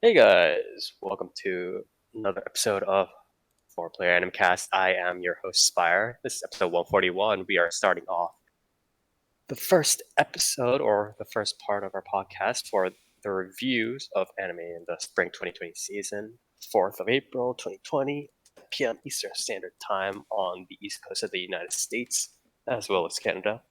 Hey guys, welcome to another episode of 4PlayerAnimecast. I am your host Spire. This is episode 141. We are starting off the first episode or the first part of our podcast for the reviews of anime in the spring 2020 season, 4th of April 2020, p.m. Eastern Standard Time on the east coast of the United States, as well as Canada.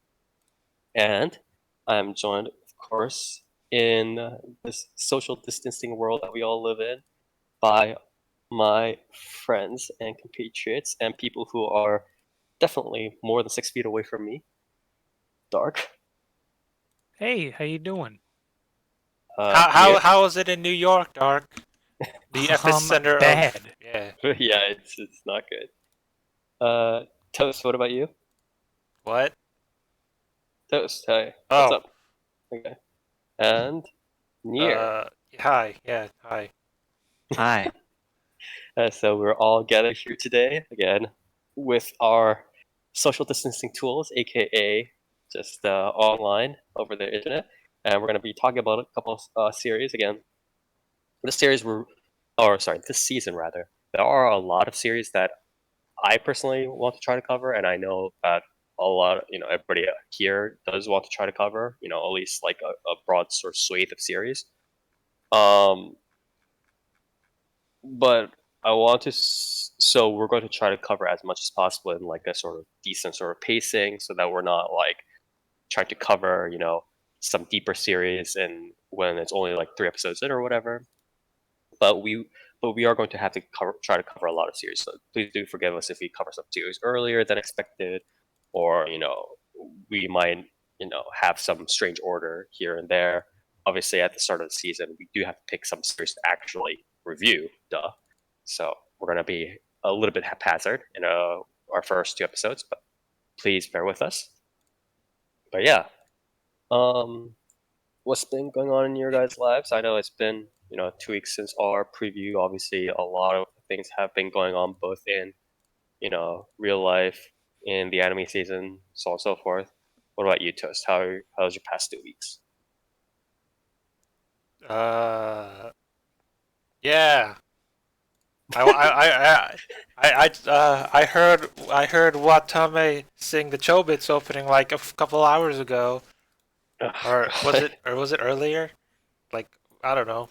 And I'm joined, of course, in this social distancing world that we all live in by my friends and compatriots and people who are definitely more than 6 feet away from me. Dark. Hey, how you doing? Neer. How is it in New York, Dark? The epicenter of Bad. yeah. Yeah, it's not good. Toast, what about you? What? Toast, hey, what's Oh, up? Okay. And Neer. hi, yeah, hi. Hi. So we're all gathered here today again with our social distancing tools, aka just online over the internet, and we're going to be talking about a couple of series again. This series this season rather. There are a lot of series that I personally want to try to cover, and I know that a lot, everybody here does want to try to cover, at least like a broad sort of swathe of series. Um, but I want to, so we're going to try to cover as much as possible in like a sort of decent sort of pacing, so that we're not like trying to cover, some deeper series and when it's only like 3 episodes in or whatever. But we are going to have to try to cover a lot of series. So please do forgive us if we cover some series earlier than expected, or we might have some strange order here and there. Obviously, at the start of the season, we do have to pick some series to actually review. Duh. So we're gonna be a little bit haphazard in our first 2 episodes, but please bear with us. But yeah, um, what's been going on in your guys' lives? I know it's been 2 weeks since our preview. Obviously, a lot of things have been going on both in real life, in the anime season, so on and so forth. What about you, Toast? How's your past 2 weeks? Uh, yeah. I heard Watame sing the Chobits opening like a couple hours ago, or was it earlier? Like I don't know.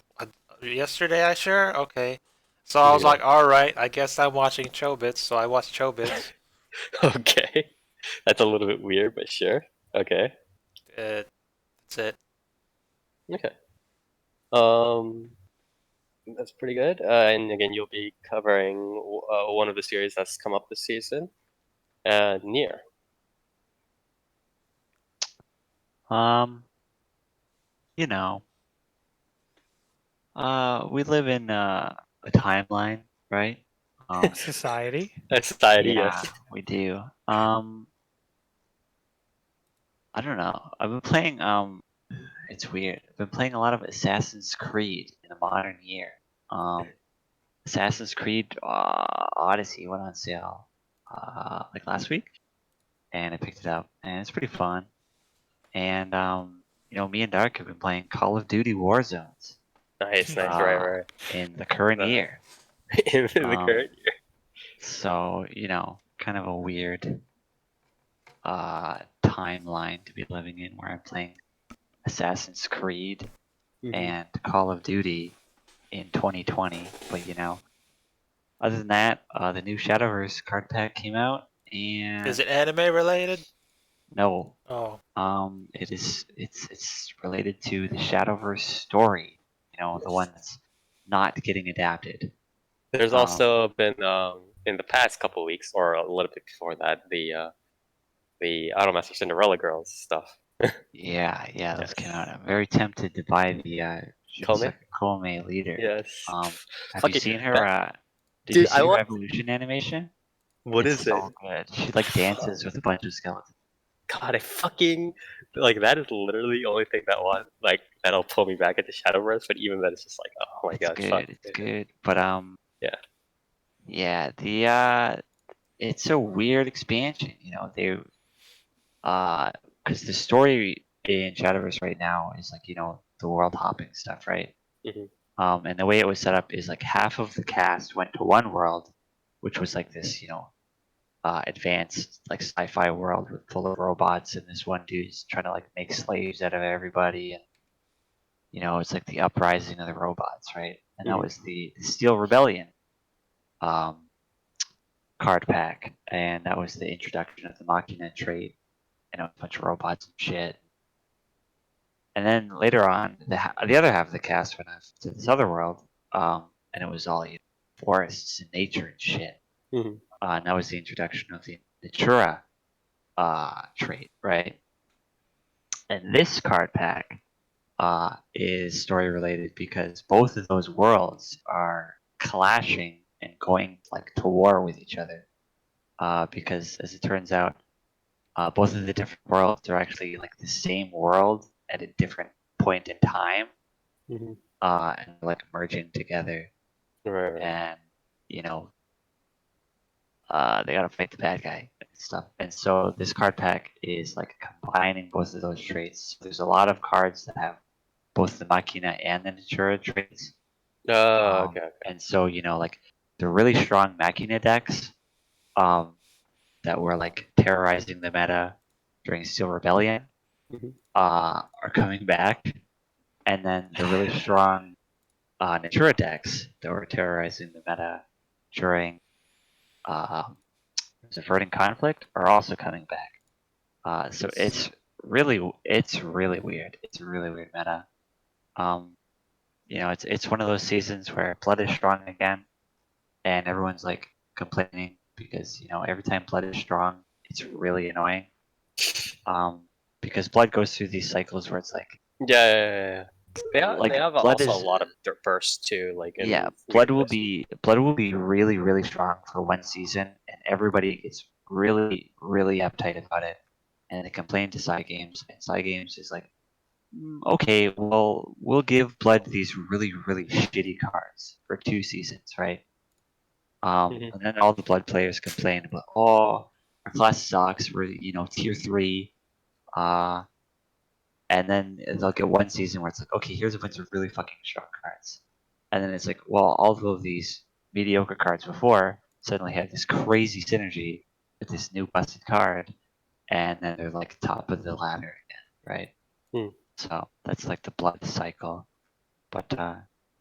Yesterday, I sure. Okay. So I was Yeah. like, all right, I guess I'm watching Chobits, so I watched Chobits. Okay, that's a little bit weird, but sure. Okay. That's it. Okay. Um, that's pretty good. And again, you'll be covering one of the series that's come up this season, Near. Um, you know, we live in a timeline, right? Um, Society. Society, yeah, yes. we do. I don't know. I've been playing it's weird. I've been playing a lot of Assassin's Creed in the modern year. Um, Assassin's Creed Odyssey went on sale like last week, and I picked it up, and it's pretty fun. And me and Dark have been playing Call of Duty Warzones. Nice, right, uh, right. in the current Uh, year. in the Um, current year. so kind of a weird timeline to be living in where I'm playing Assassin's Creed and Call of Duty in 2020. But other than that, the new Shadowverse card pack came out, Is and it anime related? no, Oh, it's related to the Shadowverse story. The one that's not getting adapted. There's Um, also been in the past couple of weeks, or a little bit before that, the Idolmaster Cinderella Girls stuff. Yeah, those came out. Yes. I'm very tempted to buy the Kome? Junisaka Kome leader. Yes. Have you Fucking seen her? that, Did you dude. I see her want. evolution animation? What It's is it? so good. She like dances with a bunch of skeletons. God, I fucking like that is literally the only thing that want like that'll pull me back into Shadowverse. But even then, it's just like, oh my It's god, fuck. good. It's good. But Yeah. yeah, the it's a weird expansion. They because the story in Shadowverse right now is like the world hopping stuff, right? Hmm. And the way it was set up is like half of the cast went to one world, which was like this, advanced like sci-fi world with full of robots, and this one dude's trying to like make slaves out of everybody, and it's like the uprising of the robots, right? And that was the Steel Rebellion card pack, and that was the introduction of the Machina trait, a bunch of robots and shit. And then later on, the other half of the cast went off to this other world, and it was all forests and nature and shit. Mm-hmm. And that was the introduction of the Natura trait, right? And this card pack is story related because both of those worlds are clashing and going like to war with each other. Because as it turns out, both of the different worlds are actually like the same world at a different point in time, and like merging together. Right. And they gotta fight the bad guy and stuff. And so this card pack is like combining both of those traits. So there's a lot of cards that have both the Machina and the Natura traits. Okay. And so like the really strong Machina decks, that were like terrorizing the meta during Steel Rebellion, are coming back, and then the really strong Natura decks that were terrorizing the meta during Subverting Conflict are also coming back. So it's really weird. It's a really weird meta. It's one of those seasons where Blood is strong again, and everyone's like complaining because every time Blood is strong, it's really annoying. Because Blood goes through these cycles where it's like Yeah. They like have Blood also is a lot of bursts too. Like Blood will be really really strong for one season, and everybody gets really really uptight about it, and they complain to Cygames, and Cygames is like, okay, well, we'll give Blood these really really shitty cards for 2 seasons, right? And then all the Blood players complain about, oh, our class sucks, we're tier 3, and then they'll get one season where it's like, okay, here's a bunch of really fucking strong cards, and then it's like, well, all of these mediocre cards before suddenly have this crazy synergy with this new busted card, and then they're like top of the ladder again, right? So that's like the Blood cycle, but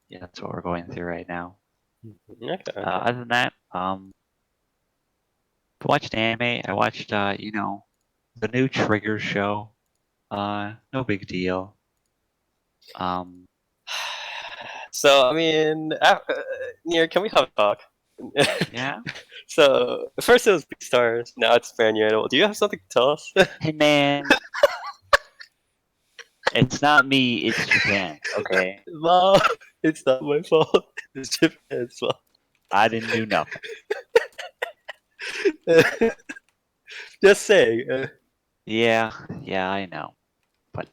yeah, that's what we're going through right now. Okay. Other than that, I watched anime. I watched the new Trigger show. No big deal. So I mean, Neer, can we have a talk? Yeah. So first it was Beastars, now it's brand new animal. Do you have something to tell us? Hey man, it's not me. It's Japan. Okay. No, it's not my fault. It's Japan's fault. I didn't do nothing. Just saying. Yeah, I know, but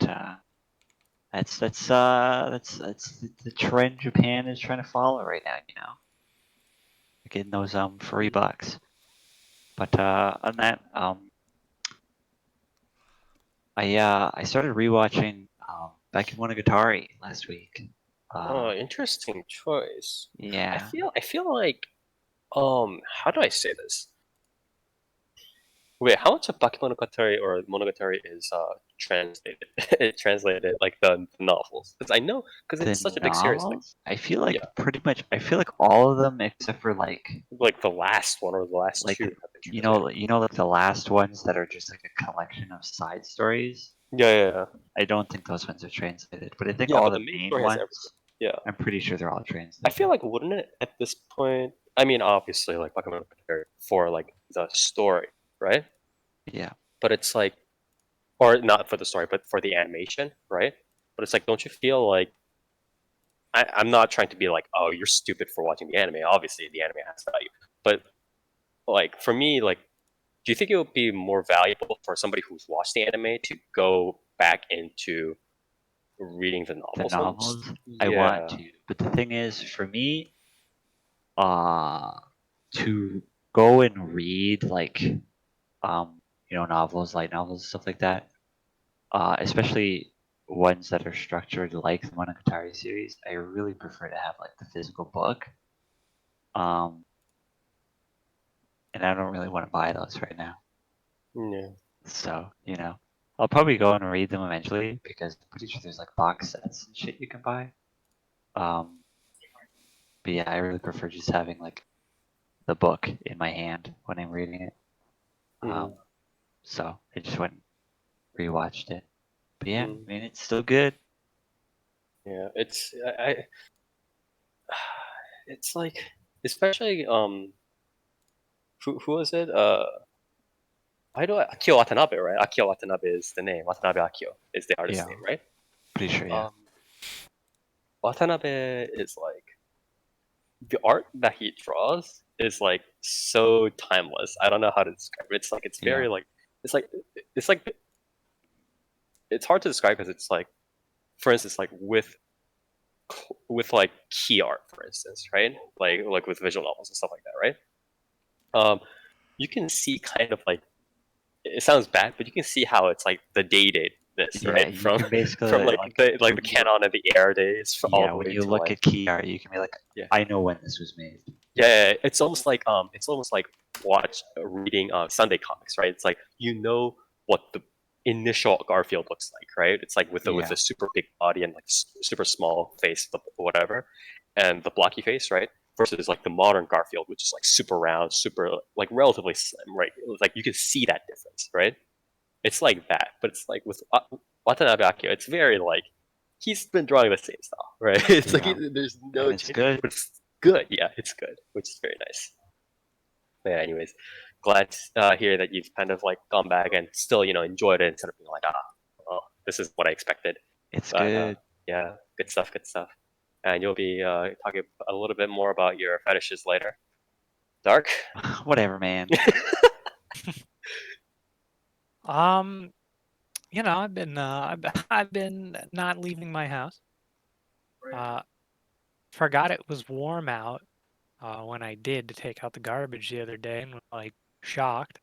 that's the trend Japan is trying to follow right now. Getting those free bucks. But on that, I started rewatching Bakemonogatari last week. Oh, interesting choice. Yeah. I feel like how do I say this? Wait, how much of Bakemonogatari or Monogatari is translated? Translated like the novels? Because I know because it's such a big series. Like, I feel like yeah. pretty much. I feel like all of them except for like the last one or the last like two. Have been translated. like the last ones that are just like a collection of side stories. Yeah. I don't think those ones are translated, but I think Yeah, all but the the main main story has ones. everything. Yeah. I'm pretty sure they're all translated. I feel like wouldn't it at this point? I mean, obviously, like Bakemonogatari for like the story, right? Yeah. But it's like, or not for the story, but for the animation, right? But it's like, don't you feel like I'm not trying to be like, oh, you're stupid for watching the anime. Obviously, the anime has value, but like for me, like, do you think it would be more valuable for somebody who's watched the anime to go back into reading the The novels? novels, I want to, but the thing is, for me, to go and read like novels, light novels, stuff like that, especially ones that are structured like the Monogatari series, I really prefer to have like the physical book. And I don't really want to buy those right now. Yeah. So, I'll probably go and read them eventually because I'm pretty sure there's like box sets and shit you can buy. But yeah, I really prefer just having like the book in my hand when I'm reading it. Mhm. So I just went and rewatched it. But yeah, Mhm. I mean, it's still good. Yeah, it's like, especially who was it? I know Akio Watanabe, right? Akio Watanabe is the name. Watanabe Akio is the artist's Yeah. name, right? Pretty sure, yeah. Watanabe is like, the art that he draws is like so timeless. I don't know how to describe it. It's like, it's very Yeah. like, it's like it's like it's hard to describe because it's like, for instance, like with like key art, for instance, right? Like with visual novels and stuff like that, right? You can see kind of like, it sounds bad, but you can see how it's like the datedness, Yeah, right? you From can basically from like the when you canon and the air days all yeah, the when way you to look like, at key art, you can be like, yeah. I know when this was made. Yeah, it's almost like reading Sunday comics, right? It's like, you know what the initial Garfield looks like, right? It's like with Yeah. a super big body and like super small face, whatever, and the blocky face, right? Versus like the modern Garfield, which is like super round, super like relatively slim, right? Like you can see that difference, right? It's like that, but it's like with Watanabe Akio, it's very like, he's been drawing the same style, right? It's like Yeah. there's no And it's change, good. but it's good. Yeah, it's good, which is very nice. But yeah, anyways, glad to hear that you've kind of like gone back and still enjoyed it instead of being like, well, this is what I expected. It's But good. yeah, good stuff, good stuff. And you'll be talking a little bit more about your fetishes later. Dark. Whatever, man. I've been not leaving my house. Forgot it was warm out when I did to take out the garbage the other day and was like shocked.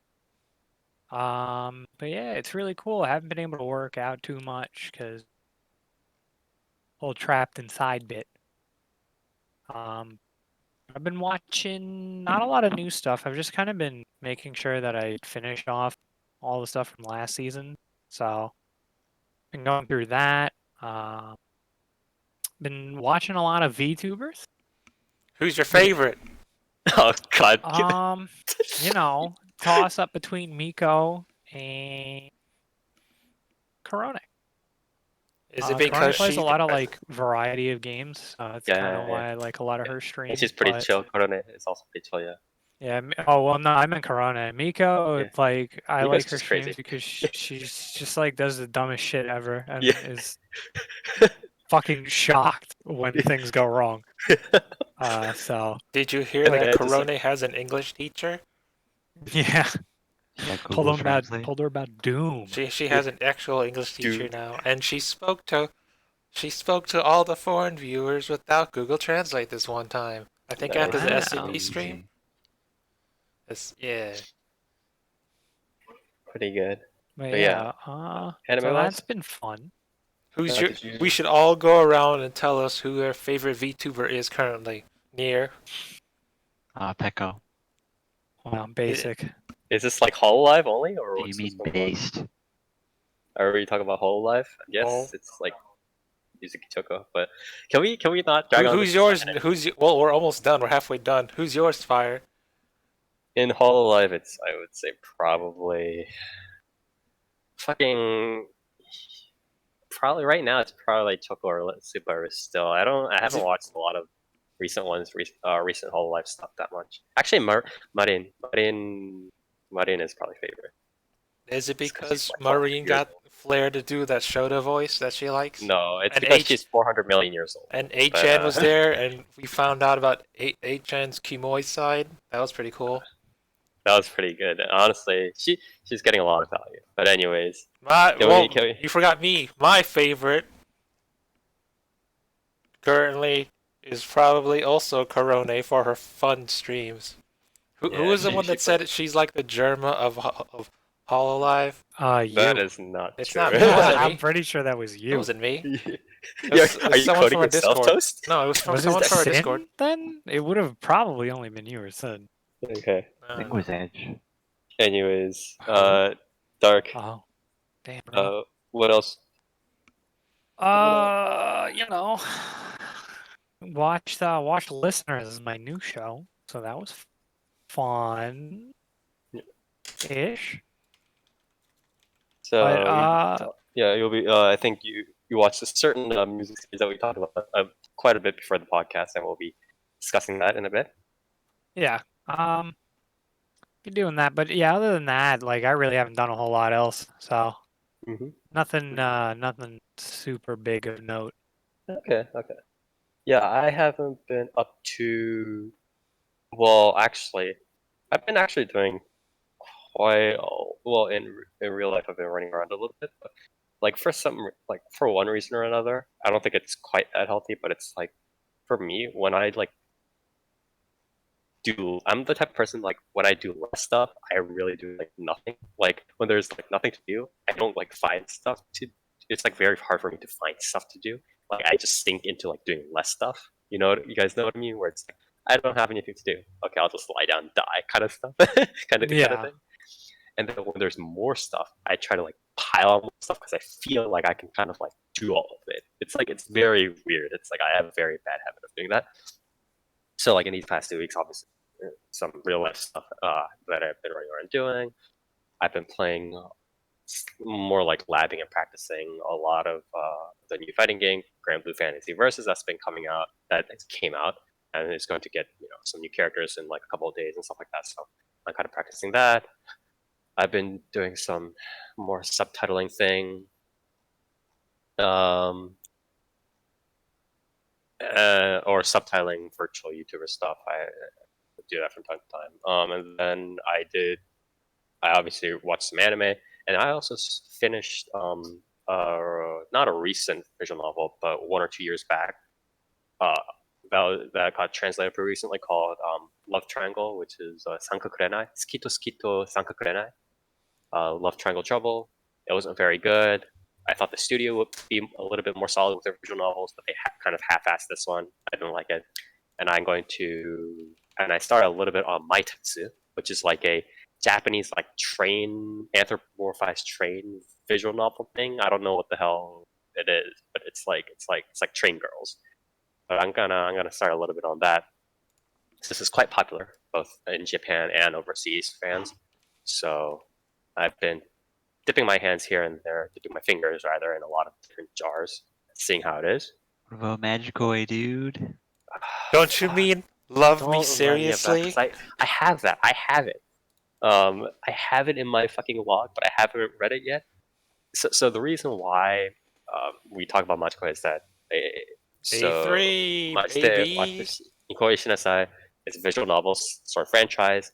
But yeah, it's really cool. I haven't been able to work out too much because whole trapped inside bit. I've been watching not a lot of new stuff. I've just kind of been making sure that I finish off all the stuff from last season. So been going through that. Been watching a lot of VTubers. Who's your favorite? Oh God. Toss up between Miko and Corona. Is it Corona because plays she? a lot of like variety of games. That's kind of Yeah. why I like a lot of her And streams. she's pretty but chill. Korone is also pretty chill. Yeah. yeah. Oh well, no, I meant Corona. Miko, Yeah. like I Miko's like her just streams crazy. because she's just like does the dumbest shit ever and Yeah. is fucking shocked when things go wrong. So Did you hear And that then just Corone has an English teacher? yeah, Yeah, Google Translate. told her about Doom. She has an actual English teacher Dude. now, and she spoke to all the foreign viewers without Google Translate this one time. I think after the Nice. Wow. SCP stream. Yeah. Pretty good. But But yeah, yeah, so anime-wise? that's been fun. Who's Did you- We should all go around and tell us who their favorite VTuber is currently. Neer. Pecco. Well, basic. Is this like Hololive only, or You what's mean going on? based? Are we talking about Hololive? Yes, Oh. it's like Yuzuki Choco. But can we not drag on? Who's this yours? discussion? Well, we're almost done. We're halfway done. Who's yours, Fire? In Hololive? It's, I would say, probably fucking. Probably right now it's probably like Choco or Super still. I haven't watched a lot of recent recent Hololive stuff that much. Actually, Marin is probably favorite. Is it It's 'cause because she's like 400 Marine years got old. Flair to do that Shota voice that she likes? No, it's And because she's 400 million years old. And But, 8chan was there, and we found out about 8chan's Kimoy side. That was pretty cool. That was pretty good. Honestly, she's getting a lot of value. But anyways, You forgot me. My favorite currently is probably also Corone for her fun streams. Who Yeah, was the she- one she that said she's like the Germa of Hololive. You. That is not It's true. not me, was it? I'm pretty sure that was It you. wasn't me. Yeah, It are was you someone coding from our yourself, Discord. Toast? No, it was from Was someone it from our Sin Discord. then? It would have probably only been you or Sin. Okay. I think it was Edge. Anyways, Oh. Dark. Oh, damn, bro. What else? You know, watch Listeners is my new show, so that was fun ish. So But yeah, you'll be. I think you watched a certain music series that we talked about quite a bit before the podcast, and we'll be discussing that in a bit. yeah, been doing that. But yeah, other than that, like I really haven't done a whole lot else. So Mm-hmm. nothing super big of note. Okay. Yeah, I haven't been up to. Well, actually, I've been actually doing quite well in real life. I've been running around a little bit, but like for one reason or another, I don't think it's quite that healthy. But it's like for me when I like I'm the type of person like when I do less stuff, I really do like nothing. Like when there's like nothing to do, I don't like find stuff to. It's like very hard for me to find stuff to do. Like I just sink into like doing less stuff. You guys know what I mean? Where it's like I don't have anything to do. Okay, I'll just lie down and die, kind of stuff, kind of Yeah. thing. And then when there's more stuff, I try to like pile on more stuff because I feel like I can kind of like do all of it. It's like it's very weird. It's like I have a very bad habit of doing that. So like in these past 2 weeks, obviously, some real life stuff that I've been running around doing. I've been playing more like labbing and practicing a lot of the new fighting game, Grand Blue Fantasy Versus, that's been coming out. That came out and it's going to get some new characters in like a couple of days and stuff like that. So I'm kind of practicing that. I've been doing some more subtitling thing. Or subtitling virtual YouTuber stuff. I do that from time to time. And then I obviously watched some anime, and I also finished not a recent visual novel, but 1 or 2 years back. That got translated pretty recently called Love Triangle, which is Sanka Kurenai. Skito Skito Sanka Kurenai. Love Triangle Trouble. It wasn't very good. I thought the studio would be a little bit more solid with their visual novels, but they kind of half-assed this one. I didn't like it. And I started a little bit on Maitetsu, which is like a Japanese like anthropomorphized train visual novel thing. I don't know what the hell it is, but it's like train girls. But I'm gonna start a little bit on that. This is quite popular both in Japan and overseas fans. So I've been dipping my hands here and there, dipping my fingers rather, in a lot of different jars, seeing how it is. What about Magicoy, dude? Don't you mean Love Don't Me remind me of that, 'cause Seriously? I have that. I have it. I have it in my fucking log, but I haven't read it yet. So the reason why we talk about Machiko is that A3, baby. Nikoi Shinasai is a visual novel sort of franchise.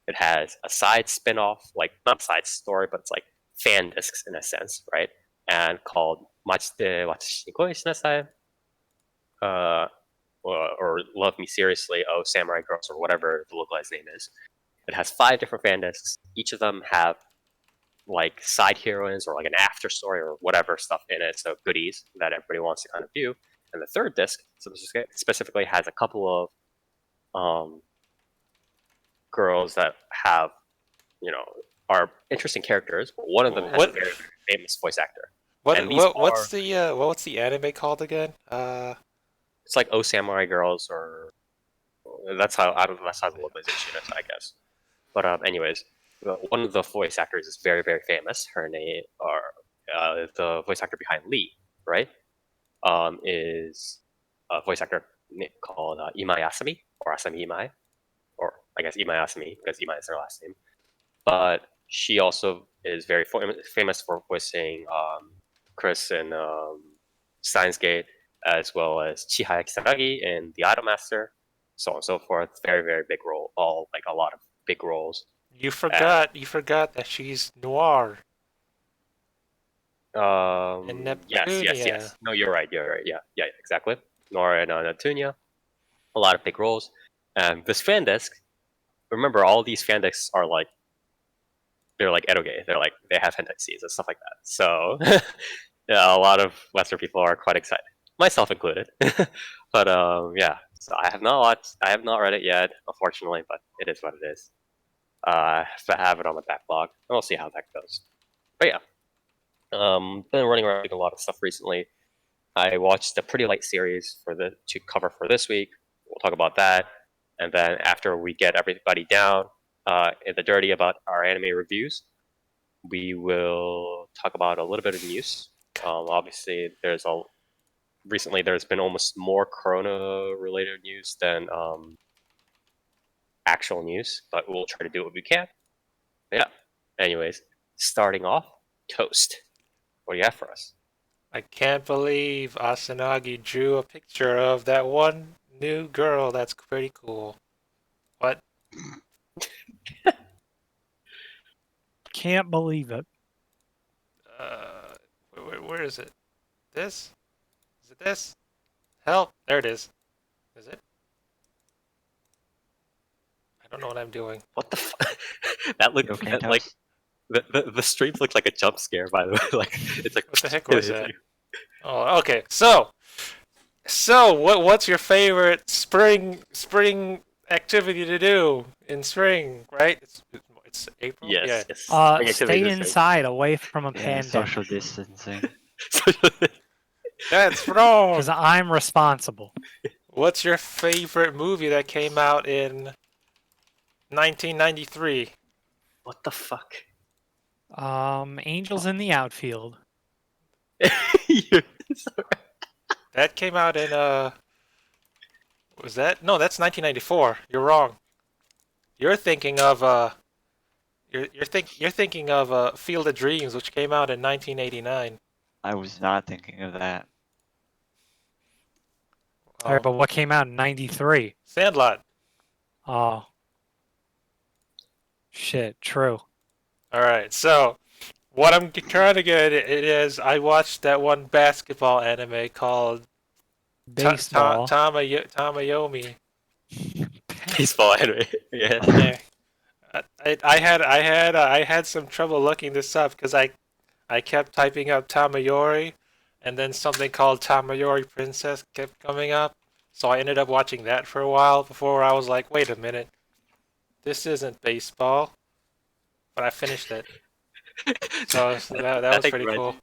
It has a side spin-off, like not side story, but it's like fan discs in a sense, right? And called Machite Watashi Nikoi Shinasai, or Love Me Seriously, Oh Samurai Girls, or whatever the localized name is. It has 5 different fan discs. Each of them have like side heroines or like an after story or whatever stuff in it, so goodies that everybody wants to kind of view. And the third disc specifically has a couple of girls that have, are interesting characters, but one of them has a very, very famous voice actor. What's the anime called again? It's like Oh Samurai Girls, or that's how the localization is, I guess. But anyways, one of the voice actors is very, very famous. Her name, or the voice actor behind Lee, right? Is a voice actor called Imai Asami, or Asami Imai, or I guess Imai Asami, because Imai is her last name. But she also is very famous for voicing Chris in Steins Gate, as well as Chihaya Kisaragi in The Idolmaster, so on and so forth. Very, very big role, a lot of big roles. You forgot that she's noir. And Yes. No, you're right. Yeah, exactly. Nora and Neptunia, a lot of big roles. This fan disc, remember, all these fan discs are like they're like eroge. They're like they have hentai scenes and stuff like that. So yeah, a lot of Western people are quite excited, myself included. But yeah, so I have not read it yet, unfortunately, but it is what it is. I have it on the backlog, and we'll see how that goes. But yeah, been running around doing a lot of stuff recently. I watched a pretty light series to cover for this week. We'll talk about that, and then after we get everybody down in the dirty about our anime reviews, we will talk about a little bit of news. Obviously, recently there's been almost more Corona-related news than actual news, but we'll try to do what we can. But yeah. Anyways, starting off, Toast. What do you have for us? I can't believe Asanagi drew a picture of that one new girl. That's pretty cool. What? Can't believe it. Where is it? This? Is it this? Help! There it is. Is it? I don't know what I'm doing. What the fuck? That looked Okay, like Toast? the streams look like a jump scare. By the way, like it's like What the heck was that? Oh, okay. So what's your favorite spring activity to do in spring? Right? It's April. Yes, Yeah. yes. Spring activity Stay this inside, away from a Yeah, pandemic. social distancing. spring. That's wrong. Because I'm responsible. What's your favorite movie that came out in 1993? What the fuck? Angels in the outfield. You're so right. That came out in was that? No, that's 1994. You're wrong. You're thinking of you're thinking of Field of Dreams, which came out in 1989. I was not thinking of that. All right, but what came out in '93? Sandlot. Oh. Shit, true. All right, so what I'm trying to get at it is I watched that one basketball anime called Baseball. Tamayomi. Baseball anime. Yeah. Yeah. I had some trouble looking this up because I kept typing up Tamayori, and then something called Tamayori Princess kept coming up. So I ended up watching that for a while before I was like, wait a minute, this isn't baseball. But I finished it. So that I was think pretty cool.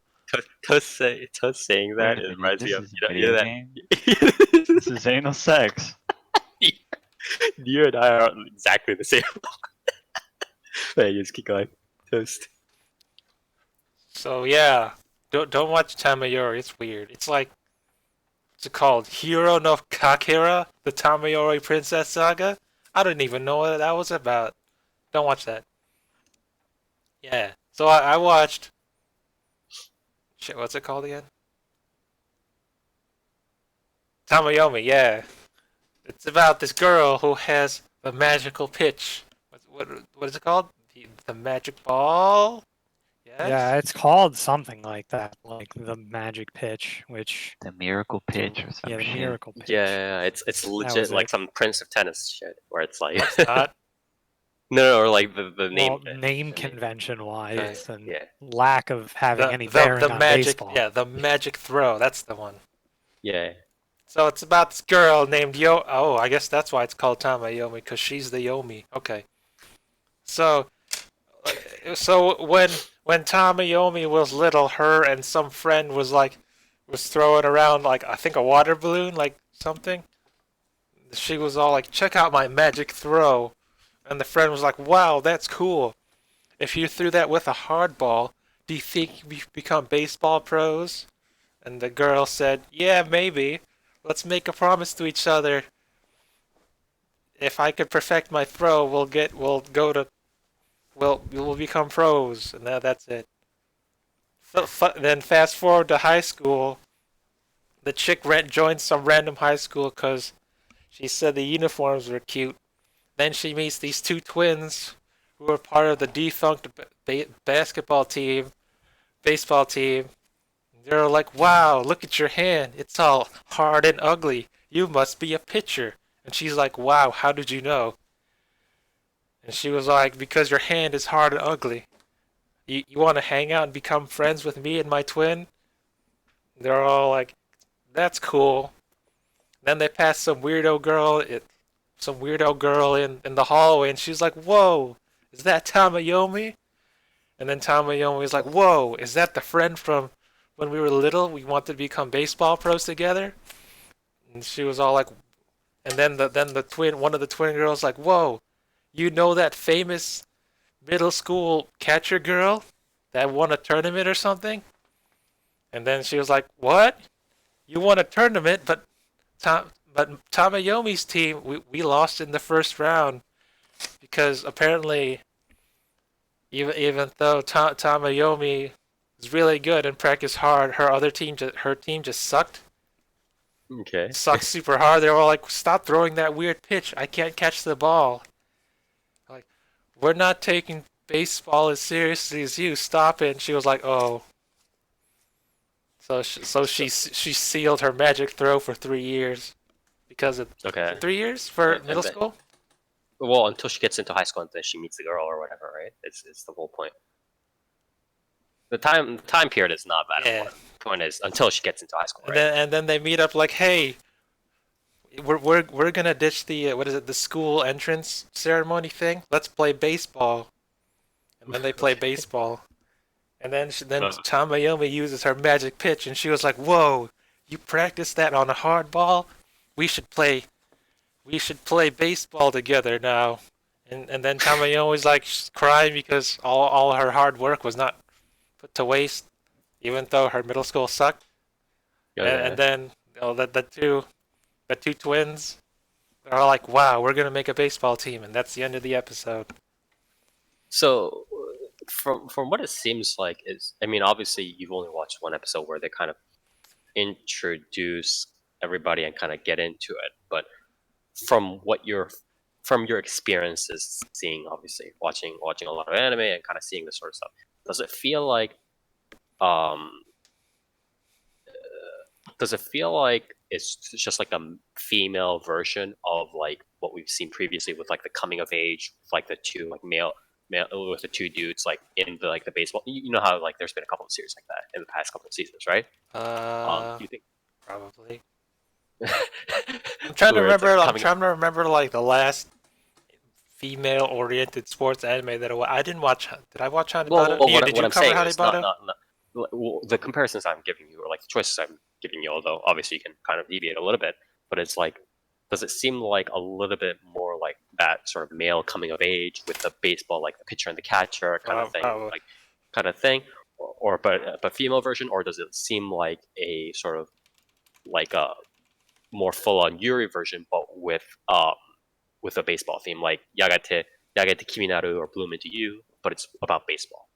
Toast saying that Wait a it minute, reminds me this of is a video that. game? This is anal sex. You and I are exactly the same. Hey, just keep going. Toast. So yeah, don't watch Tamayori. It's weird. It's like, what's it called? Hiro no Kakera, the Tamayori Princess Saga. I don't even know what that was about. Don't watch that. Yeah. So I watched. Shit, what's it called again? Tamayomi. Yeah. It's about this girl who has the magical pitch. What is it called? The magic ball. Yes? Yeah, it's called something like that, like the magic pitch, which The miracle pitch or some yeah, the shit. miracle pitch. Yeah, it's legit was like it. some Prince of Tennis shit where it's like It's not. no, or like the name. Well, name convention wise and Yeah, lack of having any bearing the on magic. baseball. Yeah, the magic throw. That's the one. yeah. So it's about this girl named Yo. Oh, I guess that's why it's called Tamayomi, because she's the Yomi. Okay. So when Tamayomi was little, her and some friend was throwing around like I think a water balloon, like something. She was all like, "Check out my magic throw," and the friend was like, "Wow, that's cool. If you threw that with a hard ball, do you think you become baseball pros?" And the girl said, "Yeah, maybe. Let's make a promise to each other. If I could perfect my throw, we'll become pros." And that's it. Then fast forward to high school. The chick joined some random high school because she said the uniforms were cute. Then she meets these two twins who are part of the defunct baseball team. They're like, "Wow, look at your hand. It's all hard and ugly. You must be a pitcher." And she's like, "Wow, how did you know?" And she was like, "Because your hand is hard and ugly." you want to hang out and become friends with me and my twin? They're all like, that's cool. Then they pass some weirdo girl in the hallway, and she's like, whoa, is that Tamayomi? And then Tamayomi's like, whoa, is that the friend from when we were little? We wanted to become baseball pros together? And she was all like, and then one of the twin girls like, whoa, you know that famous middle school catcher girl that won a tournament or something? And then she was like, what? You won a tournament, but Tamayomi's team, we lost in the first round because apparently, even though Tamayomi is really good and practiced hard, her team just sucked. Okay. Sucked super hard. They were all like, stop throwing that weird pitch. I can't catch the ball. Like, we're not taking baseball as seriously as you. Stop it. And she was like, oh. So she sealed her magic throw for 3 years because of Okay. 3 years for And middle then- school. Well, until she gets into high school and then she meets the girl or whatever, right? It's the whole point. The time period is not that Yeah. important. The point is until she gets into high school, right? And then they meet up like, hey, we're gonna ditch the what is it, the school entrance ceremony thing. Let's play baseball. And then they play baseball. And then Tamayomi uses her magic pitch, and she was like, whoa, you practiced that on a hard ball? We should play baseball together now. And then Tamayomi's like crying because all her hard work was not put to waste, even though her middle school sucked. And then the two twins are like, wow, we're gonna make a baseball team, and that's the end of the episode. So, from what it seems like is, I mean, obviously you've only watched one episode where they kind of introduce everybody and kind of get into it, but from your experiences seeing, obviously watching a lot of anime and kind of seeing this sort of stuff, does it feel like it's just like a female version of like what we've seen previously with like the coming of age, like the two like male with the two dudes like in the like the baseball? You know how like there's been a couple of series like that in the past couple of seasons, right? Do you think Probably. I'm trying to where it's, like, remember. I'm coming- trying to remember like the last female-oriented sports anime that I didn't watch. Did I watch Hanebata? Well, Neer, what did you I'm cover saying is Hanebata? not well, the comparisons I'm giving you, or like the choices I'm giving you, although obviously you can kind of deviate a little bit, but it's like, does it seem like a little bit more like that sort of male coming of age with the baseball, like the pitcher and the catcher kind of thing, Probably. like kind of thing, or but female version, or does it seem like a sort of like a more full-on Yuri version, but with a baseball theme, like Yagate Kiminaru or Bloom into You, but it's about baseball.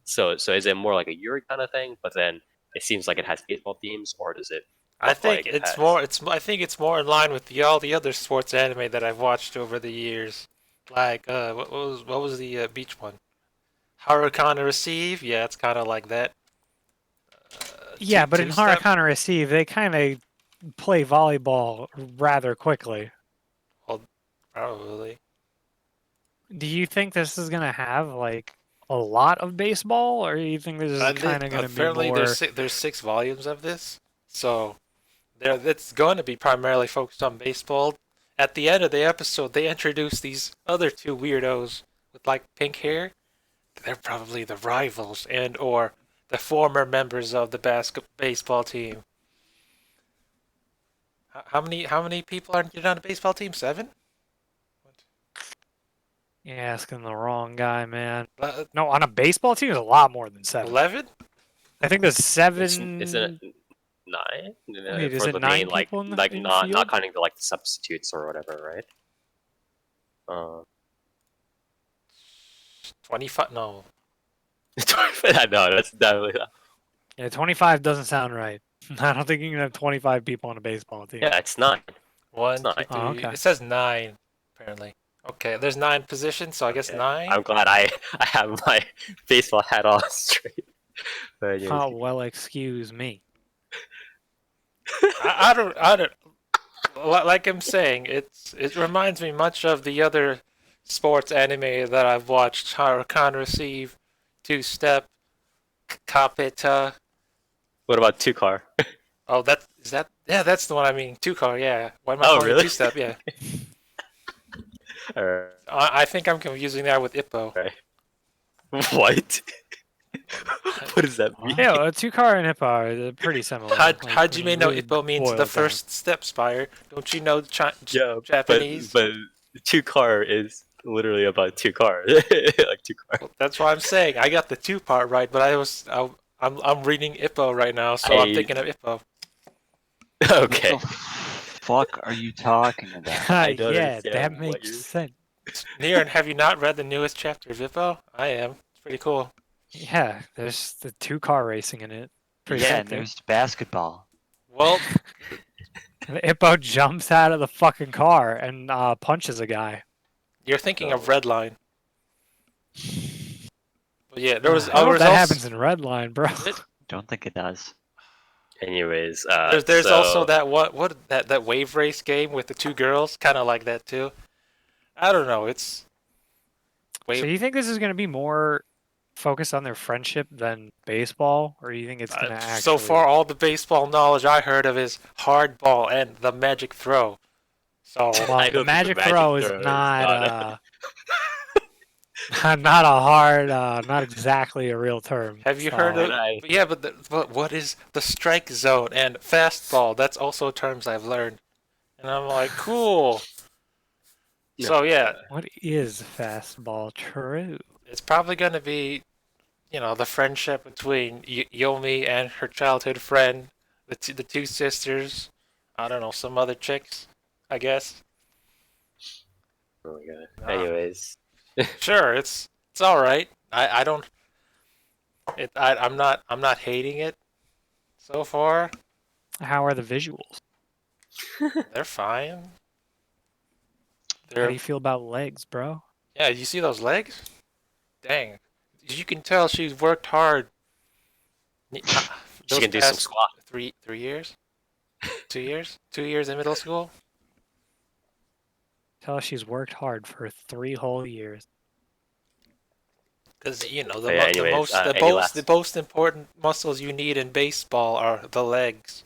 So is it more like a Yuri kind of thing, but then it seems like it has baseball themes, or does it? I think like it it's has- more. I think it's more in line with all the other sports anime that I've watched over the years. Like what was the beach one? Hurricane Receive. Yeah, it's kind of like that. Yeah, but in two-step? Hurricane Receive, they kind of play volleyball rather quickly. Probably. Do you think this is gonna have like a lot of baseball, or do you think this is kind of gonna be Apparently, more? there's 6 volumes of this, so it's going to be primarily focused on baseball. At the end of the episode, they introduce these other 2 weirdos with like pink hair. They're probably the rivals or the former members of the baseball team. How many people are on a baseball team? 7? You're asking the wrong guy, man. Uh, No, on a baseball team, there's a lot more than 7. 11? I think there's 7. Isn't it 9? Wait, is For it the 9 main, like people in the like field? not counting the like the substitutes or whatever, right? 25? No. No, that's definitely not. Yeah, 25 doesn't sound right. I don't think you can have 25 people on a baseball team. Yeah, it's 9. 1, 2, 3. nine. Oh, okay. It says 9, apparently. Okay, there's 9 positions, so I guess Okay. 9. I'm glad I have my baseball hat on straight. But, yeah, Oh, well, excuse me. I don't. Like I'm saying, it reminds me much of the other sports anime that I've watched: Harukan Receive, Two Step, Kapeta. What about Two Car? Oh, yeah, that's the one I mean. Two Car, yeah. Why am I Oh, calling really? it Two Step? Yeah. Alright. I think I'm confusing that with Ippo. What? What does that mean? Yeah, well, Two-Car and Hippo are pretty similar. Hajime no really Ippo means boil the it down. first step, Spire. Don't you know Yeah, Japanese? but Two Car is literally about two car, like two car. Well, that's what I'm saying. I got the two part right, but I'm reading Ippo right now, so I'm thinking of Ippo. Okay. What the fuck are you talking about? I don't yeah, understand that what makes you're- sense. Neer, have you not read the newest chapter of Ippo? I am. It's pretty cool. Yeah, there's the two-car racing in it. Pretty Yeah, sick, and dude. there's basketball. Well, The Hippo jumps out of the fucking car and punches a guy. you're thinking of Oh. Redline. But yeah, there was. I don't know if that also, happens in Redline, bro. Don't think it does. Anyways, there's so, also that wave race game with the two girls, kind of like that too. I don't know. It's So you think this is going to be more focused on their friendship than baseball, or do you think it's going to actually? So far, all the baseball knowledge I heard of is hardball and the magic throw. So Well, I the don't think magic the magic throw is throw is not not a hard, not exactly a real term. have you So- heard of? I- Yeah, but what is the strike zone and fastball? That's also terms I've learned, and I'm like, cool. So yeah, What is fastball? True. it's probably gonna be, the friendship between Yomi and her childhood friend, the two sisters. I don't know, some other chicks, I guess. Oh my god. Ah. Anyways, Sure, it's all right. I don't. I'm not hating it so far. How are the visuals? They're fine. How do They're you feel about legs, bro? yeah. You see those legs? Dang, you can tell she's worked hard. she Those can do some past squat. 3 years, 2 years, 2 years in middle school. Tell us she's worked hard for 3 whole years. Because the Yeah, anyways, any last- the most important muscles you need in baseball are the legs.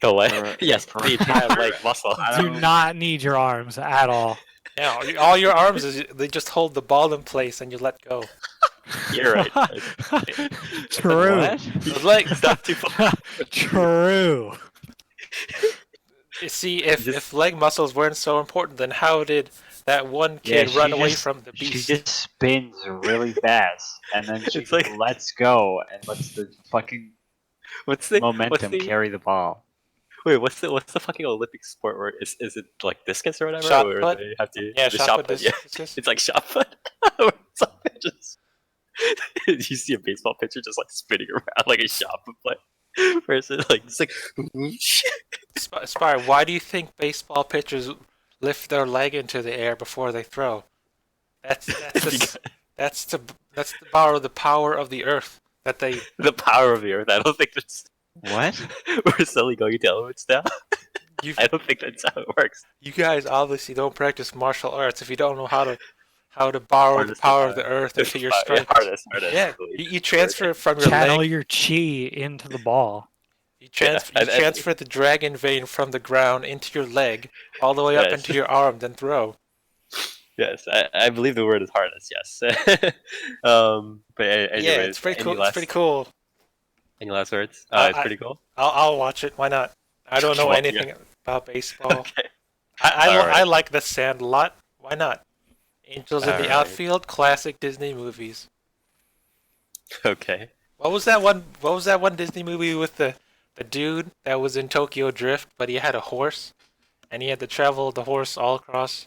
The leg. For- Yes, for- the entire leg muscle. I Do don't- not need your arms at all. Yeah, all your arms is they just hold the ball in place and you let go. You're right. True. What? Those legs. It's not too far. True. You see, if Just- leg muscles weren't so important, then how did that one kid she run away just- from the She beast? just spins really fast, and then she It's like- lets go and lets the fucking What's the momentum what's the, carry the ball. Wait, what's the fucking Olympic sport where is it like discus or whatever? Shot where put? they have to Yeah, the shot put. Yeah, it's like shot put. Where some pitches- you see a baseball pitcher just like spinning around like a shot put play. Person like it's like Spire, why do you think baseball pitchers lift their leg into the air before they throw? That's to borrow the power of the earth that they. the power of the earth. I don't think that's What? we're slowly going into elements now. You I don't think that's how it works. you guys obviously don't practice martial arts if you don't know how to borrow Harness the power the of the earth into your Yeah, strength. harness. Yeah, you transfer it from your Channel leg. your chi into the ball. You Yeah, and- transfer the dragon vein from the ground into your leg, all the way up Yes. into your arm, then throw. Yes, I believe the word is harness. Yes. But anyways, Yeah, it's pretty cool. Last, It's pretty cool. Any last words? It's I- pretty cool. I'll watch it. Why not? I don't know Well, anything about baseball. Okay. I Alright. like The Sandlot. Why not? Angels in the Alright. Outfield, classic Disney movies. Okay. What was that one? What was that one Disney movie with the dude that was in Tokyo Drift, but he had a horse, and he had to travel the horse all across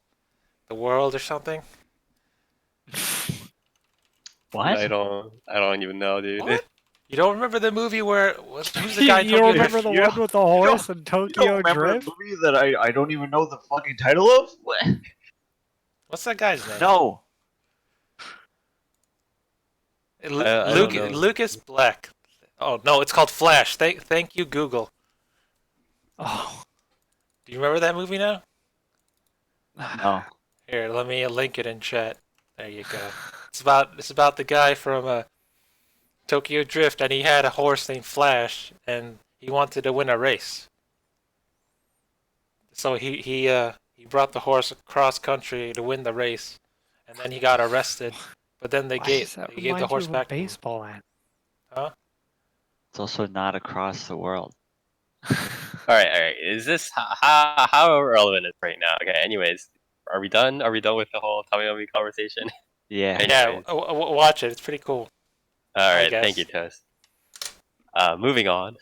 the world or something? What? I don't even know, dude. What? You don't remember the movie where who's the guy? in You Tokyo don't Drift? remember the You one with the horse and You Tokyo don't remember Drift? a movie that I don't even know the fucking title of? What? What's that guy's name? No. I don't know. Lucas Black. Oh no, it's called Flash. Thank you, Google. Oh, Do you remember that movie now? No. Here, let me link it in chat. There you go. It's about the guy from Tokyo Drift, and he had a horse named Flash, and he wanted to win a race. So he brought the horse across country to win the race, and then he got arrested. But then Why does that they gave the remind you horse of a back to him. baseball ad? Huh? It's also not across the world. All right. Is this how relevant is it right now? Okay. Anyways, are we done? Are we done with the whole Tamayomi conversation? Yeah. Yeah, Anyways. watch it. It's pretty cool. All I right. Thank you, guess. Toast. Moving on.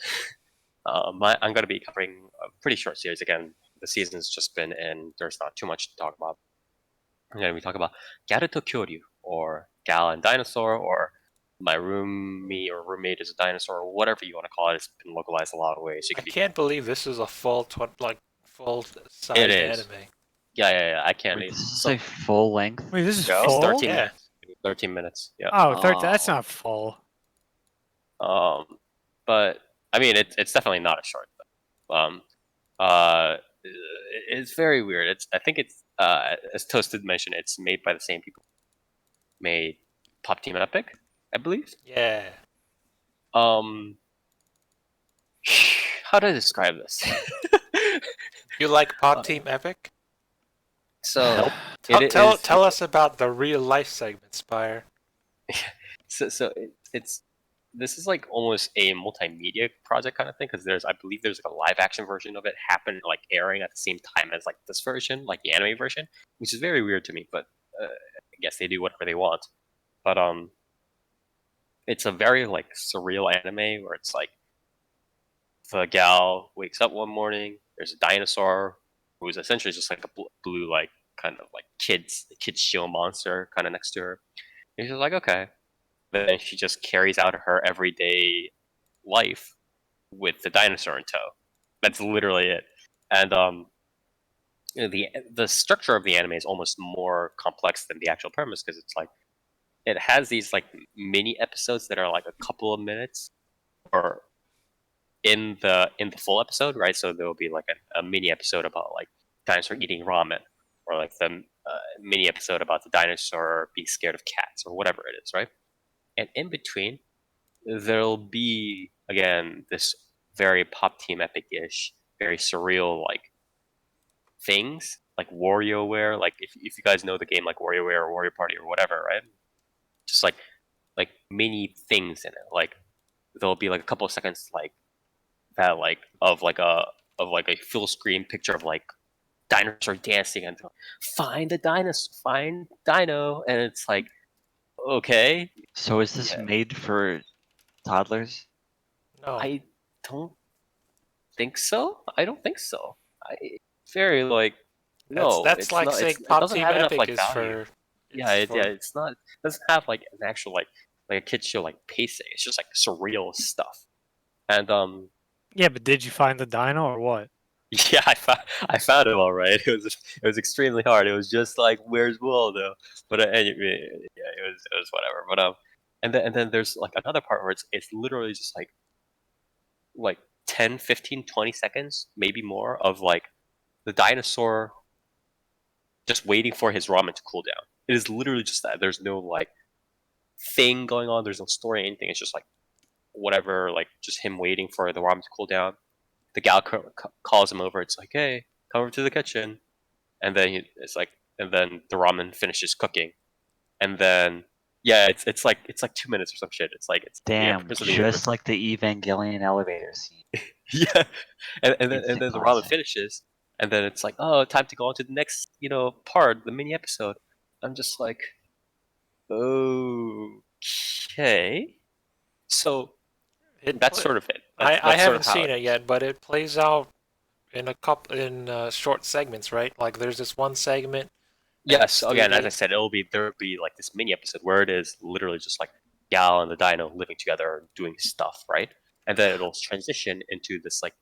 I'm going to be covering a pretty short series again. The season's just been in. There's not too much to talk about. And then we talk about Gyaru to Kyouryuu, or Gal and Dinosaur, or my roomie or roommate is a dinosaur, or whatever you want to call it. It's been localized a lot of ways. I can't believe this is a full-sized It is. anime. Yeah. I can't. Wait, this is So, a full length. Wait, this is it's full? 13 Yeah. minutes. 13 minutes. Yeah. Oh, that's not full. But I mean, it's definitely not a short. Uh, it's very weird. I think it's as Toasted mentioned, it's made by the same people who made Pop Team Epic, I believe. Yeah. How do I describe this? You like Pop Team Epic? So Tell us about the real life segment, Spire. It's this is like almost a multimedia project kind of thing, because I believe there's like a live action version of it airing at the same time as like this version, like the anime version, which is very weird to me, but I guess they do whatever they want. But it's a very like surreal anime where it's like the gal wakes up one morning, there's a dinosaur who's essentially just like a blue like kind of like kids show monster kind of next to her. And she's like, okay. Then she just carries out her everyday life with the dinosaur in tow. That's literally it. And the structure of the anime is almost more complex than the actual premise, because it's like it has these like mini episodes that are like a couple of minutes, or in the full episode, right? So there will be like a mini episode about like dinosaur eating ramen, or like the mini episode about the dinosaur being scared of cats, or whatever it is, right? And in between, there'll be, again, this very Pop Team Epic-ish, very surreal, like, things, like WarioWare. Like, if you guys know the game, like WarioWare or Wario Party or whatever, right? Just, like mini things in it. Like, there'll be, like, a couple of seconds, like, that, like, of a full screen picture of, like, dinosaur dancing, and find the dinosaur, find Dino, and it's like, okay. So is this made for toddlers? No. I don't think so. I don't think so. Very like no. That's it's like not, saying it Pop doesn't Team have enough Epic like is value. for. It's not. It doesn't have like an actual like a kids show like pacing. It's just like surreal stuff. And Yeah, but did you find the dino or what? yeah, I found him all right. It was extremely hard. It was just like, where's Waldo? But anyway, yeah, it was whatever. But and then there's like another part where it's literally just like 10, 15, 20 seconds, maybe more, of like the dinosaur just waiting for his ramen to cool down. It is literally just that. There's no like thing going on. There's no story, anything. It's just like whatever, like just him waiting for the ramen to cool down. The gal calls him over. It's like, hey, come over to the kitchen. And then and then the ramen finishes cooking. And then, yeah, it's like 2 minutes or some shit. It's Damn, just like the Evangelion elevator scene. yeah, and then the ramen classic. finishes, and then it's like, oh, time to go on to the next, part, the mini episode. I'm just like, okay, so that's sort of it. I haven't seen it yet, but it plays out in short segments, right? Like there's this one segment. Yes, again, as I said, there'll be like this mini episode where it is literally just like Gal and the Dino living together, doing stuff, right? And then it'll transition into this like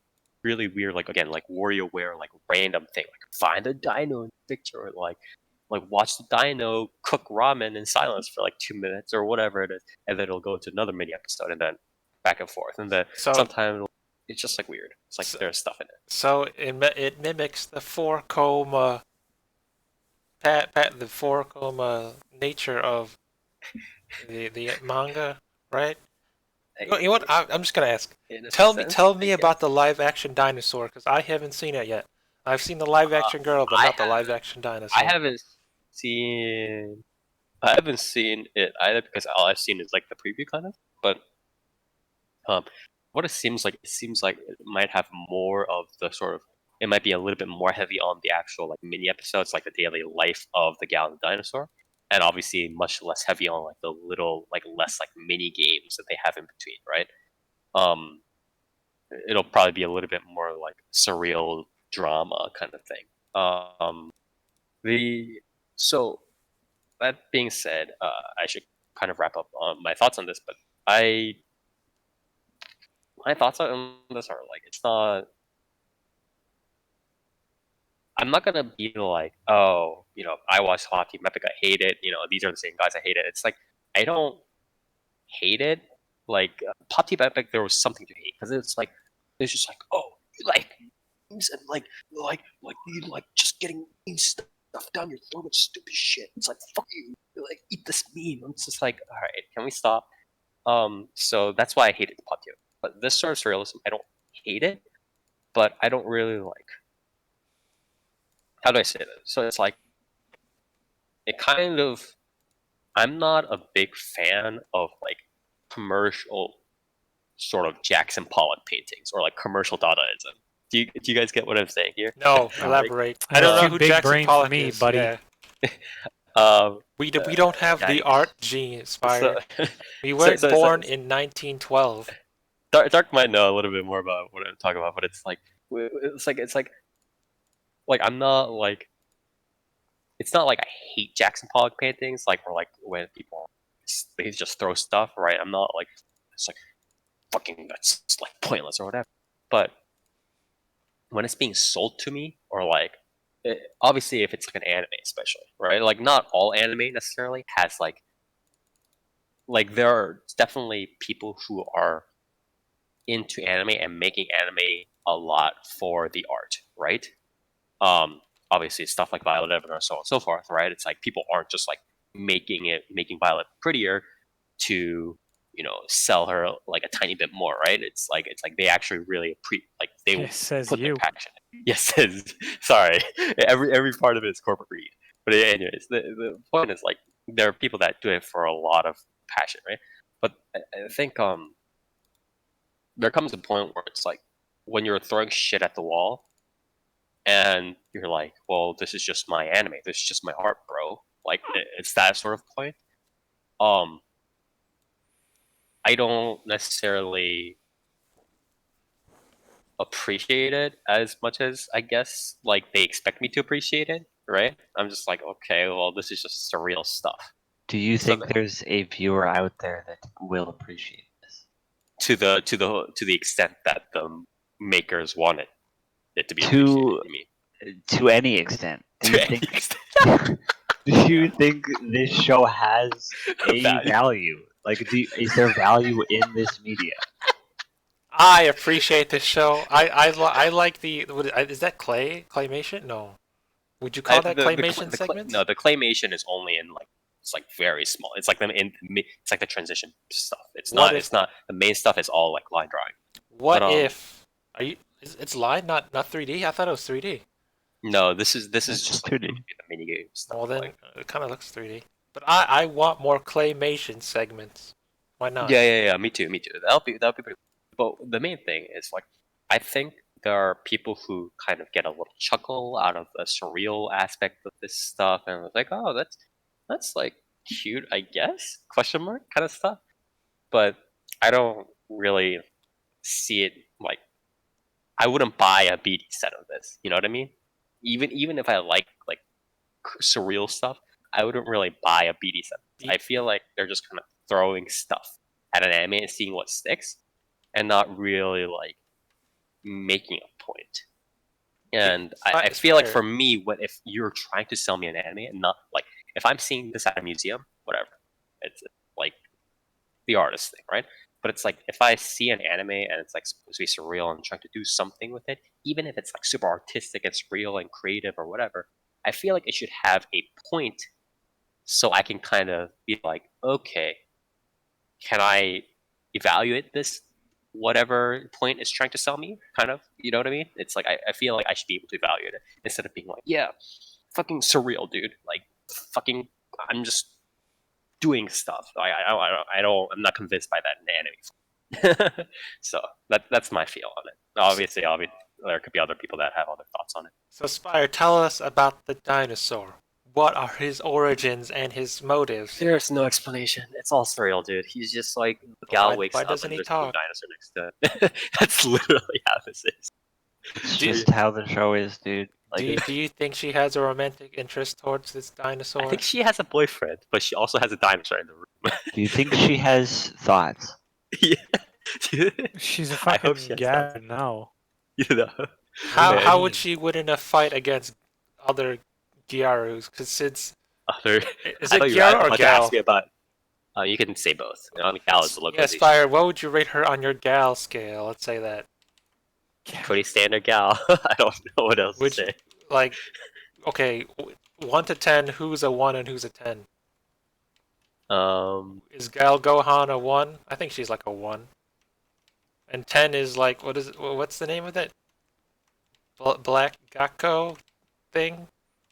really weird, like again, like WarioWare, like random thing, like find the Dino in the picture, or like watch the Dino cook ramen in silence for like 2 minutes or whatever it is, and then it'll go into another mini episode, and then back and forth, and then sometimes it's just like weird. It's like there's stuff in it. So it mimics the 4-comb Pat the 4 nature of the manga, right? You know what? I'm just gonna ask. In a Tell sense, me I about the guess. live action dinosaur because I haven't seen it yet. I've seen the live action girl, but I not the live action I dinosaur. haven't seen I haven't seen it either because all I've seen is like the preview kind of. But um, what it seems like it might have more of the sort of it might be a little bit more heavy on the actual like mini episodes, like the daily life of the gal and the dinosaur, and obviously much less heavy on like the little like less like mini games that they have in between, right? Um, it'll probably be a little bit more like surreal drama kind of thing. The so that being said, I should kind of wrap up on my thoughts on this, but I my thoughts on this are like it's not. I'm not gonna be like, oh, I watched Hockey Epic, I hate it. These are the same guys I hate it. It's like I don't hate it. Like Pop Team Epic, there was something to hate because it's just like, oh, you like memes and like you like just getting meme stuff down your throat with stupid shit. It's like fuck you, like eat this meme. I'm just like, all right, can we stop? So that's why I hated Pop Team. But this sort of surrealism, I don't hate it, but I don't really like. How do I say that? So it's like it kind of. I'm not a big fan of like commercial sort of Jackson Pollock paintings or like commercial Dadaism. Do you guys get what I'm saying here? No, No. elaborate. I That's don't know too who big Jackson brain for Pollock me, is. buddy. Yeah. We don't have the yeah, art gene inspired. so, We weren't so born in 1912. Dark might know a little bit more about what I'm talking about, but it's like I'm not like it's not like I hate Jackson Pollock paintings, like or like when people they just throw stuff, right? I'm not like it's like fucking that's like pointless or whatever. But when it's being sold to me, or like obviously if it's like an anime, especially, right? Like not all anime necessarily has like there are definitely people who are into anime and making anime a lot for the art, right? Um, obviously stuff like Violet Evan or so on and so forth, right? It's like people aren't just like making Violet prettier to sell her like a tiny bit more, right? It's like they actually really like they It says put their you. passion. Yes, sorry, every part of it is corporate greed. But anyways, the point is like there are people that do it for a lot of passion, right? But I think there comes a point where it's like when you're throwing shit at the wall and you're like, well, this is just my anime, this is just my art, bro. Like it's that sort of point. Um, I don't necessarily appreciate it as much as I guess like they expect me to appreciate it, right? I'm just like, okay, well, this is just surreal stuff. Do you So think there's a viewer out there that will appreciate this? to the extent that the makers wanted it to be appreciated. To I mean, to any extent, do to you any think extent. do you think this show has a Value. value? Like, is there value in this media? I appreciate this show. I like the. Is that claymation? No. Would you call that claymation segments? No, the claymation is only in like it's like very small. It's like it's like the transition stuff. It's What not. if- It's not. The main stuff is all like line drawing. What But, if? Are you? It's live, not 3D. I thought it was 3D. No, this is That's just just like 2D. the mini game stuff. Well, then like, it kind of looks 3D. But I want more claymation segments. Why not? yeah. Me too. That'll be pretty. But the main thing is like, I think there are people who kind of get a little chuckle out of the surreal aspect of this stuff, and it's like, oh, that's like cute, I guess? Question mark kind of stuff. But I don't really see it like I wouldn't buy a BD set of this. You know what I mean? Even if I like surreal stuff, I wouldn't really buy a BD set. I feel like they're just kind of throwing stuff at an anime and seeing what sticks, and not really like making a point. And I feel like for me, if you're trying to sell me an anime and not like if I'm seeing this at a museum, whatever, it's like the artist thing, right? But it's like if I see an anime and it's like supposed to be surreal and trying to do something with it, even if it's like super artistic and surreal and creative or whatever, I feel like it should have a point, so I can kind of be like, okay, can I evaluate this? Whatever point is trying to sell me, kind of, you know what I mean? It's like I feel like I should be able to evaluate it instead of being like, yeah, fucking surreal, dude. Like, fucking, I'm just doing stuff. I'm not convinced by that in anime. So that's my feel on it. Obviously, there could be other people that have other thoughts on it. So Spire, tell us about the dinosaur. What are his origins and his motives? There's no explanation. It's all surreal, dude. He's just like, Gal wakes why up doesn't and he there's talk? a dinosaur next to it. That's literally how this is. It's Do you- just how the show is, dude. Like, Do you think she has a romantic interest towards this dinosaur? I think she has a boyfriend, but she also has a dinosaur in the room. do you think she has thoughts? Yeah. She's a I hope fucking she has Gyaru, no. You know. How Man. would she win in a fight against other Gyarus? Because since Other, is I it thought you were Gyaru or about to Gal? ask me about. You can say both. Gal is the Yes, localization. Spire. What would you rate her on your Gal scale? Let's say that. Pretty standard gal. I don't know what else to Which, say. like, okay, 1 to 10. Who's a 1 and who's a 10? Is Gal Gohan a 1? I think she's like a 1. And 10 is like, what is it? What's the name of it? Black Gakko thing?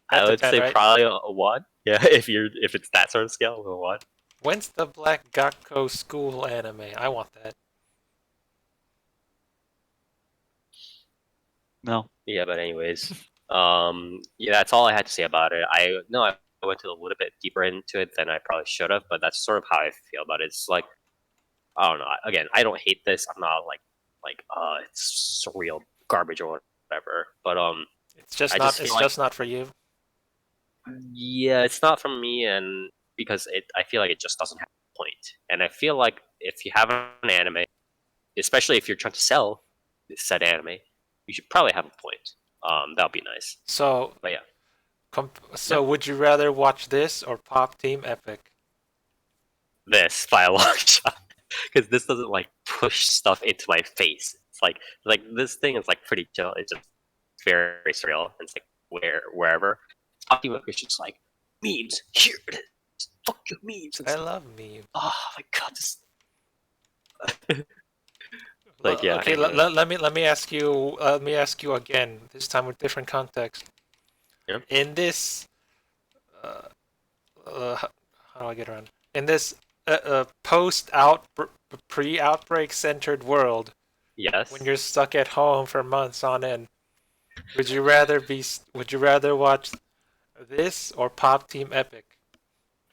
I That's a would 10, say right? probably a 1. Yeah, if it's that sort of scale, a 1. When's the Black Gakko school anime? I want that. No. Yeah, but anyways, yeah, that's all I had to say about it. I went to a little bit deeper into it than I probably should have, but that's sort of how I feel about it. It's like, I don't know. Again, I don't hate this. I'm not like it's surreal garbage or whatever. But It's just I not. just feel It's like- just not for you. yeah, it's not from me, and because I feel like it just doesn't have a point. And I feel like if you have an anime, especially if you're trying to sell said anime, you should probably have a point. That would be nice. So, But yeah. so would you rather watch this or Pop Team Epic? This by a long shot, because this doesn't like push stuff into my face. It's like this thing is like pretty chill. It's just very surreal. It's like wherever. Talking about it's just like memes. Here it is. Fuck your memes. And I stuff. love memes. Oh my god, this. Like, yeah, Okay. anyway. Let me ask you. Let me ask you again. This time with different context. Yeah. In this, how do I get around? In this pre-outbreak centered world, Yes. when you're stuck at home for months on end, would you rather watch this or Pop Team Epic?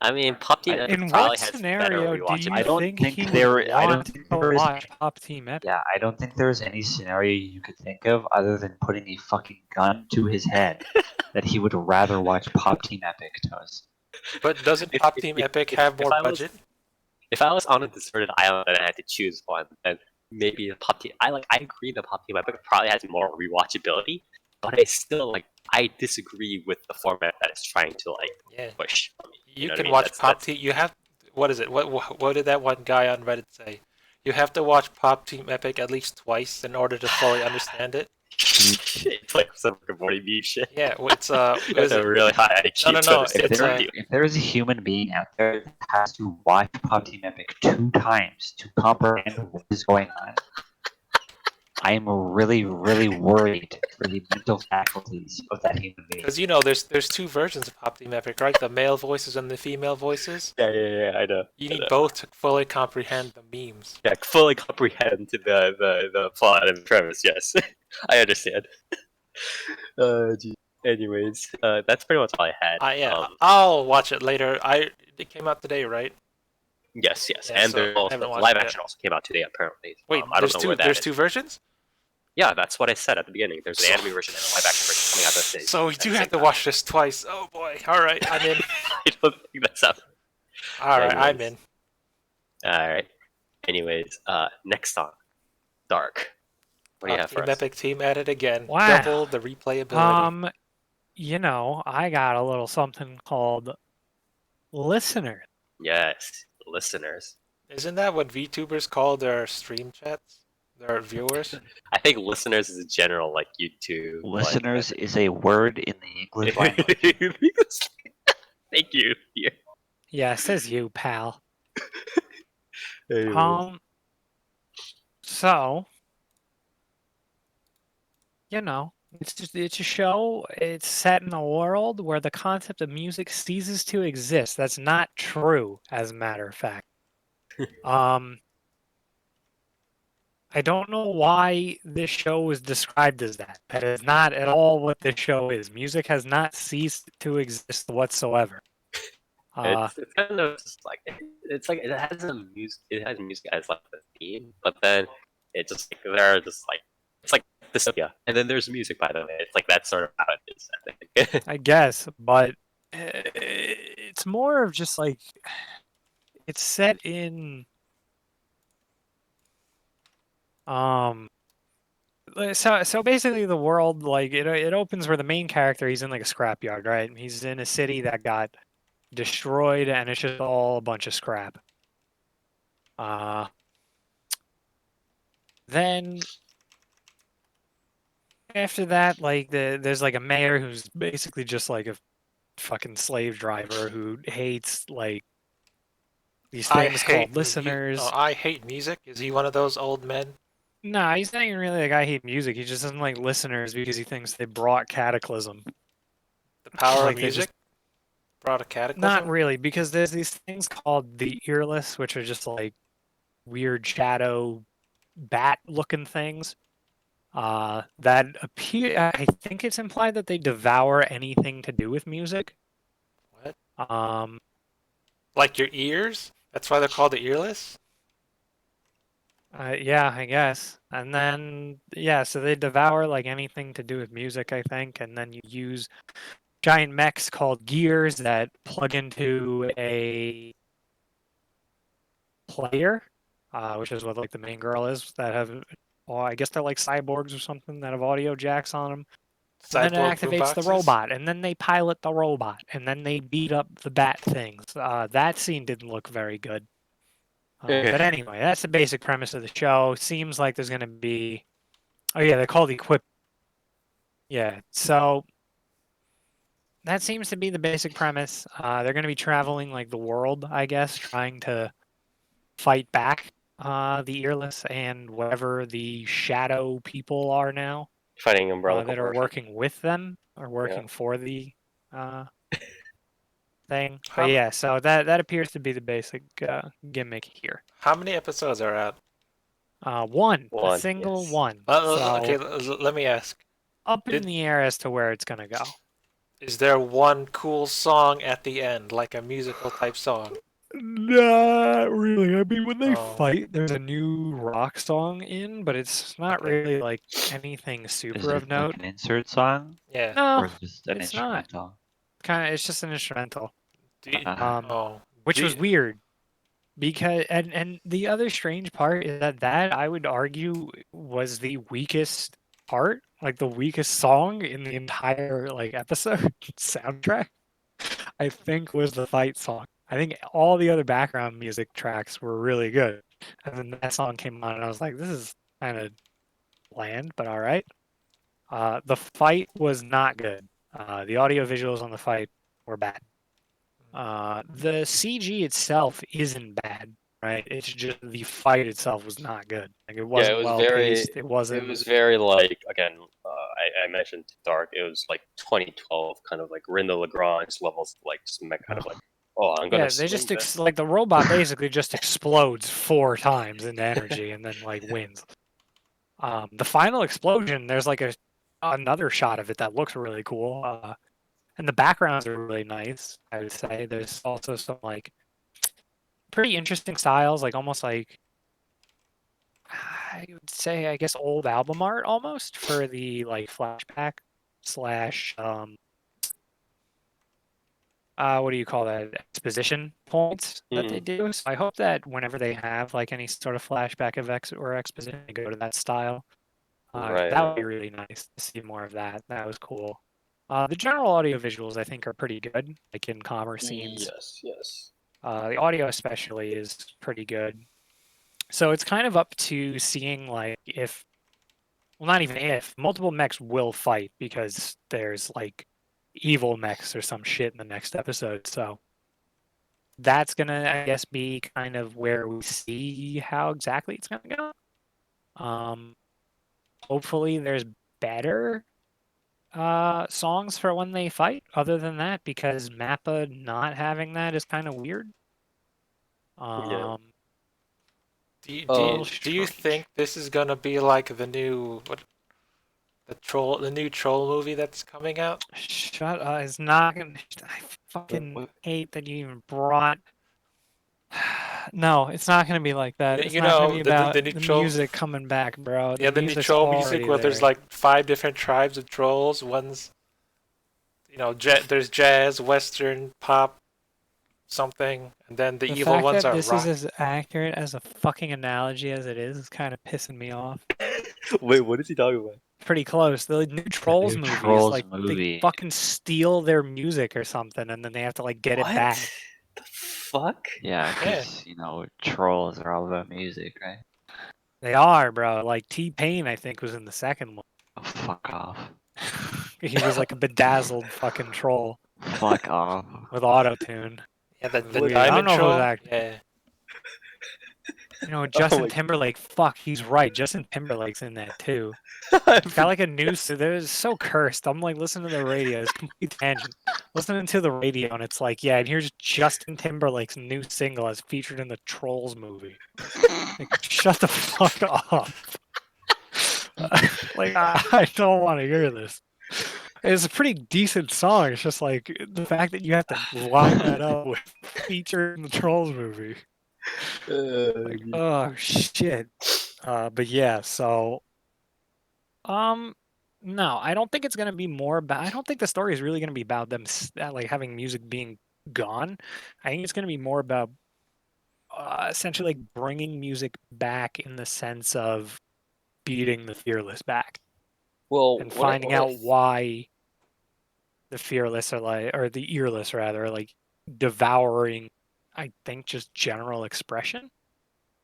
I mean, Pop Team Epic In probably what has better scenario do rewatchability. you I don't think think he there- would I don't want think to there is- watch Pop Team Epic? Yeah, I don't think there's any scenario you could think of other than putting a fucking gun to his head that he would rather watch Pop Team Epic Toast. But doesn't If- Pop if- Team if- Epic if- have if more I was- budget? If I was on a deserted island and I had to choose one, then maybe the Pop Team. I agree the Pop Team Epic probably has more rewatchability, but I disagree with the format that it's trying to Yeah. push. For me. You know what I can mean? watch That's- Pop Team. You have. What is it? What did that one guy on Reddit say? You have to watch Pop Team Epic at least twice in order to fully understand it. It's like some good morning meme shit. Yeah, it's That's is a it? really high IQ No, no, to no, understand it's, the review. If there is a human being out there that has to watch Pop Team Epic 2 times to comprehend what is going on, I am really, really worried for the mental faculties of that human being. Because there's two versions of Pop Team Epic, right? The male voices and the female voices. Yeah, I know. You I need know. both to fully comprehend the memes. Yeah, fully comprehend the plot and premise. Yes, I understand. Gee. Anyways, that's pretty much all I had. Yeah, I'll watch it later. It came out today, right? Yes, Yeah, and so there's I also haven't watched live it yet. action also came out today apparently. Wait, I there's don't know where that there's is. two versions. Yeah, that's what I said at the beginning. There's an anime version and a live action version coming out this day. So we do have to watch this twice. Oh boy! All right, I'm in. I don't think that's how. All right, I'm Anyways. in. All right. Anyways, next on Dark. What do you Pop have for Team us? Epic Team at it again. Wow. Double the replayability. I got a little something called Listener. Yes, listeners. Isn't that what VTubers call their stream chats? Their viewers. I think listeners is general, like YouTube. Listeners is a word in the English language. Thank you. Yeah. Yeah, says you, pal. Anyways. So, you know, it's a show. It's set in a world where the concept of music ceases to exist. That's not true, as a matter of fact. I don't know why this show was described as that. That is not at all what this show is. Music has not ceased to exist whatsoever. It's kind of just like it's like it has music as like the theme, but then it just like there are just like it's like dystopia, and then there's music by the way. It's like that's sort of how it is, I think. I guess, but it's more of just like it's set in so basically the world like it opens where the main character he's in like a scrapyard, right? He's in a city that got destroyed and it's just all a bunch of scrap. Then after that, like there's like a mayor who's basically just like a fucking slave driver who hates like these things called listeners. I hate music. Is he one of those old men? No, he's not even really like I hate music. He just doesn't like listeners because he thinks they brought cataclysm. The power Like of they music brought a cataclysm? Not really, because there's these things called the earless, which are just like weird shadow bat-looking things. That appear. I think it's implied that they devour anything to do with music. What? Like your ears? That's why they're called the earless? Yeah, I guess. And then, yeah, so they devour like anything to do with music, I think. And then you use giant mechs called gears that plug into a player, which is what like the main girl is, that have, well, I guess they're like cyborgs or something that have audio jacks on them. And then it Cyborg activates the boomboxes? robot, and then they pilot the robot, and then they beat up the bat things. That scene didn't look very good. But anyway, that's the basic premise of the show. Seems like there's going to be... Oh yeah, they're called Equip. Yeah, so that seems to be the basic premise. They're going to be traveling like the world, I guess, trying to fight back the earless and whatever the shadow people are now. Fighting Umbrella that are Corporation. working with them or working Yeah. for the thing. But yeah, so that appears to be the basic gimmick here. How many episodes are out? One, a One, single yes. one. Okay, let me ask. Up in the air as to where it's gonna go. Is there one cool song at the end, like a musical type song? Not really. I mean, when they Oh. fight, there's a new rock song in, but it's not really like anything Is super of it note. like an insert song? Yeah. No, Or is it just an it's not. instrumental? It's just an instrumental. Oh. Which was weird. Because and the other strange part is that I would argue was the weakest part, like the weakest song in the entire like episode soundtrack. I think was the fight song. I think all the other background music tracks were really good, and then that song came on, and I was like, "This is kind of bland, but all right." The fight was not good. The audio visuals on the fight were bad. The CG itself isn't bad, right? It's just the fight itself was not good. Like it wasn't was well very. paced. It wasn't. It was very like again. I mentioned Dark. It was like 2012, kind of like Rinda Lagrange levels, like just kind of like, oh, I'm gonna. Yeah, they swing just this. like the robot basically just explodes 4 times into energy and then like wins. The final explosion, there's like another shot of it that looks really cool. And the backgrounds are really nice, I would say. There's also some like pretty interesting styles, like almost like I would say, I guess, old album art almost for the like flashback slash what do you call that, exposition points that they do. So I hope that whenever they have like any sort of flashback of exposition, they go to that style. That would be really nice to see more of that. That was cool. The general audio visuals I think are pretty good, like in commerce scenes. Yes, yes. The audio especially is pretty good. So it's kind of up to seeing like if, well, not even if, multiple mechs will fight because there's like evil mechs or some shit in the next episode. So that's gonna, I guess, be kind of where we see how exactly it's gonna go. Hopefully there's better songs for when they fight other than that, because Mappa not having that is kind of weird. Yeah. Do little you strange. think this is gonna be like the new the new troll movie that's coming out? Shut up! It's not gonna. I fucking hate that you even brought. No, it's not gonna be like that. It's You not gonna know be about the new the troll. music coming back, bro. The Yeah, the new music's troll music already where there's there. like 5 different tribes of trolls. One's, there's jazz, western, pop, something, and then the The evil fact ones that are this rock. is as accurate as a fucking analogy as it is kind of pissing me off. Wait, what is he talking about? Pretty close. The new Trolls new movie is Trolls like they movie. fucking steal their music or something, and then they have to like get it What? back. The fuck? Yeah, Yeah. because trolls are all about music, right? They are, bro. Like T-Pain, I think, was in the second one. Oh, fuck off. He was like a bedazzled fucking troll Fuck off. with auto-tune. Yeah, the Weird. I don't diamond know who's troll. acting. Yeah. Justin my- Timberlake. Fuck, he's right. Justin Timberlake's in that too. It's got like a new. They're so cursed. I'm like listening to the radio. It's complete tangent. Listening to the radio, and it's like, yeah, and here's Justin Timberlake's new single as featured in the Trolls movie. Like, shut the fuck up. Like, I don't want to hear this. It's a pretty decent song. It's just like the fact that you have to line that up with featured in the Trolls movie. Like, oh shit. But yeah, so no, I don't think it's gonna be more about. I don't think the story is really gonna be about them like having music being gone. I think it's gonna be more about essentially like bringing music back in the sense of beating the Fearless back Well, and what I- finding what I out why the Fearless are like, or the Earless rather, are like devouring. I think just general expression.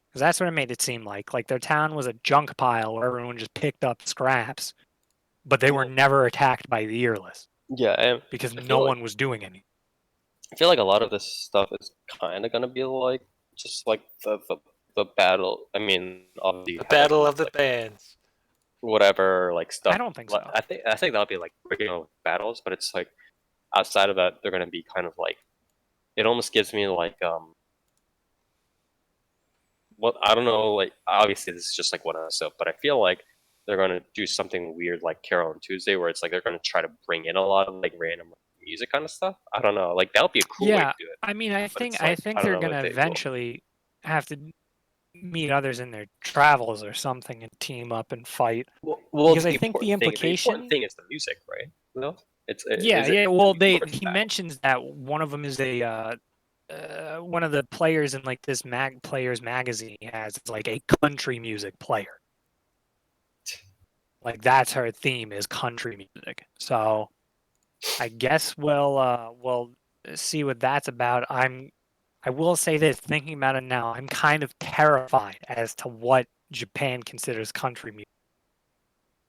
Because that's what it made it seem like. Like their town was a junk pile where everyone just picked up scraps, but they were Well- never attacked by the earless Yeah, and because I no feel like- one was doing anything. I feel like a lot of this stuff is kind of gonna be like just like the battle. I mean, obviously, The battle of the like, bands. whatever like stuff. I don't think like, so. I think that'll be like regular battles, but it's like outside of that, they're gonna be kind of like. It almost gives me like what I don't know. Like obviously, this is just like one episode, but I feel like they're gonna do something weird like Carol and Tuesday, where it's like they're gonna try to bring in a lot of like random music kind of stuff. I don't know. Like that would be a cool way Yeah, to do it. I mean, I But think it's I like, think I don't they're know if gonna they will. eventually have to meet others in their travels or something and team up and fight. Well, Because I think the implication- important thing is the music, right? No, Yeah, is it yeah. Well, the music or he the mentions that one of them is a one of the players in like this players magazine he has is like a country music player. Like that's her theme is country music. So I guess we'll see what that's about. I will say this, thinking about it now, I'm kind of terrified as to what Japan considers country music.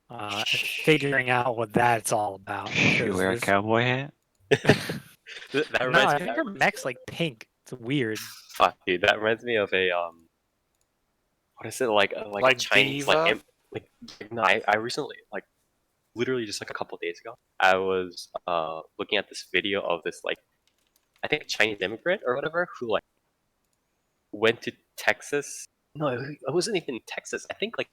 And figuring out what that's all about. You wear a because cowboy hat? that no, reminds I me. think her mech's like pink. It's weird. Fuck, dude, that reminds me of a what is it like Like a Chinese Diva? no, I recently like literally just like a couple days ago I was looking at this video of this like I think a Chinese immigrant or whatever who like went to Texas. No, it wasn't even Texas. I think like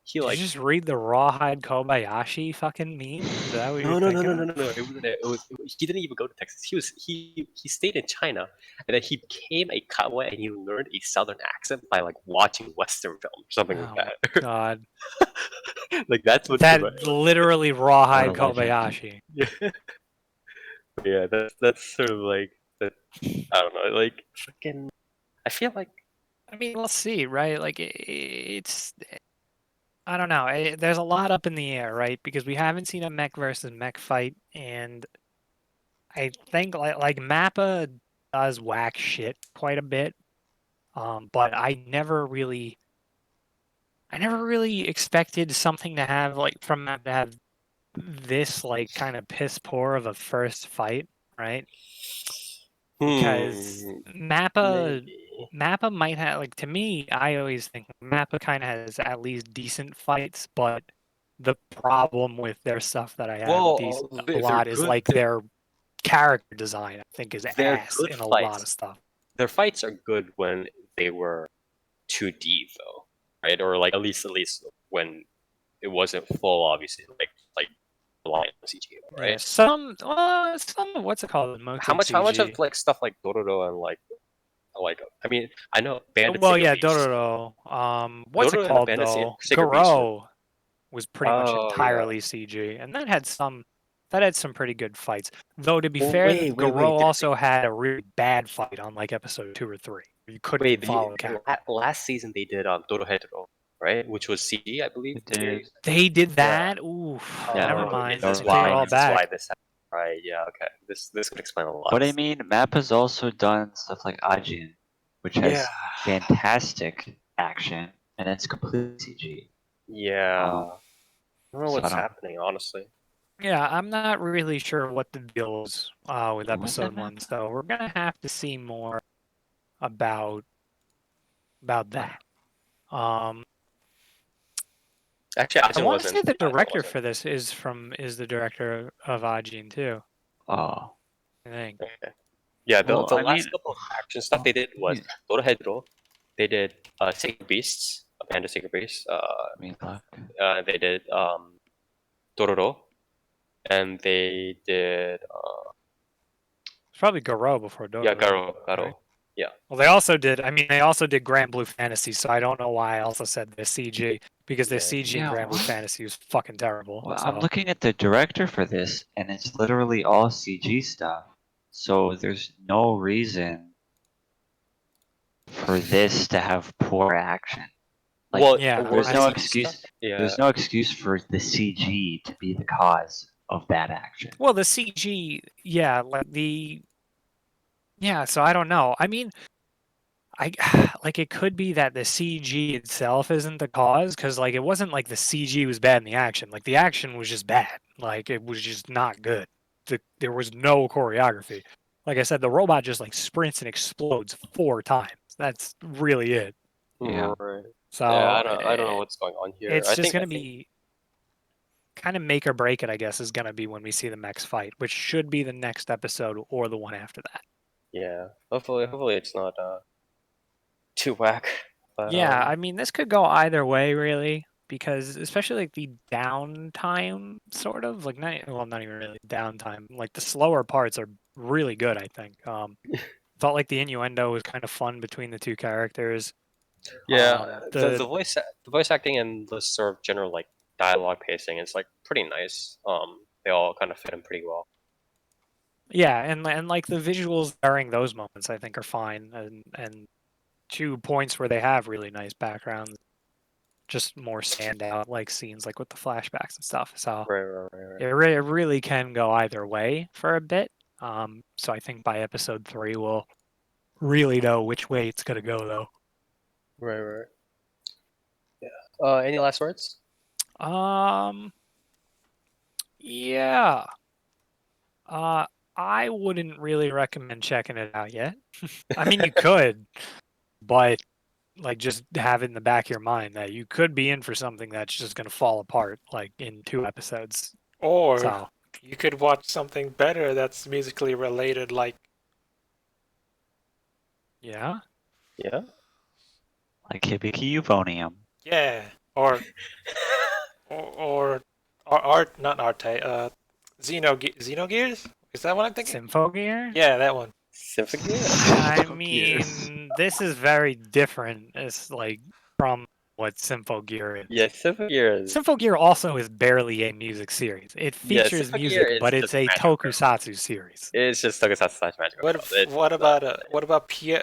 he Did like you just read the Rawhide Kobayashi fucking meme? Is that what you're no. thinking of? It wasn't it. He didn't even go to Texas. He stayed in China, and then he became a cowboy, and he learned a Southern accent by like watching Western films, or something Oh like my that. god. Like that's what That literally Rawhide What a legend. Kobayashi. yeah. That's sort of like that. I don't know. Like fucking. I feel like I mean, we'll see, right? Like, it's. I don't know. There's a lot up in the air, right? Because we haven't seen a mech versus mech fight, and I think like Mappa does whack shit quite a bit. But I never really I never really expected something to have like from that to have this like kind of piss poor of a first fight, right? Because Mappa Maybe. Mappa might have like to me, I always think Mappa kind of has at least decent fights, but the problem with their stuff that I have Well, a they're lot is good. like their character design. I think is They're ass good in a lot fights. of stuff. Their fights are good when they were 2D though, right? Or like at least when it wasn't full, obviously, like relying on CG, right? Yeah, some what's it called? Most How of much CG. of like stuff like Dororo and like I mean I know Bandit Well, Singer yeah, Beast. Dororo. What's it Dororo and called Bandit though? Singer Beast. Garo was pretty much Oh yeah. entirely CG, and that had some pretty good fights. Though to be Well, fair, wait. Garo also had a really bad fight on like episode 2 or 3. You couldn't even follow the character. Last season they did Dorohedoro, right? Which was CG, I believe. It did. They did Yeah. that. Oof. Yeah, Never they did. mind. That I was take it all This is why back. this happened. Right, yeah, okay. This could explain a lot. But I mean, Mappa's also done stuff like Ajin, which has Yeah. fantastic action, and it's completely CG. Yeah. I Um, don't know so I what's don't- happening, honestly. Yeah, I'm not really sure what the deal is with Who was episode that 1, so we're gonna have to see more about that. Actually, I Ajin want to wasn't. say the Ajin director wasn't. for this is the director of Ajin too. Oh, I think. Okay. Yeah, the Well, the I last mean- couple of action stuff they did was Dorohedoro. They did Sacred Beasts, Panda Sacred Beasts. I mean, look. They did Dororo, and they did It's probably Garo before Dororo. yeah Garo. right? Well, they also did Grand Blue Fantasy, so I don't know why I also said the CG because the Yeah. CG in Yeah, Grand Blue what? Fantasy was fucking terrible. Well, so. I'm looking at the director for this, and it's literally all CG stuff. So there's no reason for this to have poor action. Like, Well, Yeah, there's I no see. excuse. Yeah. There's no excuse for the CG to be the cause of bad action. Well, the CG, yeah, so I don't know. I mean, I like it could be that the CG itself isn't the cause because like it wasn't like the CG was bad in the action. Like the action was just bad. Like it was just not good. There was no choreography. Like I said, the robot just like sprints and explodes 4 times. That's really it. Yeah. Right. So Yeah, I don't know what's going on here. it's I just think gonna be kind of make or break it. I guess is gonna be when we see the Mechs fight, which should be the next episode or the one after that. yeah. Hopefully it's not too whack. But, Yeah, I mean, this could go either way, really, because especially like the downtime, sort of like not even really downtime. Like the slower parts are really good. I think. Felt like the innuendo was kind of fun between the two characters. yeah, the the voice acting and the sort of general like dialogue pacing is like pretty nice. They all kind of fit in pretty well. yeah, and like the visuals during those moments, I think are fine, and 2 points where they have really nice backgrounds, just more standout like scenes like with the flashbacks and stuff. So. Right. It really can go either way for a bit. So I think by episode 3 we'll really know which way it's gonna go, though. Right. Yeah. Any last words? Yeah. I wouldn't really recommend checking it out yet. I mean, you could, but like just have it in the back of your mind that you could be in for something that's just gonna fall apart like in 2 episodes. Or So you could watch something better that's musically related, like yeah. Yeah. Like Hibiki Euphonium. yeah, or art, not Arte, Xenogears. Is that what I'm thinking? Symphogear? Yeah, that one. Symphony? I Symphogears. mean, this is very different. It's like from what Symphogear is. Yeah, Symphogear is. Symphogear also is barely a music series. It Yeah, features Symphogear music, is but it's just a magic girl. tokusatsu series. It's just Tokusatsu slash magic. What Girl. It's what not- about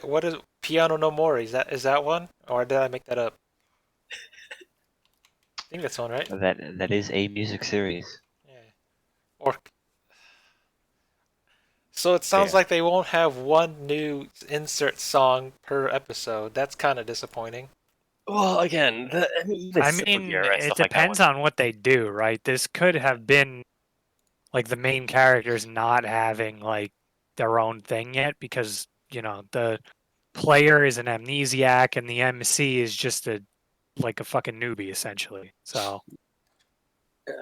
what is Piano no Mori? Is that one, or did I make that up? I think that's one, right? That is a music series. Yeah. Or so it sounds Yeah. like they won't have one new insert song per episode. That's kind of disappointing. Well, again, even I Simple mean, Gear and it stuff like that depends on what they do, right? This could have been like the main characters not having like their own thing yet because, the player is an amnesiac and the MC is just a fucking newbie essentially. So But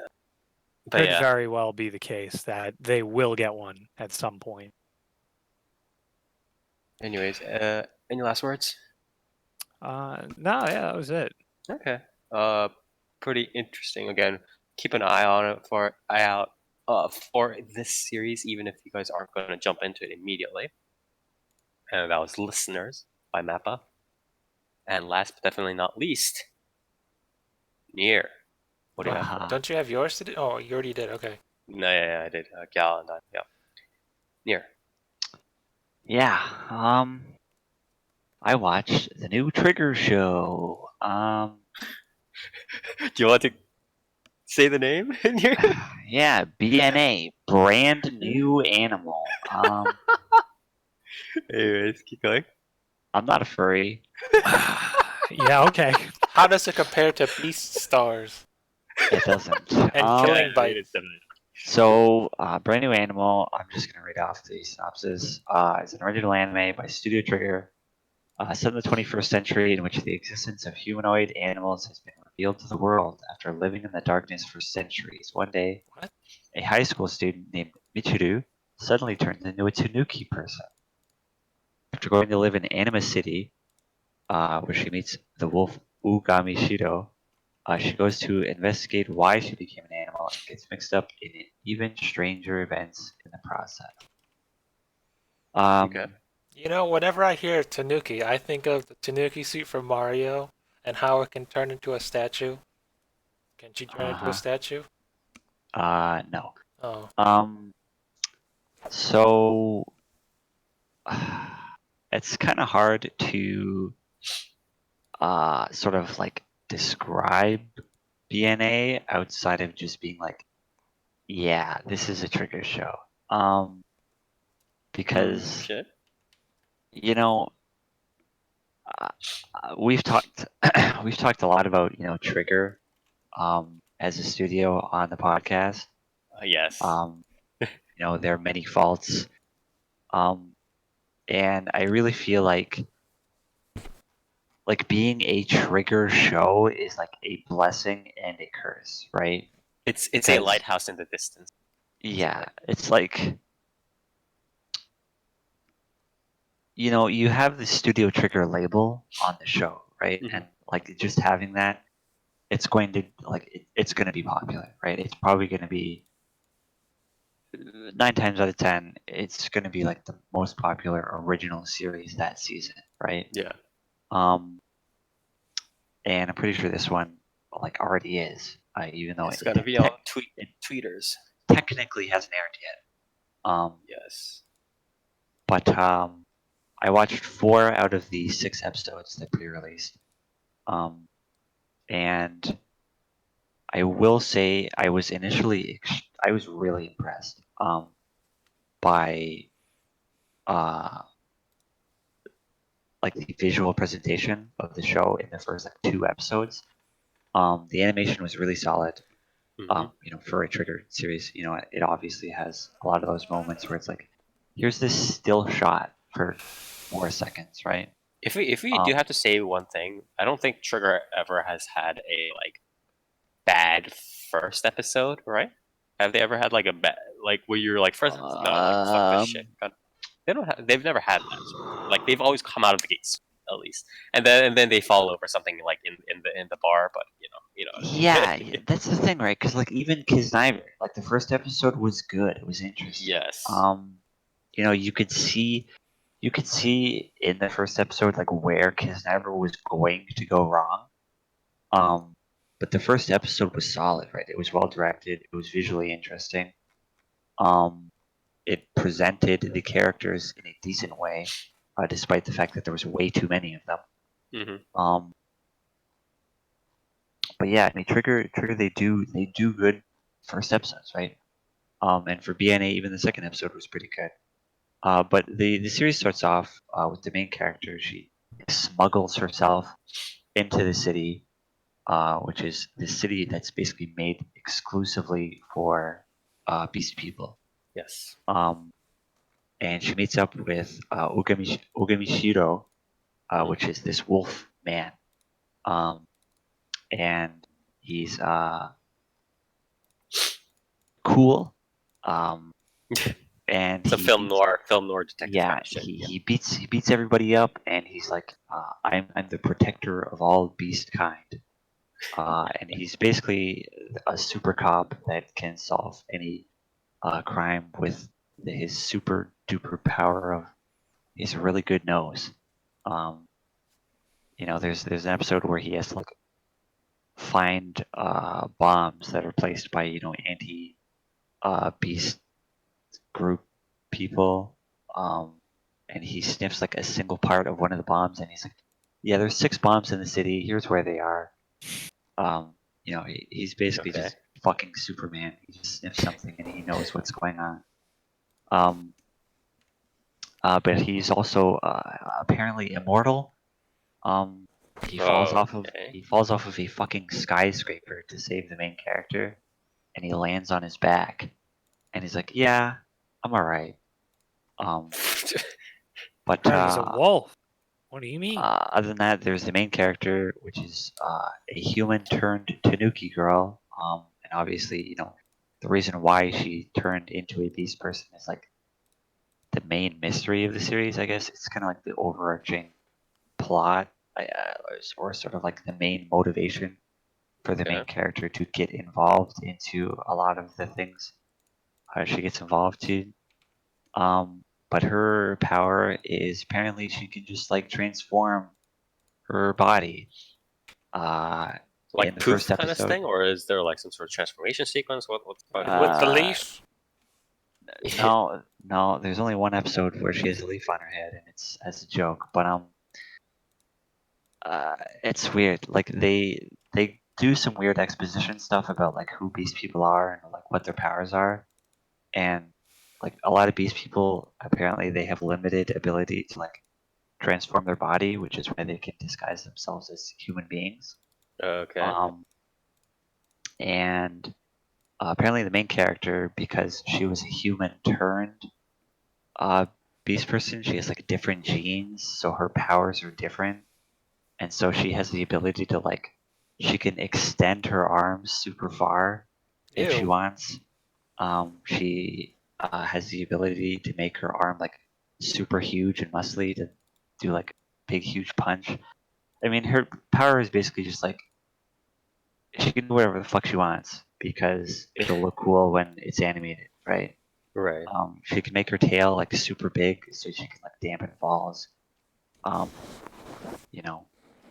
could yeah. very well be the case that they will get one at some point. Anyways, any last words? No, yeah, that was it. Okay. Pretty interesting. Again, keep an eye on it for eye out for this series, even if you guys aren't going to jump into it immediately. And that was Listeners by Mappa. And last but definitely not least, Neer. What do you have for us? Don't you have yours to do? Oh, you already did. Okay. No, yeah, I did. Gal and I, yeah. Neer. Yeah. I watched the new Trigger show. Do you want to say the name? Neer? Yeah, BNA, brand new animal. Anyways, keep going. I'm not a furry. Yeah, okay. How does it compare to Beastars It doesn't. and Killing Yeah, Bites? it's definitely. So, brand new animal. I'm just gonna read off the synopsis. It's an original anime by Studio Trigger, set in the 21st century, in which the existence of humanoid animals has been revealed to the world after living in the darkness for centuries. One day, What? a high school student named Michiru suddenly turns into a Tanuki person. After going to live in Anima City, where she meets the wolf Ugami Shido, she goes to investigate why she became an animal and gets mixed up in even stranger events in the process. Okay. You know, whenever I hear Tanuki, I think of the Tanuki suit from Mario and how it can turn into a statue. Can she turn into a statue? No. Oh. So it's kind of hard to sort of like describe BNA outside of just being like, yeah, this is a Trigger show. Because Shit. you know, we've talked we've talked a lot about Trigger as a studio on the podcast. Yes. There are many faults, and I really feel like being a Trigger show is like a blessing and a curse, right? It's a Because- lighthouse in the distance. Yeah, it's like you have the Studio Trigger label on the show, right? Mhm. And like just having that, it's going to it's going to be popular, right? It's probably going to be 9 times out of 10, it's going to be like the most popular original series that season, right? Yeah. And I'm pretty sure this one like already is, even though It's it, gonna be on tweeters. technically hasn't aired yet. Yes. But I watched 4 out of the 6 episodes that pre-released, and I will say I was really impressed by like the visual presentation of the show in the first like 2 episodes. The animation was really solid. Mhm. For a Trigger series, it obviously has a lot of those moments where it's like, here's this still shot for 4 seconds, right? If we do have to say one thing, I don't think Trigger ever has had a bad first episode, right? Have they ever had like a bad where you're like first episode, no, fuck this shit. They don't have. They've never had that. Like they've always come out of the gates at least, and then they fall over something like in the bar. But you know what I mean. Yeah, that's the thing, right? Because like even Kisniver, like the first episode was good. It was interesting. Yes. You could see in the first episode like where Kisniver was going to go wrong. But the first episode was solid, right? It was well directed. It was visually interesting. It presented the characters in a decent way, despite the fact that there was way too many of them. Mm-hmm. But yeah, I mean, Trigger, they do good first episodes, right? And for BNA, even the second episode was pretty good. But the series starts off with the main character. She smuggles herself into the city, which is the city that's basically made exclusively for beast people. Yes. And she meets up with Ogamishiro, which is this wolf man. And he's cool. And It's a he film beats, noir detective yeah, kind of shit. he beats everybody up, and he's like, I'm the protector of all beast kind. And he's basically a super cop that can solve any crime with his super duper power of his really good nose. There's an episode where he has to like find bombs that are placed by anti beast group people, and he sniffs like a single part of one of the bombs, and he's like, "Yeah, there's 6 bombs in the city. Here's where they are." He's basically Okay. just fucking Superman. He just sniffs something and he knows what's going on. But he's also apparently immortal. He falls off of Okay. a fucking skyscraper to save the main character, and he lands on his back, and he's like, "Yeah, I'm all right." But Bro, he's a wolf. What do you mean? other than that, there's the main character, which is a human turned Tanuki girl. And obviously, the reason why she turned into a beast person is like the main mystery of the series. I guess it's kind of like the overarching plot, or sort of like the main motivation for the main Okay. character to get involved into a lot of the things she gets involved to. But her power is apparently she can just like transform her body. In Like the poof first kind of episode, thing, or is there like some sort of transformation sequence? What's about it? With the leash? no, there's only one episode where she has a leaf on her head, and it's as a joke. But it's weird. Like they do some weird exposition stuff about like who beast people are and like what their powers are, and like a lot of beast people apparently they have limited ability to like transform their body, which is why they can disguise themselves as human beings. Okay. And apparently the main character, because she was a human turned beast person, she has like different genes, so her powers are different, and so she has the ability to like she can extend her arms super far if she Ew. wants. She has the ability to make her arm like super huge and muscly to do like big huge punch. I mean, her power is basically just like she can do whatever the fuck she wants because it'll look cool when it's animated, right? Right. She can make her tail like super big so she can like dampen falls.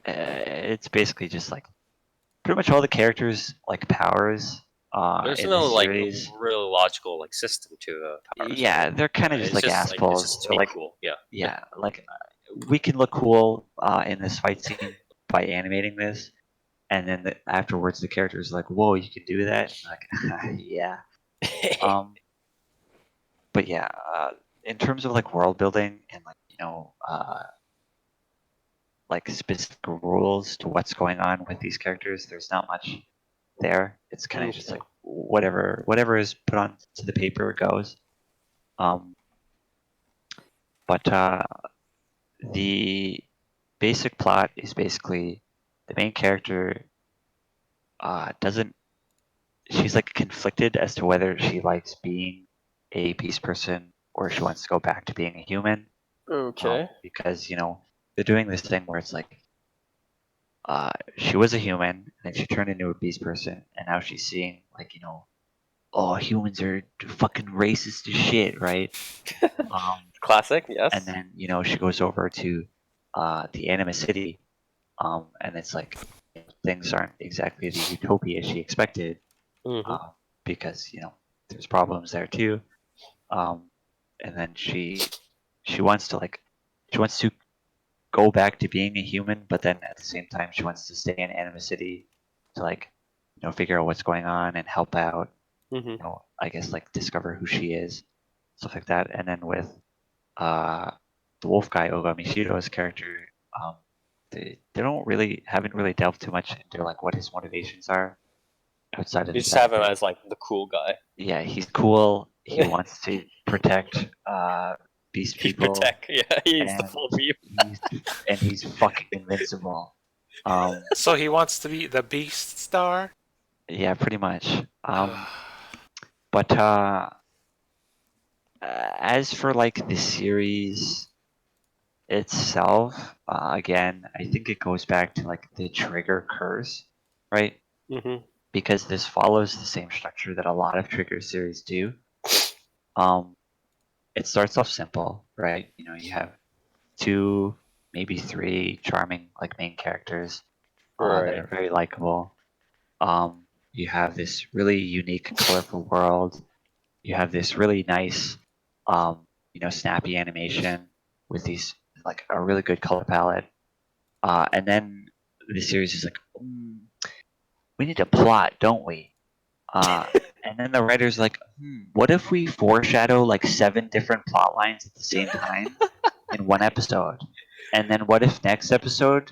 It's basically just like pretty much all the characters like powers There's in no this like series. real logical like system to powers, Yeah, right? they're kind of just like It's assholes. just to They're be like, cool. Yeah. yeah, like we can look cool in this fight scene by animating this, and then afterwards the character's like, "Whoa, you can do that?" And like, yeah. But yeah, in terms of like world building and like like specific rules to what's going on with these characters, there's not much there. It's kind of just Okay. like whatever is put on to the paper goes. Um, but the basic plot is basically the main character doesn't. She's like conflicted as to whether she likes being a beast person or she wants to go back to being a human. Okay. Because they're doing this thing where it's like she was a human and then she turned into a beast person and now she's seeing like oh, humans are fucking racist as shit, right? Classic. Yes. And then she goes over to the anima city, and it's like things aren't exactly the utopia she expected, Mm-hmm. because there's problems there too. And then she wants to go back to being a human, but then at the same time she wants to stay in anima city to like figure out what's going on and help out. Mm-hmm. I guess like discover who she is, stuff like that. And then with the wolf guy Oga Mishiro's character, they haven't really delved too much into like what his motivations are outside of We the just have fact him that, as like the cool guy. yeah, he's cool. He wants to protect beast He people, protect. Yeah, he's the and full beam. he's fucking invincible. So he wants to be the Beast Star. Yeah, pretty much. But as for like the series itself, again, I think it goes back to like the trigger curse, right? Mm-hmm. Because this follows the same structure that a lot of trigger series do. It starts off simple, right? You know, you have 2, maybe 3 charming like main characters that Right. are very likable. You have this really unique, colorful world. You have this really nice, snappy animation with these like a really good color palette. And then the series is like, we need a plot, don't we? And then the writer's like, what if we foreshadow like 7 different plot lines at the same time in one episode? And then what if next episode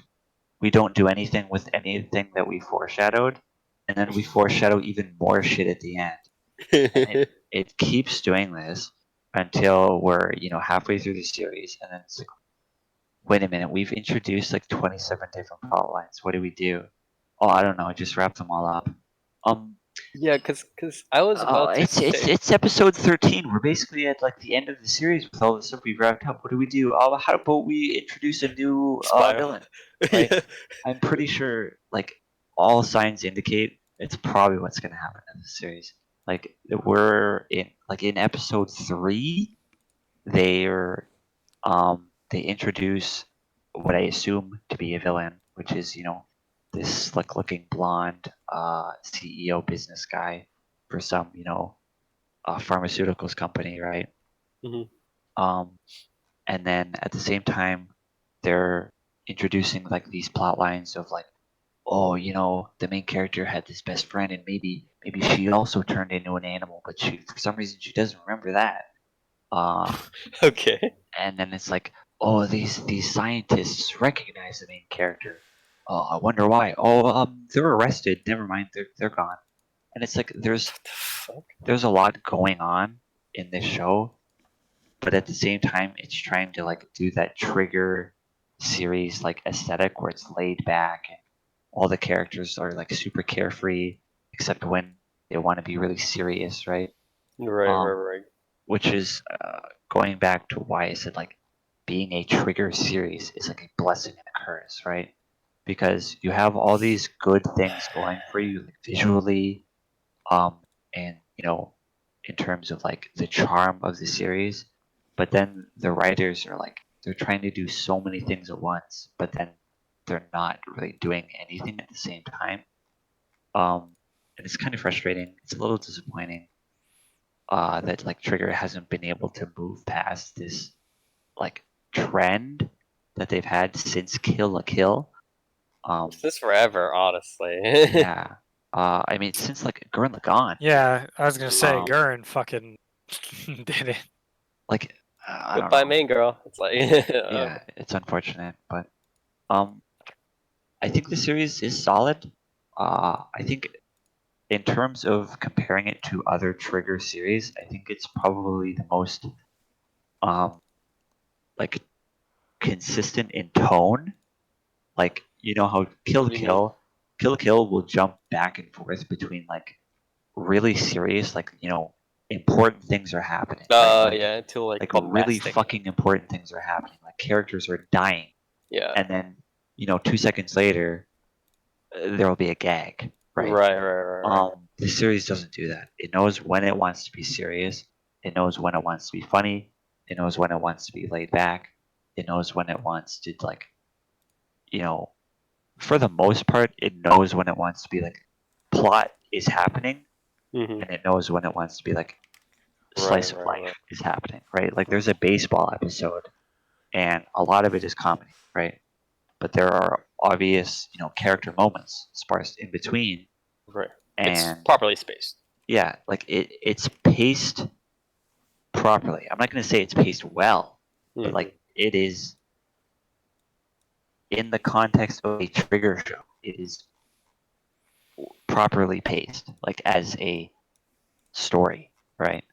we don't do anything with anything that we foreshadowed, and then we foreshadow even more shit at the end? And it keeps doing this until we're halfway through the series, and then it's like, wait a minute, we've introduced like 27 different plot lines. What do we do? Oh, I don't know. Just wrap them all up. Yeah, because I was about to say. It's episode 13. We're basically at like the end of the series with all the stuff we've wrapped up. What do we do? How about we introduce a new Spy. villain? Right? Yeah. I'm pretty sure like all signs indicate it's probably what's going to happen in the series. Like we're in episode 3, they introduce what I assume to be a villain, which is this slick-looking blonde CEO business guy for some pharmaceuticals company, right? Mhm. And then at the same time, they're introducing like these plot lines of like, oh, the main character had this best friend, and maybe she also turned into an animal, but she for some reason she doesn't remember that. Okay. And then it's like, oh, these scientists recognize the main character. Oh, I wonder why. Oh, they're arrested. Never mind, they're gone. And it's like there's What the fuck? there's a lot going on in this show, but at the same time, it's trying to like do that trigger series like aesthetic where it's laid back and all the characters are like super carefree, except when they want to be really serious, right? Right. Which is going back to why I said like being a trigger series is like a blessing and a curse, right? Because you have all these good things going for you, like visually, and in terms of like the charm of the series, but then the writers are like they're trying to do so many things at once, but then they're not really doing anything at the same time. And it's kind of frustrating. It's a little disappointing that like Trigger hasn't been able to move past this like trend that they've had since Kill la Kill. This forever, honestly. Yeah. I mean, since like Gurren Lagann. Yeah, I was gonna say Um, Gurren fucking did it. Like, I don't Goodbye, know. main girl. It's like. Yeah, it's unfortunate, but I think the series is solid. I think in terms of comparing it to other Trigger series, I think it's probably the most like consistent in tone. Like how Kill la Mhm. Kill la Kill will jump back and forth between like really serious, like important things are happening. Right? Like, Yeah, to like really bombastic. fucking important things are happening. Like characters are dying, Yeah. and then 2 seconds later there will be a gag. Right. The series doesn't do that. It knows when it wants to be serious. It knows when it wants to be funny. It knows when it wants to be laid back. It knows when it wants to like, for the most part, it knows when it wants to be like, plot is happening, Mhm. and it knows when it wants to be like, slice of life Right. is happening. Right. Like there's a baseball episode, and a lot of it is comedy. Right. But there are obvious, character moments sparsed in between, Right. It's and properly spaced. yeah, like it's paced properly. I'm not going to say it's paced well, but Mhm. like it is in the context of a Trigger show, it is properly paced, like as a story, right?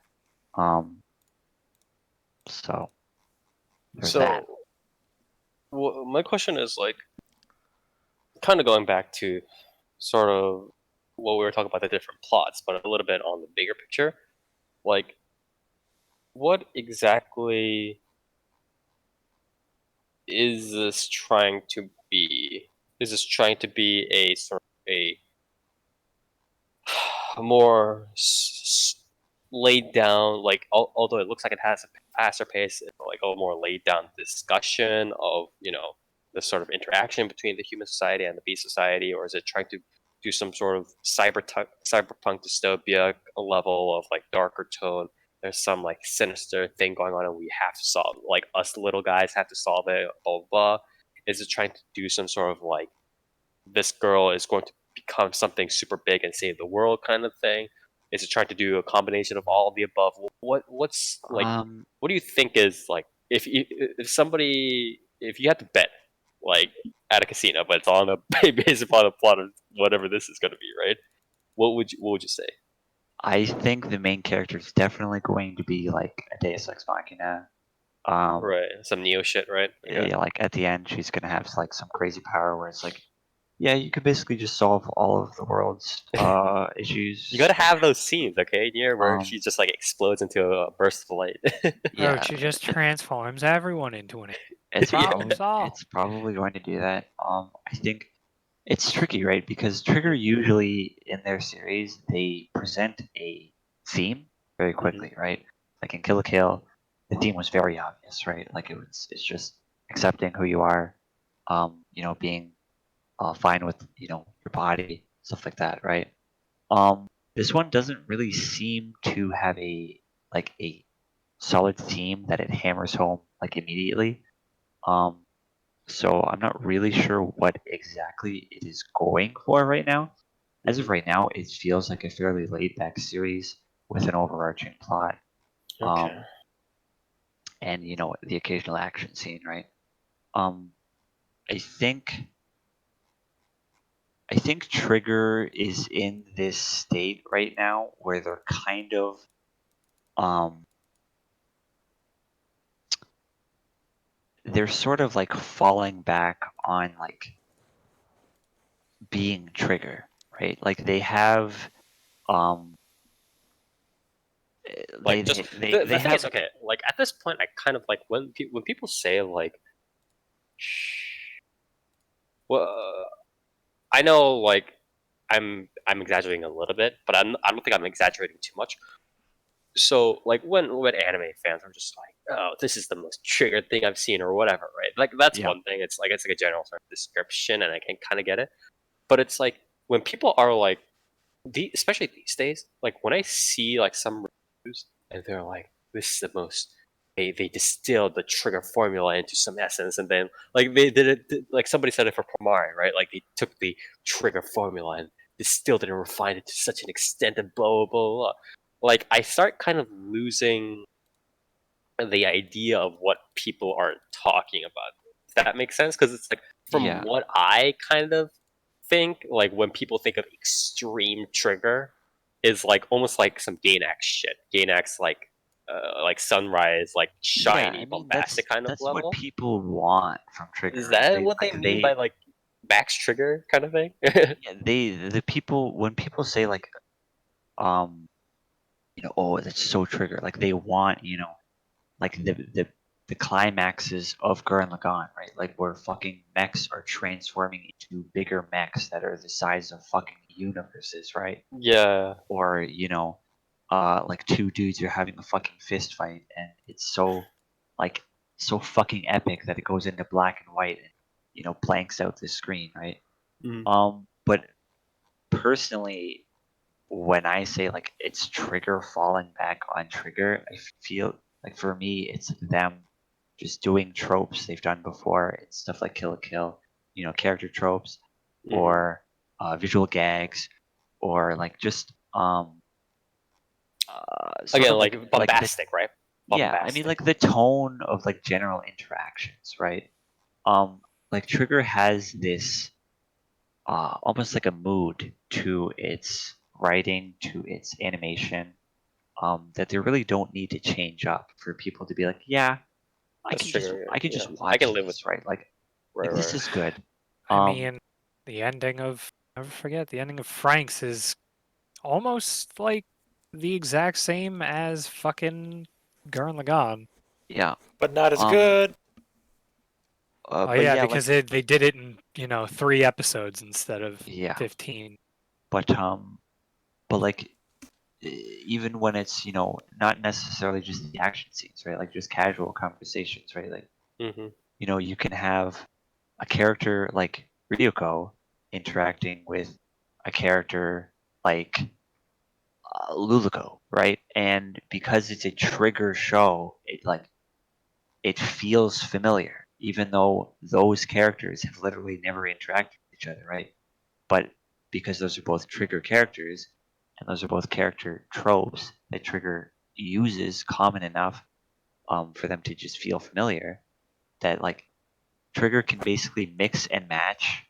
So there's that. So, well, my question is like, kind of going back to sort of what we were talking about the different plots, but a little bit on the bigger picture. Like, what exactly is this trying to be? Is this trying to be a sort of a more laid down, like although it looks like it has a faster pace, like a more laid down discussion of the sort of interaction between the human society and the beast society, or is it trying to do some sort of cyberpunk dystopia level of like darker tone? There's some like sinister thing going on, and we have to solve. Like us little guys have to solve it. Blah blah. Blah. Is it trying to do some sort of like this girl is going to become something super big and save the world kind of thing? Is it trying to do a combination of all of the above? What's like? What do you think is like if you had to bet like at a casino, but it's on a based upon a plot of whatever this is going to be, right? What would you say? I think the main character is definitely going to be like a Deus Ex Machina. Right, some Neo shit, right? Yeah, like at the end, she's gonna have like some crazy power where it's like, yeah, you can basically just solve all of the world's issues. You gotta have those scenes, okay, Near, where she Um, just like explodes into a burst of light. Bro, yeah, she just transforms everyone into an it's Yeah. problem solved. it's probably going to do that. I think it's tricky, right? Because Trigger usually in their series they present a theme very quickly, right? Like in Kill la Kill, the theme was very obvious, right? Like it's just accepting who you are, being fine with your body, stuff like that, right? This one doesn't really seem to have a solid theme that it hammers home like immediately. So I'm not really sure what exactly it is going for right now. As of right now, it feels like a fairly laid back series with an overarching plot. Okay. And the occasional action scene, right? Um, I think I think Trigger is in this state right now where they're kind of um they're sort of like falling back on like being Trigger, right? Like they have um Like just the they thing is, have okay, like at this point I kind of like when people say like well, I know like I'm exaggerating a little bit, but I don't think I'm exaggerating too much. So like when anime fans are just like, oh, this is the most triggered thing I've seen or whatever, right? Like that's yeah one thing. It's like a general sort of description, and I can kind of get it. But it's like when people are like, especially these days, like when I see like some reviews and they're like, this is the most. They distilled the trigger formula into some essence, and then like they did it like somebody said it for Promare, right? Like they took the trigger formula and distilled it and refined it to such an extent and blah blah blah. Blah. Like I start kind of losing the idea of what people are talking about. If that makes sense, because it's like from yeah what I kind of think, like when people think of extreme trigger, is like almost like some Gainax shit. Gainax like sunrise, like yeah. I shiny, mean bombastic kind of that's what level. people want from Trigger, Is right? that They what they like mean by like max trigger kind of thing? yeah the people when people say like um oh that's so Trigger, like they want like the climaxes of Gurren Lagann, right? Like where fucking mechs are transforming into bigger mechs that are the size of fucking universes, right? Yeah. Or like two dudes are having a fucking fist fight, and it's like so fucking epic that it goes into black and white and blanks out the screen, right? Mm. But personally, when I say like it's Trigger falling back on Trigger, I feel like for me it's them just doing tropes they've done before. It's stuff like Kill la Kill, character tropes, Mhm. or visual gags, or like just sort Again, of like like the bombastic, right? yeah, I mean Bombastic. like the tone of like general interactions, right? Um, like Trigger has this almost like a mood to its writing, to its animation, that they really don't need to change up for people to be like, yeah, That's Trigger. I can Yeah, just I watch can live this, with right? Like right, this right. is good. I mean, the ending of never forget the ending of Frank's is almost like the exact same as fucking Gurren Lagann. Yeah. But not as Um, good. Oh but yeah, yeah, because like they did it in 3 episodes instead of yeah, 15. but like even when it's not necessarily just the action scenes, right? Like just casual conversations, right? Like Mm-hmm. you can have a character like Ryuko interacting with a character like Luluko, right? And because it's a Trigger show, it feels familiar, even though those characters have literally never interacted with each other, right? But because those are both Trigger characters, and those are both character tropes that Trigger uses common enough for them to just feel familiar, that like Trigger can basically mix and match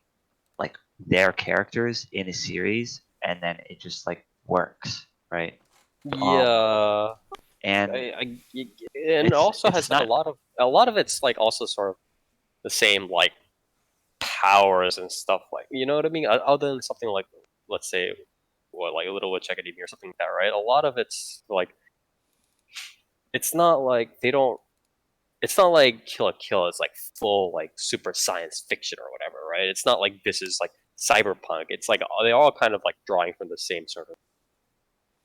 like their characters in a series, and then it just like works, right? Yeah, And and it also it's has like not. a lot of it's like also sort of the same like powers and stuff like you know what I mean. Other than something like let's say what like a Little Witch Academia or something like that, right? A lot of it's like it's not like they don't. It's not like Kill la Kill is like full like super science fiction or whatever, right? It's not like this is like cyberpunk. It's like they all kind of like drawing from the same sort of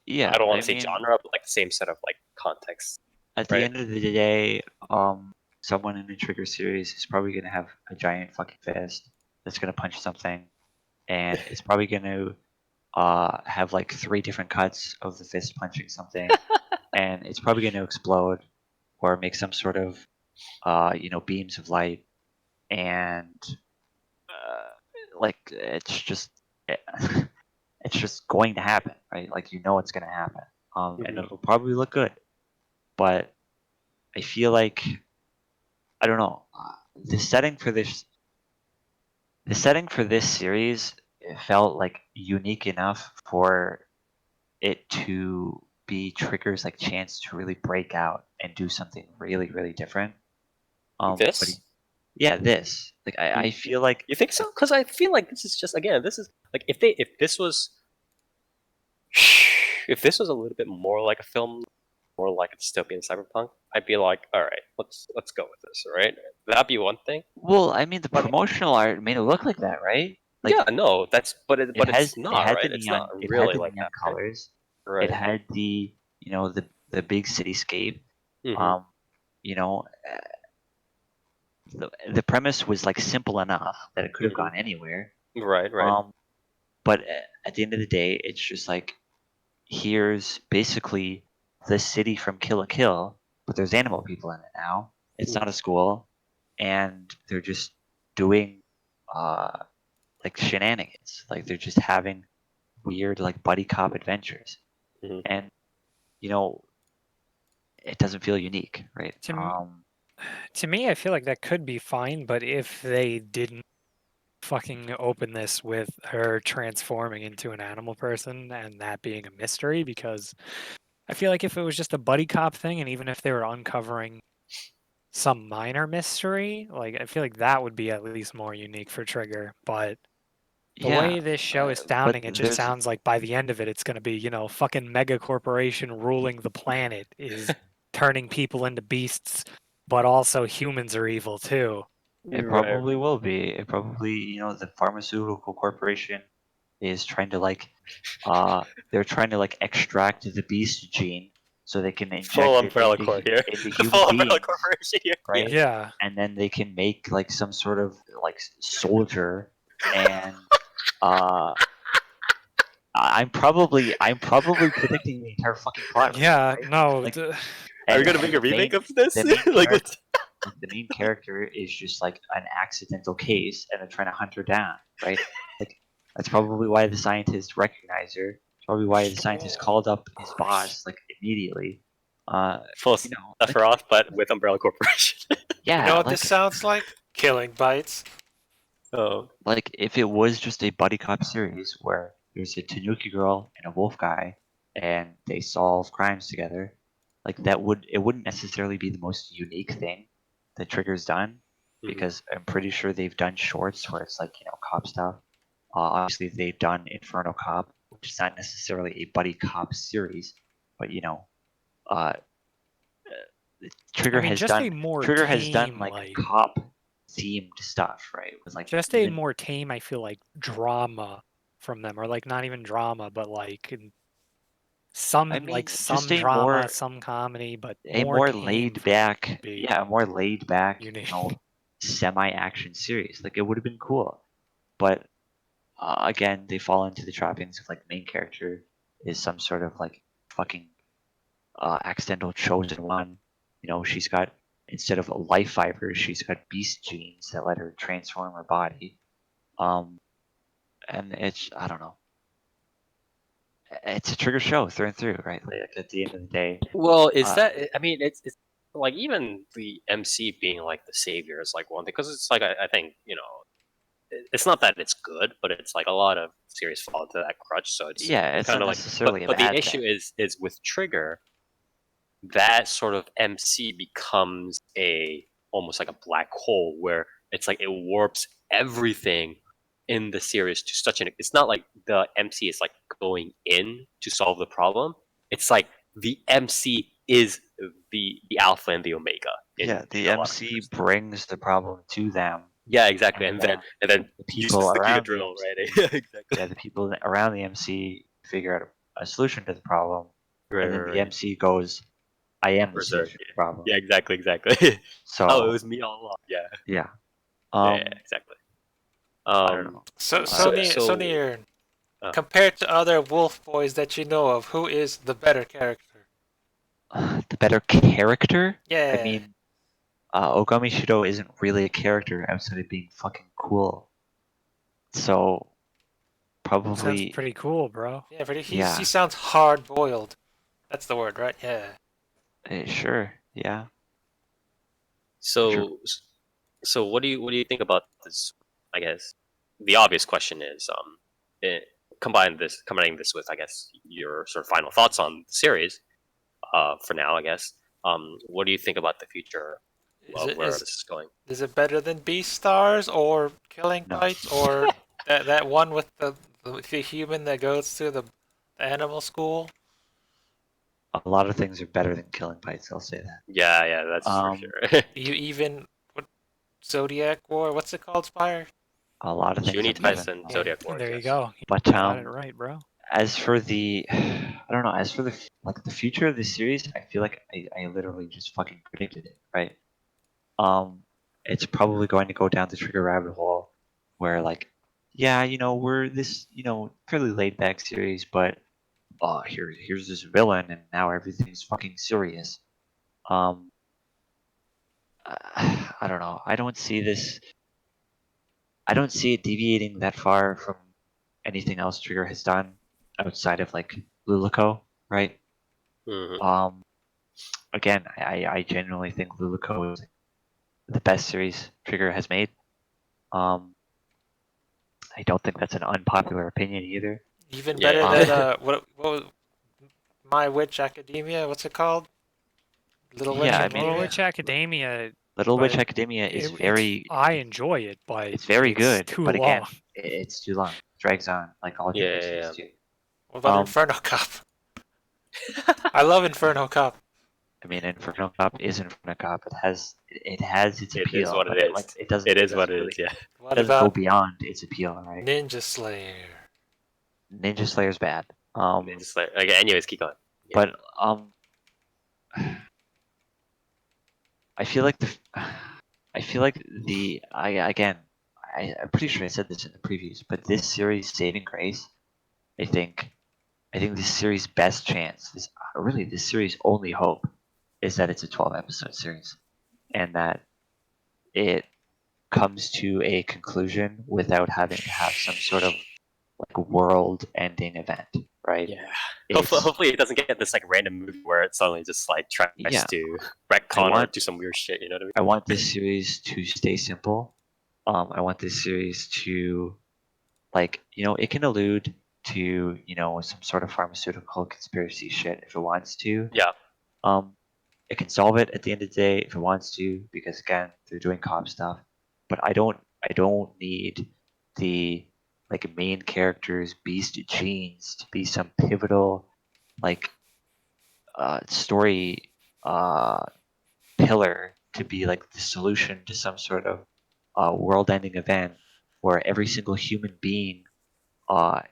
Yeah, I don't want I to say mean, genre, but like the same set of like context, at the right? end of the day, someone in the Trigger series is probably gonna have a giant fucking fist that's gonna punch something, and it's probably gonna have like 3 different cuts of the fist punching something, and it's probably gonna explode or make some sort of beams of light, and like it's just going to happen, right? Like it's gonna happen, and Mhm. it'll probably look good, but I feel like I don't know. The setting for this series it felt like unique enough for it to be Trigger's like chance to really break out and do something really really different. But This? yeah, this like I feel like You think so? Because I feel like this is just again, this is like if this was if this was a little bit more like a film, more like a dystopian cyberpunk, I'd be like, all right, let's go with this, all right? That'd be one thing. well, I mean the But promotional art made it look like that, right? Like yeah, no, that's it it's has it not had the right. It's not neon it had really the like neon that, right? colors. It Right. had the big cityscape. Mm-hmm. You know, the premise was like simple enough that it could have gone anywhere. Right. Right. But at the end of the day, it's just like here's basically the city from Kill la Kill, but there's animal people in it now. It's not a school, and they're just doing like shenanigans. Like they're just having weird like buddy cop adventures, Mhm. and you know it doesn't feel unique, right? To me, I feel like that could be fine, but if they didn't fucking open this with her transforming into an animal person and that being a mystery, because I feel like if it was just a buddy cop thing, and even if they were uncovering some minor mystery, like I feel like that would be at least more unique for Trigger. But the Yeah, way this show is but sounding, it just there's sounds like by the end of it, it's going to be, fucking mega corporation ruling the planet is turning people into beasts, but also humans are evil too. it Right. probably will be. It probably, the pharmaceutical corporation is trying to they're trying to like extract the beast gene so they can Full inject it umbrella corp here. into human Full umbrella beings, corporation here. Yeah. right? Yeah. And then they can make like some sort of like soldier, and uh, I'm probably predicting the entire fucking plot right now, Yeah, right? no. Like, Are you and, gonna and make a the remake main of this? the main Like, character the main character is just like an accidental case, and they're trying to hunt her down, right? Like that's probably why the scientist recognized her. Probably why the scientist called up his boss like immediately. full You know, like Sephiroth, but with umbrella corporation. You yeah, know what like this sounds like? Killing Bites. Like if it was just a buddy cop series where there's a Tanuki girl and a wolf guy and they solve crimes together, like it wouldn't necessarily be the most unique thing that Trigger's done, because I'm pretty sure they've done shorts where it's like, cop stuff. Obviously they've done Inferno Cop, which is not necessarily a buddy cop series, but uh Trigger I mean, has just done a more Trigger has done tame, like cop themed stuff, right? With like just a even more tame, I feel like, drama from them, or like not even drama, but like some I mean, just some drama, some comedy, but a more more tame laid for me back, would be yeah, a more laid back, unique. semi-action series. Like it would have been cool, but again, they fall into the trappings of like main character is some sort of like fucking accidental chosen one. She's got, instead of life fibers, she's got beast genes that let her transform her body. And it's, I don't know. It's a Trigger show through and through, right? Like at the end of the day, Well, is uh, that? I mean, it's like even the MC being like the savior is like one thing, because it's like I think it's not that it's good, but it's like a lot of series fall into that crutch. So it's yeah, it's kind not of like, necessarily a but the bad issue thing. is with Trigger, that sort of MC becomes a almost like a black hole where it's like it warps everything in the series to such an. It's not like the MC is like going in to solve the problem. It's like the MC is the alpha and the omega Yeah, in the a lot of MC cases. brings the problem to them, Yeah, exactly. and And then the uses people the key to around the drill, MC, right? Yeah, exactly. yeah, the people around the MC figure out a solution to the problem, Right, and then right, the right. MC goes, "I am the Berserk. solution to the problem." Yeah, exactly, exactly. Oh, it So was me all along. Yeah, yeah, yeah, exactly. I don't know. So So Neer, uh, compared to other wolf boys that you know of, who is the better character? The better character. I Yeah. mean, Ogami Shido isn't really a character outside of being fucking cool. So Sounds probably, pretty cool, bro. Yeah, but he yeah, sounds hard boiled. That's the word, right? Yeah. sure, yeah. so so what do you think about this? I guess the obvious question is, combining this with, I guess, your sort of final thoughts on the series. For now, I guess. What do you think about the future Is of it where this is going? is it better than Beastars or Killing No. Bites or that one with the human that goes to the animal school? A lot of things are better than Killing Bites. I'll say that. Yeah, that's for sure. You even what Zodiac War? What's it called, Spire? A lot of things Juni are better. Tyson, Yeah. Zodiac Wars. There you Yes. go. You But got it right, bro. as for the, I don't know. As for the the future of the series, I feel like I literally just fucking predicted it, right? It's probably going to go down the Trigger rabbit hole, where like, yeah, we're this, fairly laid back series, but here's this villain, and now everything's fucking serious. I don't know. I don't see this. I don't see it deviating that far from anything else Trigger has done outside of like Luluco, right? Mhm. Again, I genuinely think Luluco is the best series Trigger has made. I don't think that's an unpopular opinion either. Even Yeah, better yeah. than what was My Witch Academia? What's it called? Little Witch Yeah, I Little mean, Academia? Witch Academia, Little Witch but Academia is very, I enjoy it, but it's very it's good, too but again, long. it's too long. It drags on like all Yeah, Trigger yeah, series yeah. do. What about Um, Inferno Cop? I love Inferno Cop. I mean, Inferno Cop is Inferno Cop. It has its It is appeal, what but it is. it doesn't It is what doesn't it really is. Yeah. What doesn't go about beyond its appeal, right? Ninja Slayer? Ninja Slayer's bad. Just like, okay, anyways, keep going. Yeah. But I feel like I'm pretty sure I said this in the previews, but this series saving grace, I think this series' best chance is really this series' only hope is that it's a 12 episode series, and that it comes to a conclusion without having to have some sort of like world ending event, right? Yeah. It's Hopefully it doesn't get this like random movie where it suddenly just like tries yeah. to I retcon or want do some weird shit. You know what I mean? I want this series to stay simple, I want this series to, like, it can allude to, some sort of pharmaceutical conspiracy shit if it wants to. Yeah. It can solve it at the end of the day if it wants to, because again, they're doing cop stuff. But I don't need the like main character's beast genes to be some pivotal like story pillar to be like the solution to some sort of world-ending event where every single human being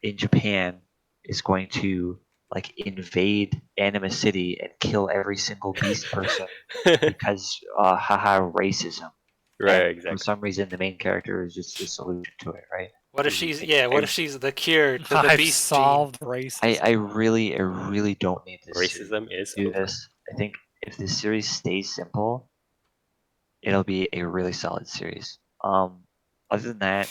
in Japan is going to like invade Anima City and kill every single beast person because haha racism. Right, And exactly. for some reason, the main character is just the solution to it, right? What if Mhm. she's what if she's the cure to the I've beast gene? solved racism. I really don't need this series Racism is to do over. this. I think if this series stays simple, it'll be a really solid series. Other than that,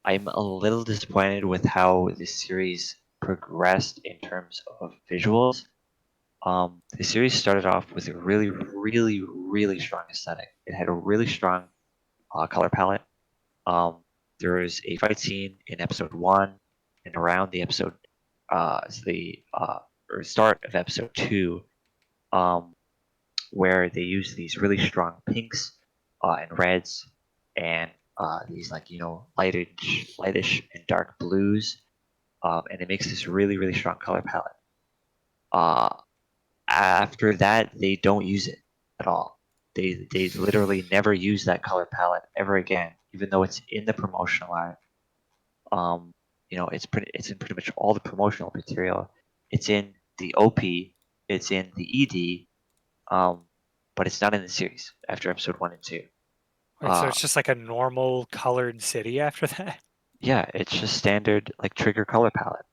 I'm a little disappointed with how this series progressed in terms of visuals. The series started off with a really strong aesthetic. It had a really strong color palette. Um, there was a fight scene in episode 1 and around the episode, or start of episode 2, um, where they use these really strong pinks and reds and these like lightish and dark blues, and it makes this really strong color palette. Uh, After that, they don't use it at all. They literally never use that color palette ever again, even though it's in the promotional art. It's in pretty much all the promotional material. It's in the OP, it's in the ED, but it's not in the series after episode 1 and 2. Wait, so it's just like a normal colored city after that? Yeah, it's just standard like trigger color palette.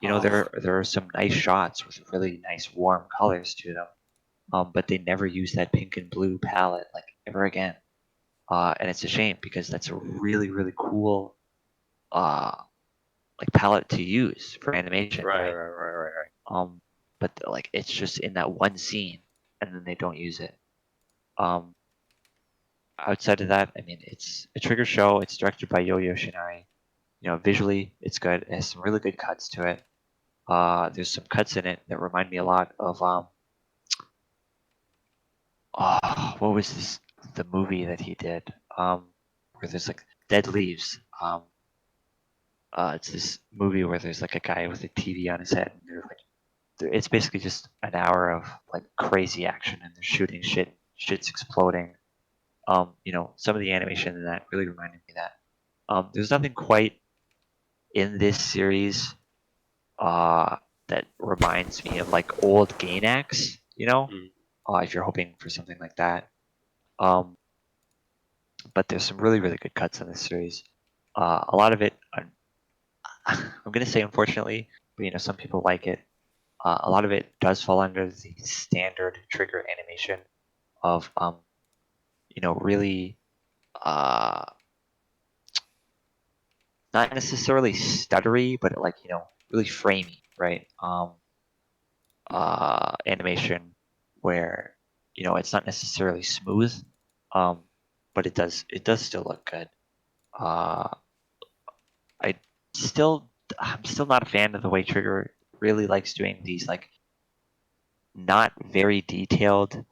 There are some nice shots with really nice warm colors to them, but they never use that pink and blue palette like ever again. And it's a shame because that's a really cool like palette to use for animation, Right. right? But like it's just in that one scene, and then they don't use it. Outside of that, I mean, it's a trigger show. It's directed by Yo-Yo Shinari. Visually, it's good. It has some really good cuts to it. There's some cuts in it that remind me a lot of what was this? The movie that he did, where there's like dead leaves. It's this movie where there's like a guy with a TV on his head, and it's basically just an hour of like crazy action, and they're shooting shit's exploding. Some of the animation in that really reminded me of that. There's nothing quite in this series that reminds me of like old Gainax, Mm. if you're hoping for something like that. But there's some really good cuts in this series. A lot of it, I'm gonna say unfortunately, but some people like it. A lot of it does fall under the standard trigger animation of really not necessarily stuttery, but like really framey, right? Animation where it's not necessarily smooth, but it does still look good. I I'm still not a fan of the way Trigger really likes doing these like not very detailed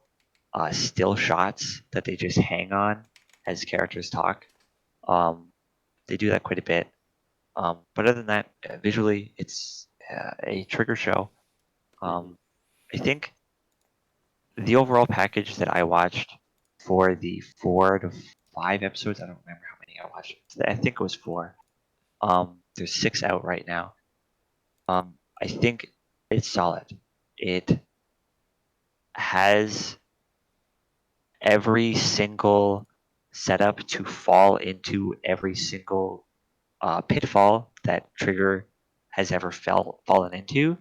still shots that they just hang on as characters talk. They do that quite a bit. But other than that, visually, it's a Trigger show. I think the overall package that I watched for the 4 to 5 episodes, I don't remember how many I watched. I think it was 4. There's 6 out right now. I think it's solid. It has every single setup to fall into every single pitfall that Trigger has ever fallen into.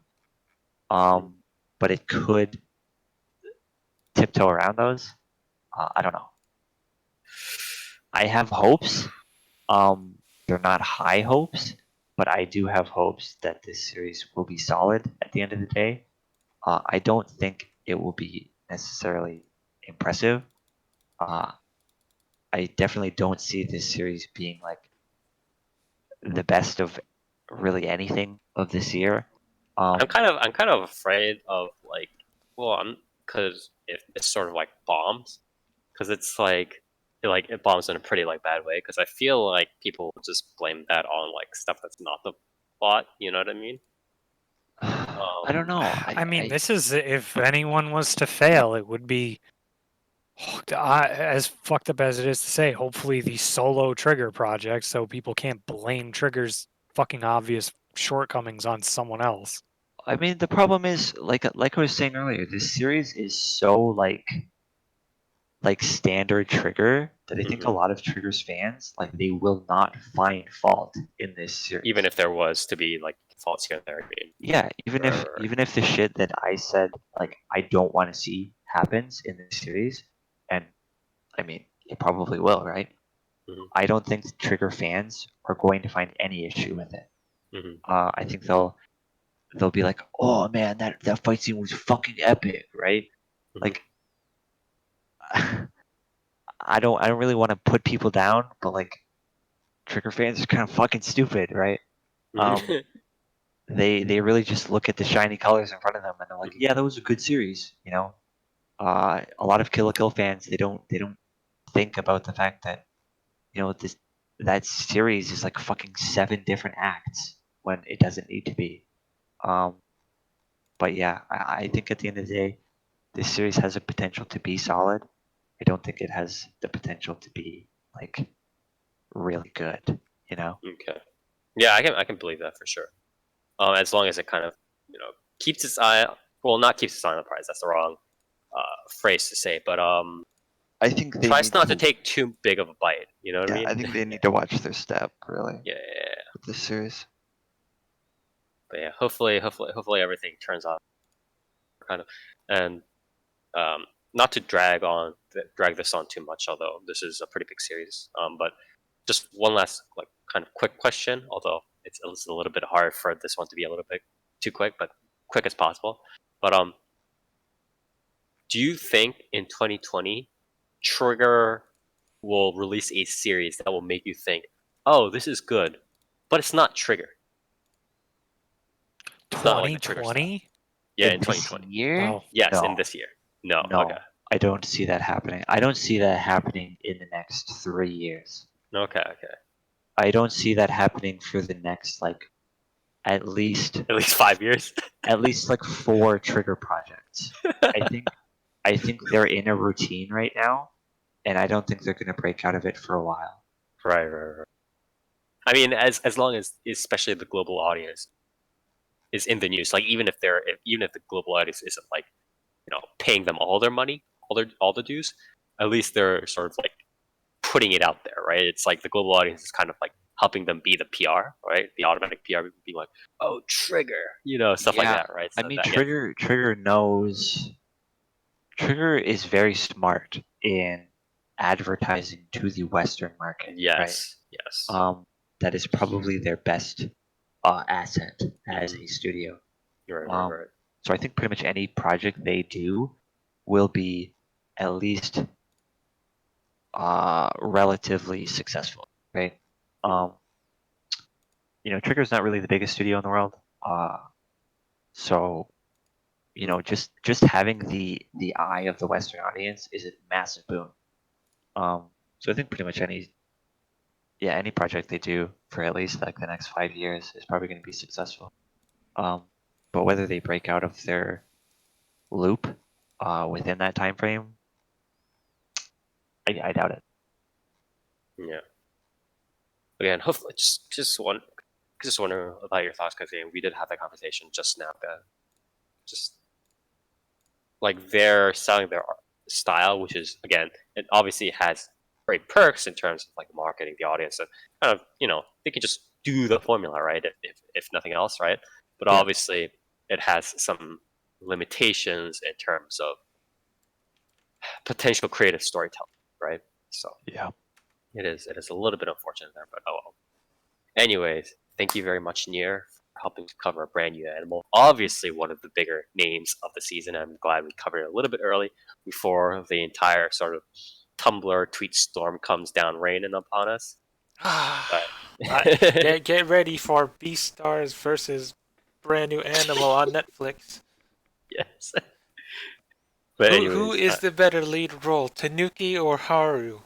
But it could tiptoe around those. I don't know. I have hopes. They're not high hopes, but I do have hopes that this series will be solid at the end of the day. I don't think it will be necessarily impressive. I definitely don't see this series being like the best of really anything of this year. I'm kind of afraid of like, well, I'm because if it's sort of like bombs, because it's like it bombs in a pretty like bad way. Because I feel like people will just blame that on like stuff that's not the plot. You know what I mean? I don't know. I mean, this is if anyone was to fail, it would be as fucked up as it is to say. Hopefully, the solo Trigger project, so people can't blame Trigger's fucking obvious shortcomings on someone else. I mean, the problem is like I was saying earlier, this series is so like standard Trigger that I think a Mhm. lot of Trigger's fans like they will not find fault in this series. Even if there was to be like faults here and there. I mean, Yeah, even if Right. even if the shit that I said like I don't want to see happens in this series, and I mean it probably will, right? Mhm. I don't think Trigger fans are going to find any issue with it. Mhm. I think they'll be like, oh man, that fight scene was fucking epic, right? Mhm. Like I don't really want to put people down, but like Trigger fans are kind of fucking stupid, right? Mhm. They really just look at the shiny colors in front of them and they're like, Mhm. yeah, that was a good series, you know. A lot of Kill la Kill fans they don't think about the fact that you know that series is like fucking 7 different acts when it doesn't need to be. Um, but yeah, I think at the end of the day, this series has a potential to be solid. I don't think it has the potential to be like really good. You know? Okay. Yeah, I can believe that for sure. As long as it kind of keeps its eye, well, not keeps its eye on the prize. That's the wrong phrase to say, but I think they tries need not to to. take too big of a bite. You know what I Yeah, mean? I think they need to watch their step really Yeah, yeah, yeah. with this series. But yeah, hopefully everything turns out kind of, and not to drag this on too much, although this is a pretty big series. But just one last like kind of quick question, although it's a little bit hard for this one to be a little bit too quick, but quick as possible. But do you think in 2020 Trigger will release a series that will make you think, "Oh, this is good," but it's not Trigger. It's not like the Trigger stuff. 2020? Yeah, in In this 2020. year? Oh, Yes, in No, this year. No. Okay. no, I don't see that happening. I don't see that happening in the next 3 years. Okay. Okay. I don't see that happening for the next like at least At least 5 years. at least like 4 Trigger projects. I think they're in a routine right now, and I don't think they're gonna break out of it for a while. Right. I mean, as long as especially the global audience is in the news, like even if the global audience isn't like paying them all their money, all the dues, at least they're sort of like putting it out there, right? It's like the global audience is kind of like helping them be the PR, right? The automatic PR being like, oh, Trigger, stuff like Yeah, that, right? I So mean that yeah, Trigger knows Trigger is very smart in advertising to the Western market, right? yes, That is probably their best asset as a studio. right. So I think pretty much any project they do will be at least relatively successful, right? Um, Trigger's not really the biggest studio in the world, so just having the eye of the Western audience is a massive boon. So I think pretty much any project they do for at least like the next 5 years is probably going to be successful. But whether they break out of their loop within that time frame, I doubt it. Yeah. Again, hopefully, just wonder about your thoughts because we did have that conversation just now. That just like they're selling their style, which is again, it obviously has great perks in terms of like marketing the audience and kind of they can just do the formula, right? If nothing else, right? But Yeah. obviously, it has some limitations in terms of potential creative storytelling, right? So Yeah. it is a little bit unfortunate there, but oh well. Anyways, thank you very much, Neer, for helping to cover a brand new animal. Obviously, one of the bigger names of the season. I'm glad we covered it a little bit early before the entire sort of Tumblr tweet storm comes down raining upon us. Get ready for Beastars versus brand new animal on Netflix. Yes. But Who is the better lead role, Tanuki or Haru?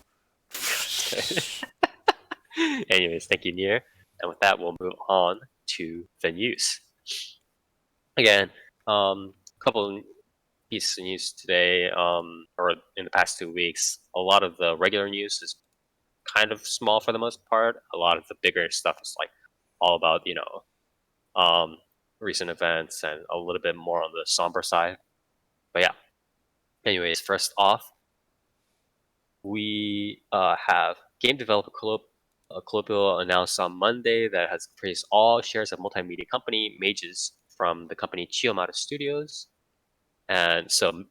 anyways, thank you, Neer. And with that, we'll move on to the news. Again, couple pieces of news today, or in the past 2 weeks. A lot of the regular news is kind of small for the most part. A lot of the bigger stuff is like all about, recent events and a little bit more on the somber side. But yeah. Anyways, first off, we have game developer Colloquial announced on Monday that it has purchased all shares of multimedia company Mages from the company Chiyomata Studios. And so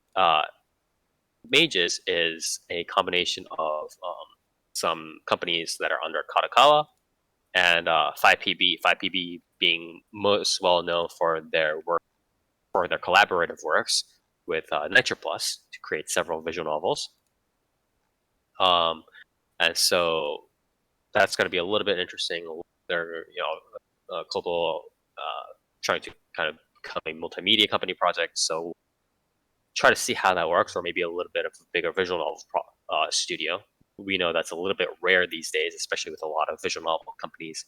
Mages is a combination of some companies that are under Kadokawa and 5PB. 5PB being most well known for their work, for their collaborative works with Nitro Plus to create several visual novels. And so that's going to be a little bit interesting. They're, global, trying to kind of become a multimedia company project. So try to see how that works, or maybe a little bit of a bigger visual novel studio. We know that's a little bit rare these days, especially with a lot of visual novel companies,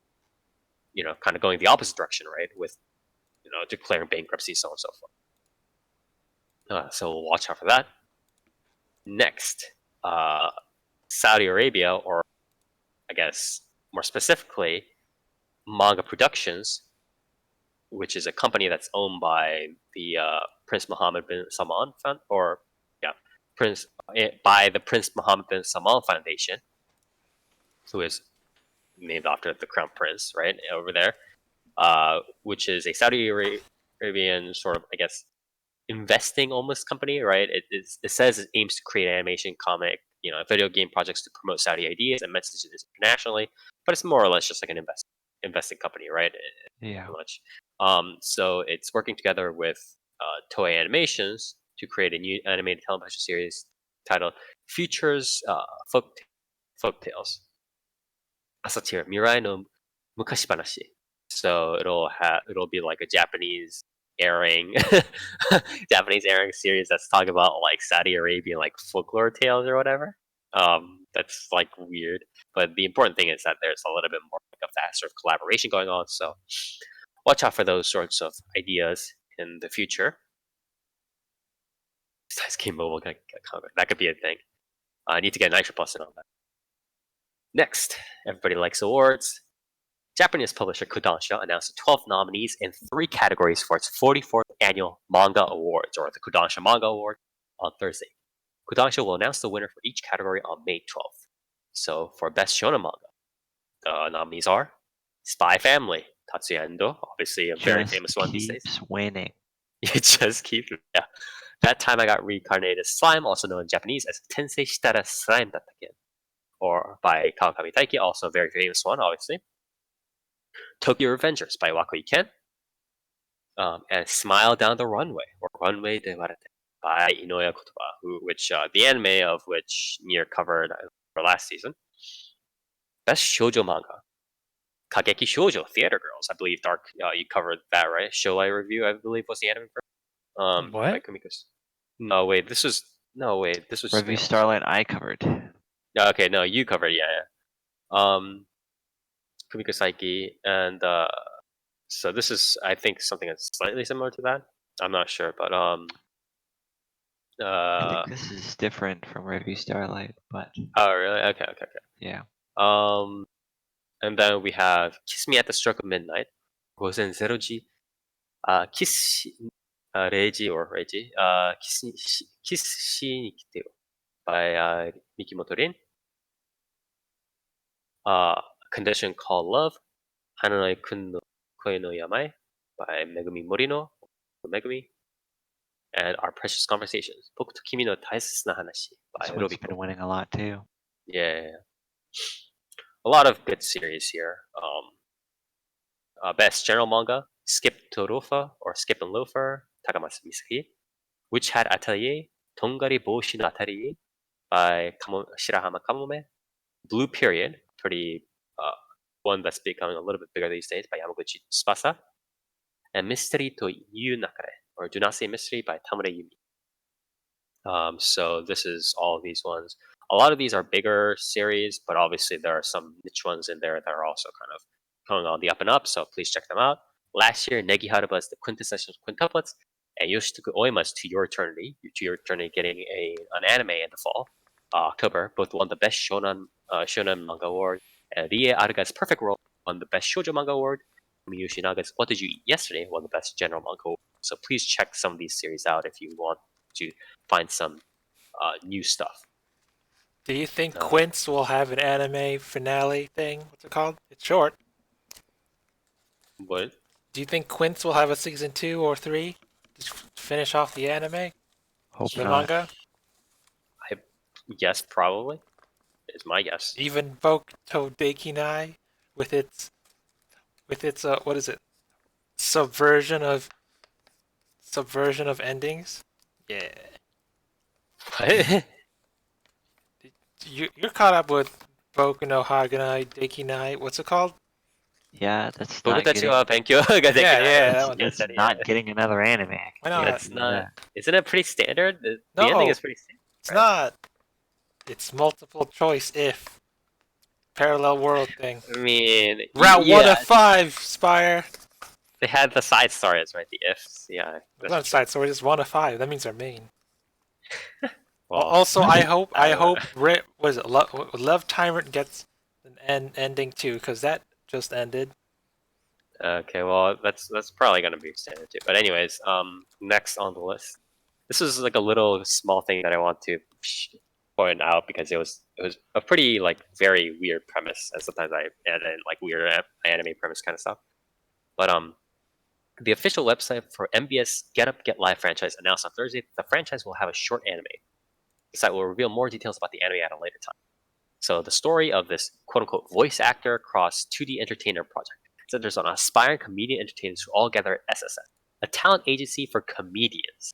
kind of going the opposite direction, right? With, declaring bankruptcy, so on and so forth. So we'll watch out for that. Next, Saudi Arabia, or I guess more specifically, Manga Productions, which is a company that's owned by the Prince Mohammed bin Salman by the Prince Mohammed bin Salman Foundation, who is named after the Crown Prince, right, over there, which is a Saudi Arabian sort of, I guess, investing almost company, right? It says it aims to create animation, comic, video game projects to promote Saudi ideas and messages internationally, but it's more or less just like an investing company, right? Yeah. Much. So it's working together with Toei Animations to create a new animated television series titled Futures Folk Tales. Asatira Mirai no Mukashi Banashi. So it'll be like a Japanese airing series that's talking about like Saudi Arabian like folklore tales or whatever. That's like weird, but the important thing is that there's a little bit more like of that sort of collaboration going on. So watch out for those sorts of ideas in the future. Besides Game Mobile, that could be a thing. I need to get Nitro Plus in on that. Next, everybody likes awards. Japanese publisher Kodansha announced 12 nominees in 3 categories for its 44th annual Manga Awards, or the Kodansha Manga Award, on Thursday. Kodansha will announce the winner for each category on May 12th. So for Best Shonen Manga, the nominees are Spy Family, Tatsuya Endo, obviously a very famous one these days. Keeps winning. It just keeps, yeah. That Time I Got Reincarnated as Slime, also known in Japanese as Tensei Shitara Slime Dattaken, or by Kawakami Taiki, also a very famous one, obviously. Tokyo Revengers by Wakoi Ken, and Smile Down the Runway, or Runway de Warete, by Inoya Kotoba, which the anime of which Neer covered for last season. Best Shoujo Manga, Kageki Shoujo Theater Girls. I believe Dark, you covered that, right? Shoei Review, I believe, was the anime version. What? By Kumiko's. No, wait, this was Review Starlight I covered. Okay, no, you covered, yeah. Kumiko Saiki, and so this is, I think, something that's slightly similar to that. I'm not sure, but I think this is different from Review Starlight, but oh really? Okay. yeah. And then we have Kiss Me at the Stroke of Midnight, Gozen Zeroji, Kiss Reiji or Reiji, Kiss Shi Nikiteo by Mikimoto Rin. Condition Called Love, Hananoi Kun no Koi no Yamai by Megumi Morino, Megumi, and Our Precious Conversations, Boku to Kimi no Taisetsu na Hanashi by This one's Robiko. been winning a lot too. Yeah. A lot of good series here. Best General Manga, Skip to Loafer, or Skip and Loafer, Takamasu Misaki. Witch Hat Atelier, Tongari Boshi no Atelier by Shirahama Kamome. Blue Period, pretty one that's becoming a little bit bigger these days, by Yamaguchi Tsubasa. And Mystery to Yu Nakare, or Do Not Say Mystery, by Tamayomi. So this is all of these ones. A lot of these are bigger series, but obviously there are some niche ones in there that are also kind of going on the up and up, so please check them out. Last year, Negihara was the quintessential quintuplets, and Yoshituku Oima's To Your Eternity getting an anime in the fall, October, both won the Best Shonen Manga Award, and Rie Aruga's Perfect World won the Best Shoujo Manga Award. Yoshinaga's What Did You Eat Yesterday won the Best General Manga Award. So please check some of these series out if you want to find some new stuff. Do you think Quince will have an anime finale thing? What's it called? It's short. What? Do you think Quince will have a season 2 or 3 to finish off the anime? Hope The not. manga? Yes, probably. Is my guess. Even Bokuto Dekinai with its what is it? Subversion of endings? Yeah. What? You're caught up with Boku no Haganai Dekinai. What's it called? Yeah, that's not Boku getting, wa Benkyo ga Dekinai. Yeah, that that's, one. that's Yes, not yeah. getting another anime. I Why can not? see That's that. not. Isn't it pretty standard? The No. ending is pretty standard. It's not. It's multiple choice if. Parallel world thing. I mean, Route yeah, 1 of 5, Spire. they had the side stories, right? The ifs, yeah. It's not side story, it's 1 of 5. That means they're main. Well, Also, I hope I don't Love Tyrant gets an ending too, because that just ended. okay, well, that's probably gonna be standard too. But anyways, next on the list, this is like a little small thing that I want to point out because it was a pretty like very weird premise, and sometimes I add in like weird anime premise kind of stuff. But the official website for MBS Get Up Get Live franchise announced on Thursday that the franchise will have a short anime. The site will reveal more details about the anime at a later time. So the story of this quote-unquote voice actor cross 2D entertainer project centers on aspiring comedian entertainers who all gather at SSS, a talent agency for comedians.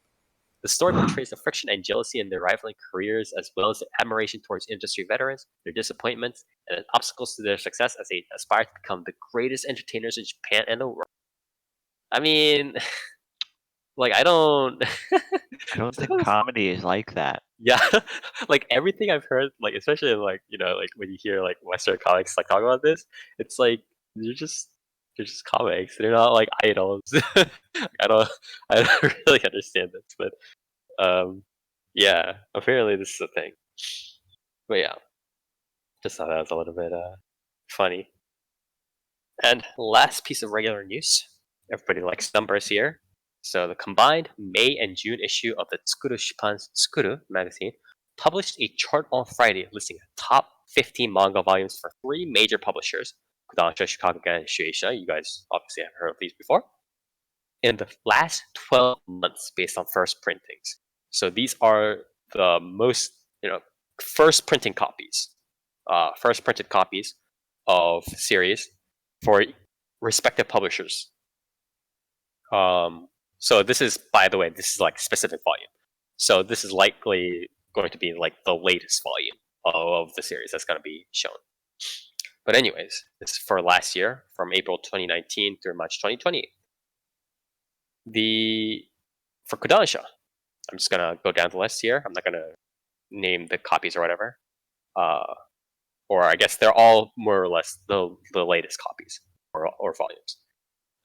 The story portrays the friction and jealousy in their rivaling careers, as well as the admiration towards industry veterans, their disappointments, and the obstacles to their success as they aspire to become the greatest entertainers in Japan and the world. I mean, like I don't think comedy is like that. Yeah, like everything I've heard, like especially like like when you hear like Western comics like talk about this, it's like they're just comics. They're not like idols. I don't really understand this, but yeah, apparently this is a thing. But yeah, just thought that was a little bit funny. And last piece of regular news. Everybody likes numbers here. So the combined May and June issue of the Tsukuru Shippan's Tsukuru magazine published a chart on Friday listing the top 15 manga volumes for 3 major publishers, Kodansha, Shikakugan, and Shueisha. You guys obviously have heard of these before. In the last 12 months based on first printings. So these are the most, first printing copies. First printed copies of series for respective publishers. So this is, by the way, this is like specific volume. So this is likely going to be like the latest volume of the series that's going to be shown. But anyways, this is for last year, from April 2019 through March 2020. For Kodansha, I'm just going to go down the list here. I'm not going to name the copies or whatever. Or I guess they're all more or less the latest copies or volumes.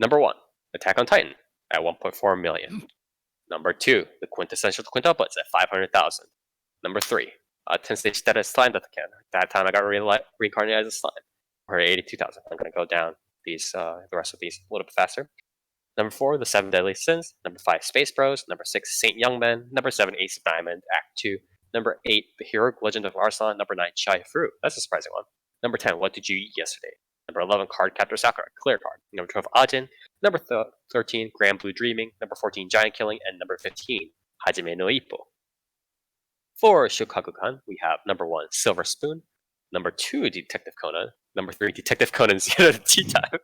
Number 1, Attack on Titan at 1.4 million. Number 2, the quintessential quintuplets at 500,000. Number 3, Tensei Shitara Slime Datakan. That time I got reincarnated as a slime for 82,000. I'm going to go down these the rest of these a little bit faster. Number 4, The 7 Deadly Sins. Number 5, Space Bros. Number 6, Saint Youngman. Number 7, Ace of Diamond, Act 2. Number 8, The Heroic Legend of Arslan. Number 9, Chai Fruit. That's a surprising one. Number 10, What Did You Eat Yesterday? Number 11, Card Captor Sakura, Clear Card. Number 12, Ajin. Number 13, Grand Blue Dreaming. Number 14, Giant Killing. And number 15, Hajime no Ippo. For Shokakukan, we have number 1, Silver Spoon. Number 2, Detective Conan. Number 3, Detective Conan Zero Tea Time.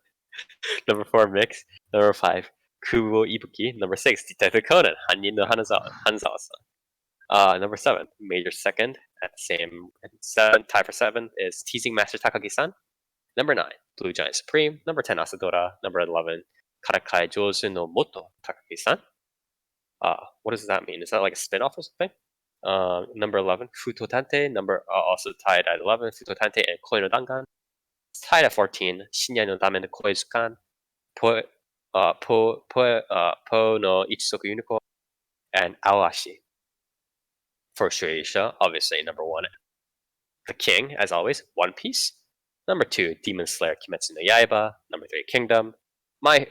Number 4, Mix. Number 5, Kubo Ibuki. Number 6, Detective Conan, Hannin no Hanzawa-san. Number 7, Major Second at the same 7, tie for 7 is Teasing Master Takagi-san. Number 9, Blue Giant Supreme. Number 10, Asadora. Number 11, Karakai Jozu no Moto Takagi-san. What does that mean? Is that like a spin-off or something? Number 11, Futo Tante. Also tied at 11, Futo Tante and Koi no Dangan. Tied at 14, Shinya no Dame no Koizukan. Po no Ichisoku Unicorn. And Awashi. For Shueisha, obviously number 1, The King, as always, One Piece. Number 2, Demon Slayer Kimetsu no Yaiba. Number 3, Kingdom.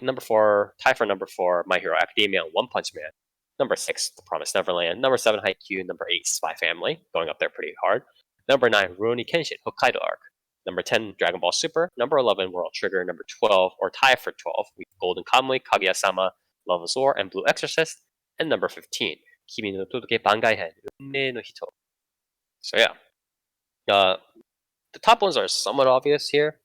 Number 4, tie for number 4, My Hero Academia, One Punch Man. Number 6, The Promised Neverland. Number 7, Haikyuu. Number 8, Spy Family, going up there pretty hard. Number 9, Rurouni Kenshin, Hokkaido Arc. Number 10, Dragon Ball Super. Number 11, World Trigger. Number 12, or tie for 12, we have Golden Kamuy, Kaguya-sama, Love is War, and Blue Exorcist. And number 15, Kimi no Todoke Bangai Hen, Unmei no Hito. So yeah. The top ones are somewhat obvious here,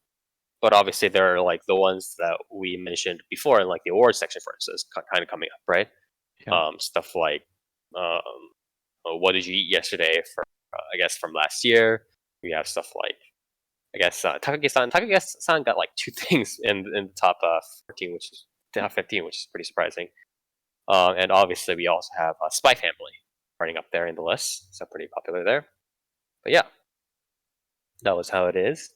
but obviously there are like the ones that we mentioned before in like the awards section, for instance, kind of coming up, right? Yeah. Stuff like what did you eat yesterday? I guess from last year. We have stuff like I guess Takagi-san got like 2 things in the top 14, which is top 15, which is pretty surprising. And obviously we also have Spy Family running up there in the list, so pretty popular there. But yeah. That was how it is.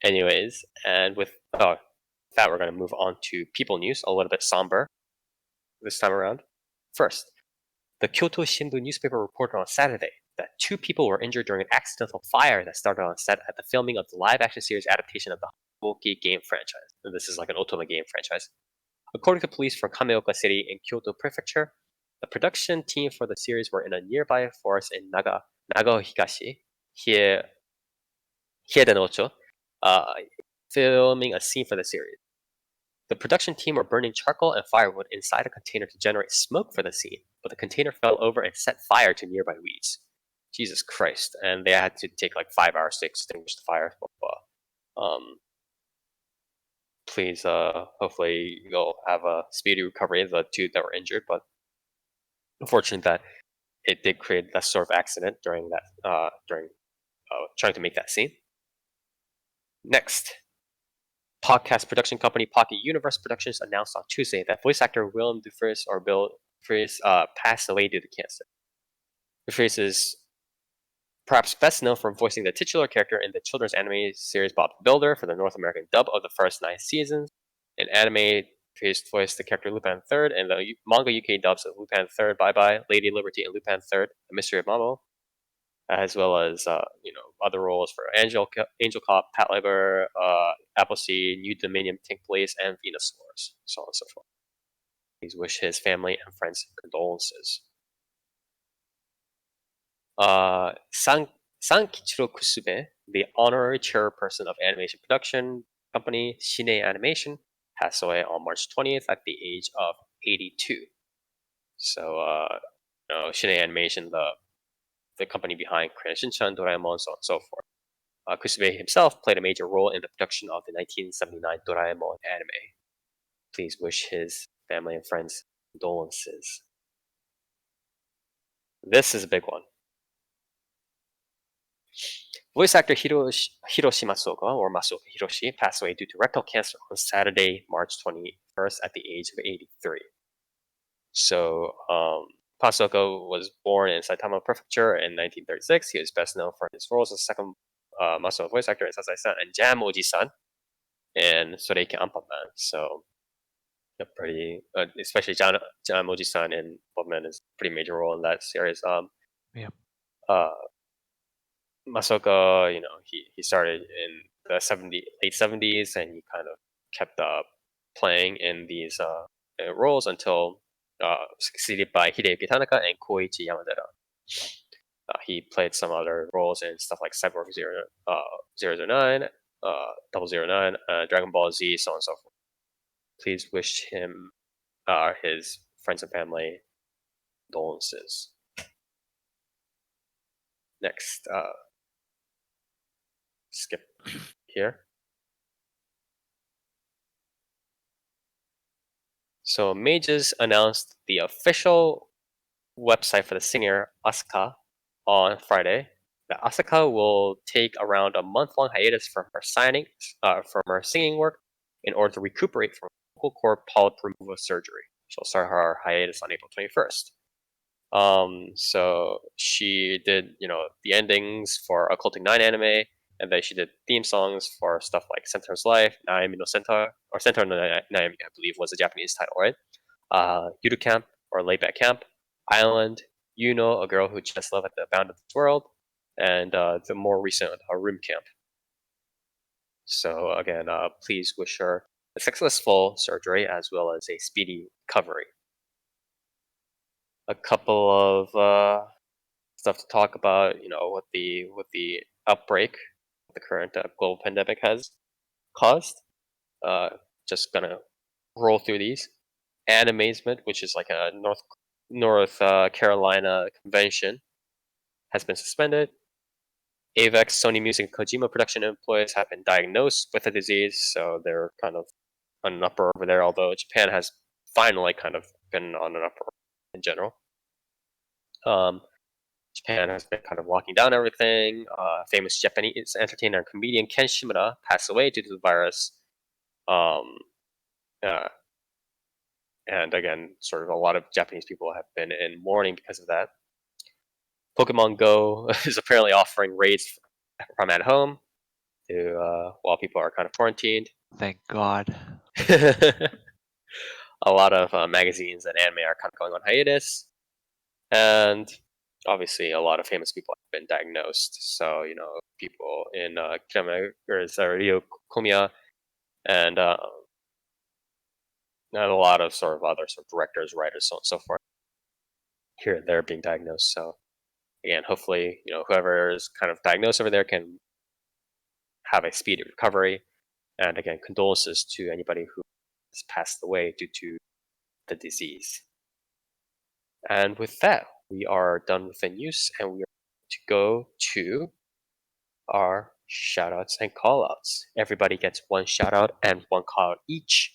Anyways, and with that, we're going to move on to people news, a little bit somber this time around. First, the Kyoto Shimbun newspaper reported on Saturday that 2 people were injured during an accidental fire that started on set at the filming of the live-action series adaptation of the Hoki game franchise. And this is like an Otome game franchise. According to police from Kameoka City in Kyoto Prefecture, the production team for the series were in a nearby forest in Nagao Higashi, Hiedanocho, filming a scene for the series. The production team were burning charcoal and firewood inside a container to generate smoke for the scene, but the container fell over and set fire to nearby weeds. Jesus Christ. And they had to take like 5 hours to extinguish the fire. Please, hopefully you'll have a speedy recovery of the 2 that were injured, but unfortunate that it did create that sort of accident during that, trying to make that scene. Next, podcast production company Pocket Universe Productions announced on Tuesday that voice actor Willem Dufris or Bill Dufris passed away due to cancer. Dufris is perhaps best known for voicing the titular character in the children's anime series Bob the Builder for the North American dub of the first 9 seasons. In anime, Dufris voiced the character Lupin III and the manga UK dubs of Lupin III, Bye Bye, Lady Liberty, and Lupin III, The Mystery of Mamo, as well as other roles for Angel Cop, Pat Labor, Appleseed, New Dominion, Tink Police, and Venus Wars, so on and so forth. Please wish his family and friends condolences. Sankichiro Kusube, the honorary chairperson of animation production company Shine Animation, passed away on March 20th at the age of 82. So, Shine Animation, the company behind Crayon-Shinchan, Doraemon, so on and so forth. Kusube himself played a major role in the production of the 1979 Doraemon anime. Please wish his family and friends condolences. This is a big one. Voice actor Hiroshi Masoka, or Masoka Hiroshi, passed away due to rectal cancer on Saturday, March 21st at the age of 83. So, Masoka was born in Saitama Prefecture in 1936. He was best known for his roles as second Masoka voice actor in Sasai-san and Jam Oji-san in Soreiki Anpanman. So, pretty, especially Jam Oji-san in Anpanman is a pretty major role in that series. Masoka, he started in the late 70s, and he kind of kept playing in these roles until succeeded by Hideyuki Tanaka and Koichi Yamadera. He played some other roles in stuff like Cyborg 009, 009, Dragon Ball Z, so on and so forth. Please wish him, his friends and family, condolences. Next, skip here. So Mages announced the official website for the singer Asuka on Friday. That Asuka will take around a month-long hiatus from her singing work in order to recuperate from vocal cord polyp removal surgery. She'll start her hiatus on April 21st. So she did, the endings for Occulting 9 anime, and then she did theme songs for stuff like Centaur's Life, Naomi no Centaur, or Centaur no Naomi, I believe was the Japanese title, right? Yudu Camp, or Layback Camp, Island, A Girl Who Just Lived at the Bound of this World, and the more recent Room Camp. So again, please wish her a successful surgery as well as a speedy recovery. A couple of stuff to talk about, what the outbreak the current global pandemic has caused. Just gonna roll through these. Animazement, which is like a North Carolina convention, has been suspended. Avex, Sony Music, and Kojima production employees have been diagnosed with the disease, so they're kind of on an upper over there. Although Japan has finally kind of been on an upper in general. Japan has been kind of locking down everything. Famous Japanese entertainer and comedian Ken Shimura passed away due to the virus. And again, sort of a lot of Japanese people have been in mourning because of that. Pokemon Go is apparently offering raids from at home while people are kind of quarantined. Thank God. A lot of magazines and anime are kind of going on hiatus. And obviously, a lot of famous people have been diagnosed. So, people in Ryo Komiya and a lot of sort of other sort of directors, writers, so on and so forth. Here and there being diagnosed. So, again, hopefully, whoever is kind of diagnosed over there can have a speedy recovery. And again, condolences to anybody who has passed away due to the disease. And with that, we are done with the news, and we are to go to our shoutouts and callouts. Everybody gets one shoutout and one callout each.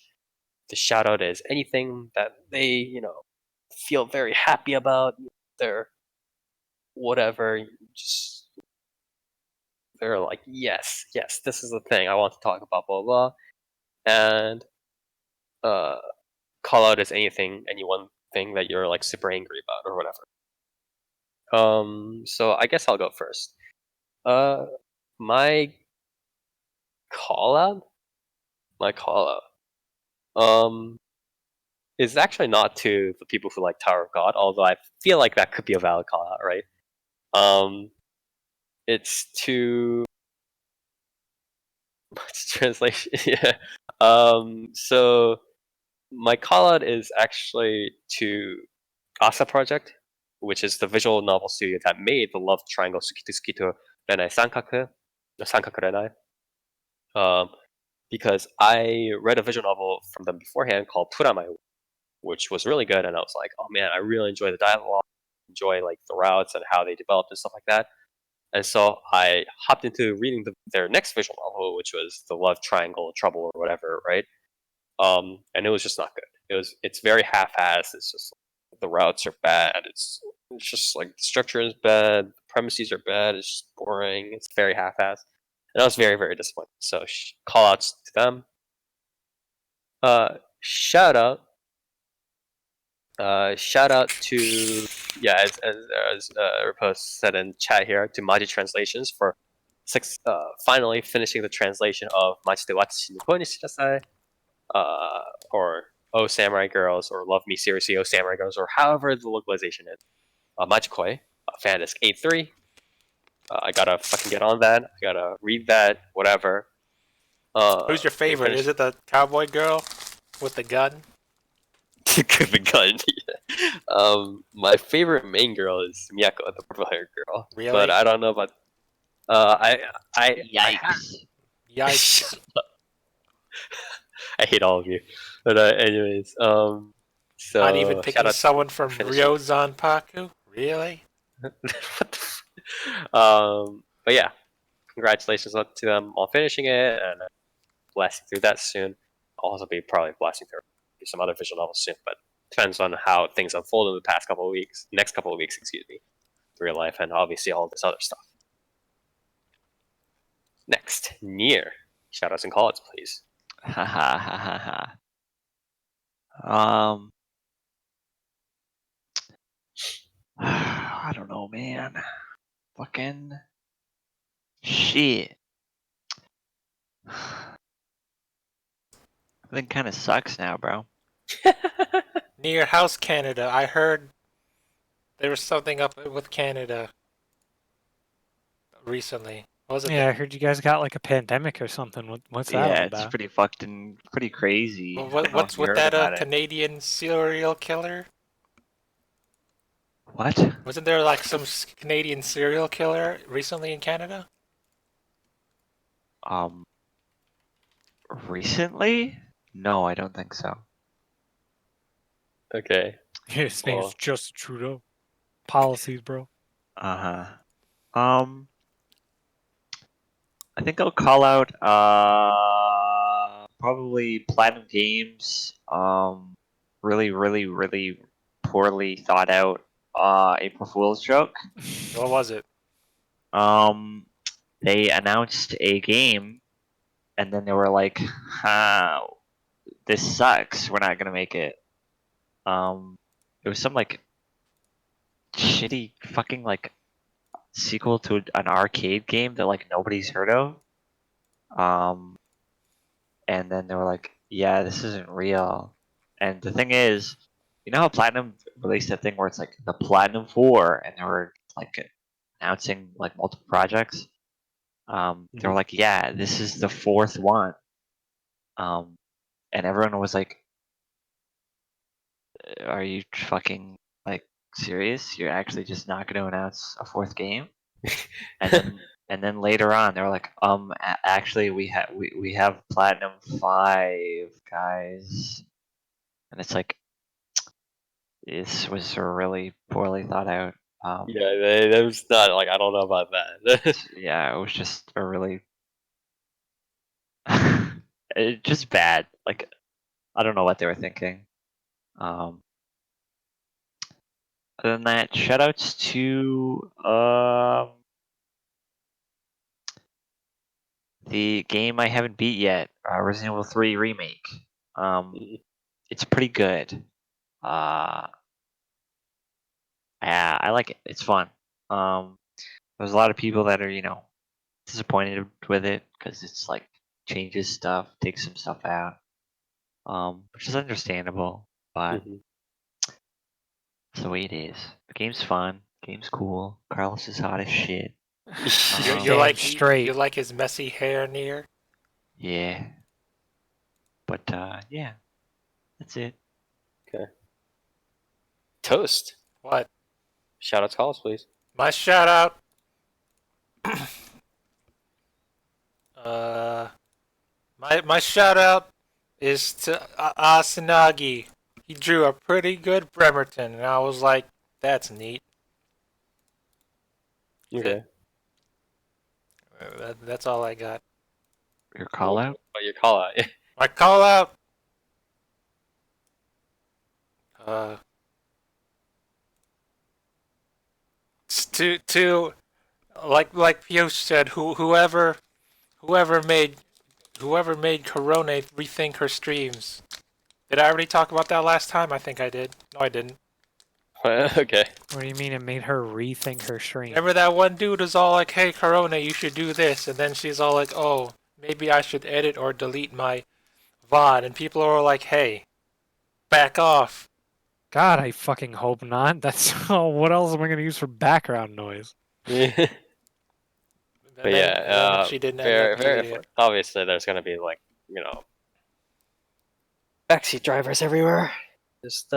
The shoutout is anything that they, feel very happy about. They're whatever, just they're like, yes, this is the thing I want to talk about, blah blah. And callout is any one thing that you're like super angry about or whatever. So I guess I'll go first. My call out is actually not to the people who like Tower of God, although I feel like that could be a valid call out, right? It's to what's the translation? Yeah. So my call out is actually to Asa Project, which is the visual novel studio that made the love triangle Sukitu Sukito Renai Sankaku Renai. Because I read a visual novel from them beforehand called Puramai, which was really good, and I was like, oh man, I really enjoy the dialogue, enjoy like the routes and how they developed and stuff like that. And so I hopped into reading their next visual novel, which was The Love Triangle Trouble or whatever, right? And it was just not good. It's very half-assed. It's just the routes are bad. It's just like the structure is bad. The premises are bad. It's just boring. It's very half-assed. And I was very, very disappointed. So call outs to them. Shout out to as Riposte said in chat here, to Maji Translations for finally finishing the translation of Machite Watashi ni Koi ni Shirasai, or Oh Samurai Girls, or Love Me Seriously Oh Samurai Girls, or however the localization is. Machikoi, Fandisk 8.3. I gotta fucking get on that. I gotta read that, whatever. Who's your favorite? Is it the cowboy girl with the gun? The gun. My favorite main girl is Miyako, the purple-haired girl. Really? But I don't know about. Yikes. Yikes. I hate all of you. But anyways, so Not even picking someone from finishing. Ryozan Paku? Really? What the but yeah, congratulations to them on finishing it, and blasting through that soon. I'll also be probably blasting through be some other visual novels soon, but depends on how things unfold in the next couple of weeks, excuse me, real life, and obviously all this other stuff. Next, Neer. Shoutouts and callouts, please. Ha ha ha ha ha. I don't know, man. Fucking shit. Everything kind of sucks now, bro. Near House Canada, I heard there was something up with Canada recently. What was it? Yeah, I heard you guys got like a pandemic or something. What's that all Yeah, it's about? pretty crazy. I don't know What's if you with heard that about it. Canadian serial killer? What? Wasn't there like some Canadian serial killer recently in Canada? Recently? No, I don't think so. Okay. His name's Well, Justin Trudeau. Policies, bro. Uh-huh. I think I'll call out probably Platinum Games. Really poorly thought out April Fool's joke. What was it? They announced a game and then they were like, this sucks, we're not gonna make it. It was some like shitty fucking like sequel to an arcade game that like nobody's heard of. And then they were like, yeah, this isn't real. And the thing is, you know how Platinum released that thing where it's like the Platinum 4 and they were like announcing like multiple projects? They were like, yeah, this is the fourth one. And everyone was like, are you fucking like serious? You're actually just not going to announce a fourth game? And then later on, they were like, actually, we have Platinum 5, guys. And it's like, this was a really poorly thought out. yeah, that was not like I don't know about that. Yeah, it was just a really, just bad. Like, I don't know what they were thinking. Other than that, shoutouts to the game I haven't beat yet, Resident Evil 3 Remake. It's pretty good. Yeah, I like it. It's fun. There's a lot of people that are, disappointed with it because it's like changes stuff, takes some stuff out, which is understandable. But it's the way it is. The game's fun. The game's cool. Carlos is hot as shit. You Damn like straight. you like his messy hair, Near? Yeah. But yeah, that's it. Okay. Toast. What? Shoutouts, callouts, please. My shout out. My shout out is to Asanagi. He drew a pretty good Bremerton, and I was like, that's neat. Okay. That's all I got. Your call out? Oh, your call out. My call out. To like Piyush said, whoever made Corona rethink her streams. Did I already talk about that last time? I think I did. No, I didn't. Okay. What do you mean it made her rethink her stream? Remember that one dude was all like, "Hey, Corona, you should do this," and then she's all like, "Oh, maybe I should edit or delete my VOD," and people are like, "Hey, back off." God, I fucking hope not. That's what else am I gonna use for background noise? But And yeah, then she didn't end up deleting it. obviously there's gonna be like, backseat drivers everywhere. Just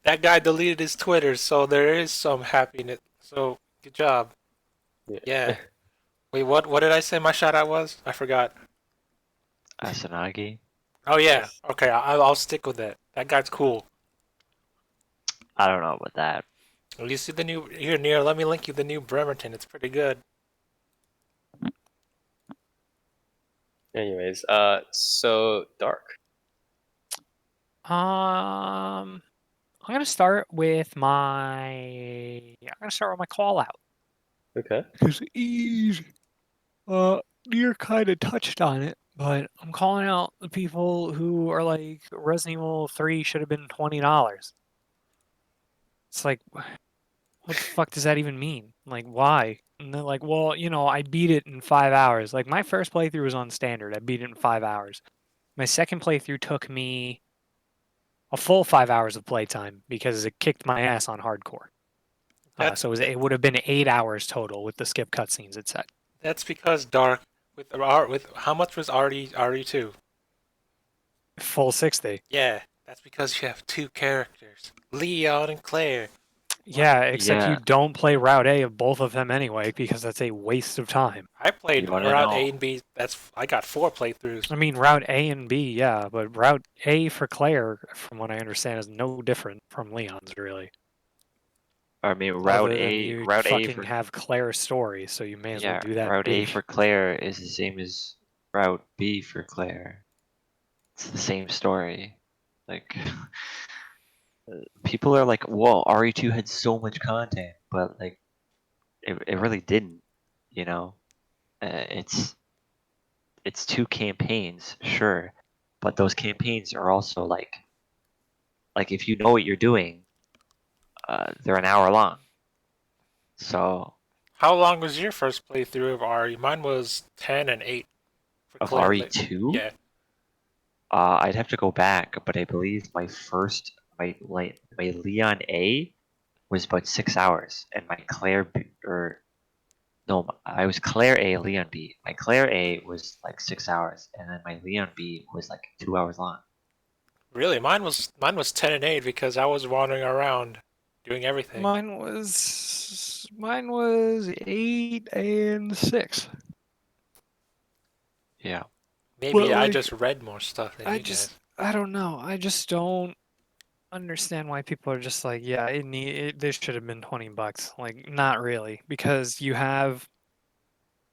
That guy deleted his Twitter, so there is some happiness. So good job. Yeah. Wait, what did I say my shout out was? I forgot. Asanagi? Oh yeah. Okay, I'll stick with that. That guy's cool. I don't know about that. You see the new here, Near? Let me link you the new Bremerton. It's pretty good. Anyways, so Dark. I'm gonna start with my call out. Okay. Cause easy. Neer kind of touched on it, but I'm calling out the people who are like Resident Evil 3 should have been $20. It's like, what the fuck does that even mean? Like, why? And they're like, well, I beat it in 5 hours. Like, my first playthrough was on standard. I beat it in 5 hours. My second playthrough took me a full 5 hours of playtime because it kicked my ass on hardcore. That's So it would have been 8 hours total with the skip cutscenes it said. that's because Dark with how much was RE2? Full 60. Yeah, that's because you have two characters, Leon and Claire. Yeah, except you Yeah. don't play Route A of both of them anyway because that's a waste of time. I played You wanna Route know- A and B. I got 4 playthroughs. I mean, Route A and B, yeah, but Route A for Claire, from what I understand, is no different from Leon's, really. I mean, Route Other than A, you Route A fucking for have Claire's story, so you may as well yeah, do that Route A B. for Claire is the same as Route B for Claire. It's the same story. Like, people are like, "Whoa, RE2 had so much content," but like, it really didn't. You know, it's two campaigns, sure, but those campaigns are also like if you know what you're doing, they're an hour long. So How long was your first playthrough of RE? Mine was 10 and 8 for of Claire. RE2, Yeah. I'd have to go back, but I believe my Leon A was about 6 hours, and my Claire B, or no, I was Claire A, Leon B. My Claire A was like 6 hours, and then my Leon B was like 2 hours long. Really, mine was 10 and 8 because I was wandering around doing everything. Mine was 8 and 6. Yeah. Maybe Well, I like, just read more stuff than you guys. I don't know. I just don't understand why people are just like, yeah, this should have been $20. Like, not really, because you have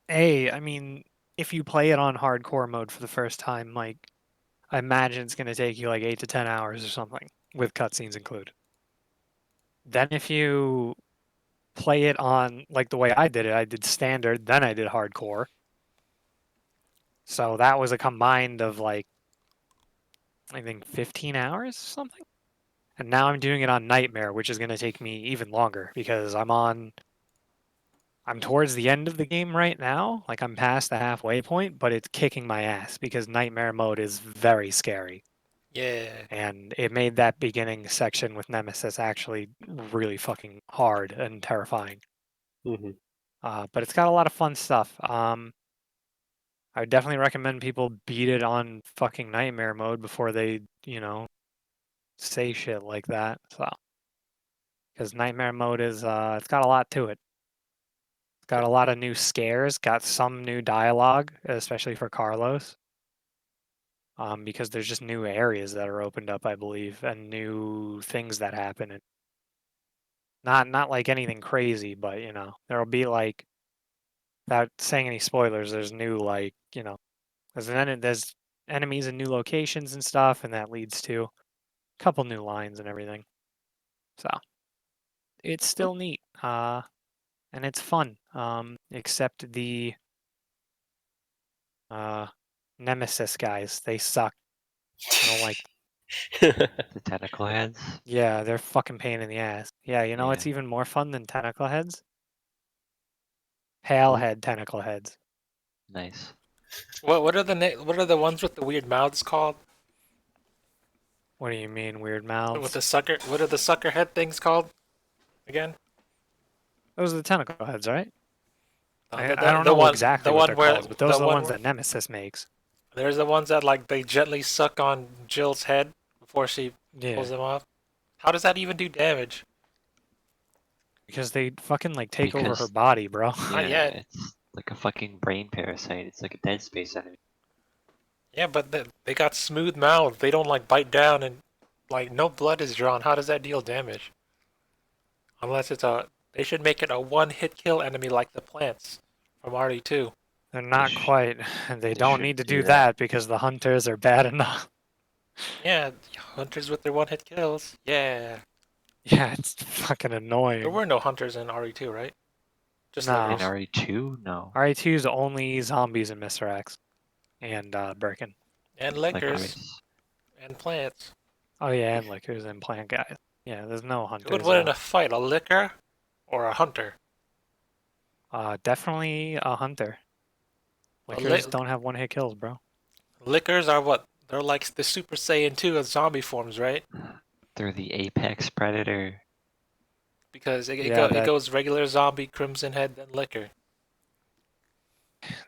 I mean, if you play it on hardcore mode for the first time, like, I imagine it's going to take you like 8 to 10 hours or something with cutscenes included. Then if you play it on like the way I did standard, then I did hardcore. So that was a combined of like, I think 15 hours or something. And now I'm doing it on Nightmare, which is going to take me even longer because I'm towards the end of the game right now. Like, I'm past the halfway point, but it's kicking my ass because Nightmare mode is very scary. Yeah. And it made that beginning section with Nemesis actually really fucking hard and terrifying. Mm-hmm. But it's got a lot of fun stuff. I would definitely recommend people beat it on fucking Nightmare mode before they, say shit like that. So, because Nightmare mode is, it's got a lot to it. It's got a lot of new scares, got some new dialogue, especially for Carlos. Because there's just new areas that are opened up, I believe, and new things that happen. And not like anything crazy, but there'll be like, without saying any spoilers, there's new like, there's enemies in new locations and stuff, and that leads to a couple new lines and everything. So it's still neat. And it's fun. Except the Nemesis guys, they suck. I don't like. The tentacle heads. Yeah, they're fucking pain in the ass. Yeah, Yeah. it's even more fun than tentacle heads. Pale head tentacle heads. Nice. What are the ones with the weird mouths called? What do you mean, weird With mouths? the sucker, what are the sucker head things called? Again? Those are the tentacle heads, right? I The- don't the know one- exactly the what one they're where- called, but those the are the one ones where- that Nemesis makes. There's the ones that like they gently suck on Jill's head before she Yeah, pulls them off. How does that even do damage? because they fucking like take over her Because- body, bro. Not Yeah, yet. it's like a fucking brain parasite. It's like a Dead Space enemy. Yeah, but they got smooth mouths. They don't like bite down and like no blood is drawn. How does that deal damage? Unless it's a, they should make it a one-hit kill enemy like the plants from RE2. They're not sh- quite. They don't should need to do do that. that because the hunters are bad enough. Yeah, hunters with their one-hit kills. Yeah. Yeah, it's fucking There annoying. were no hunters in RE2, right? Just No. In lickers. RE2, no. RE2 is only zombies and Mr. X and Birkin. And lickers. Licorice. And plants. Oh yeah, and lickers and plant guys. Yeah, there's no Who would hunters. win in a fight, a licker or a hunter? Definitely a hunter. A Lickers don't have one hit kills, bro. lickers are what? They're like the Super Saiyan 2 of zombie forms, right? They're the apex predator. Because Yeah, it goes regular zombie, crimson head, then licker.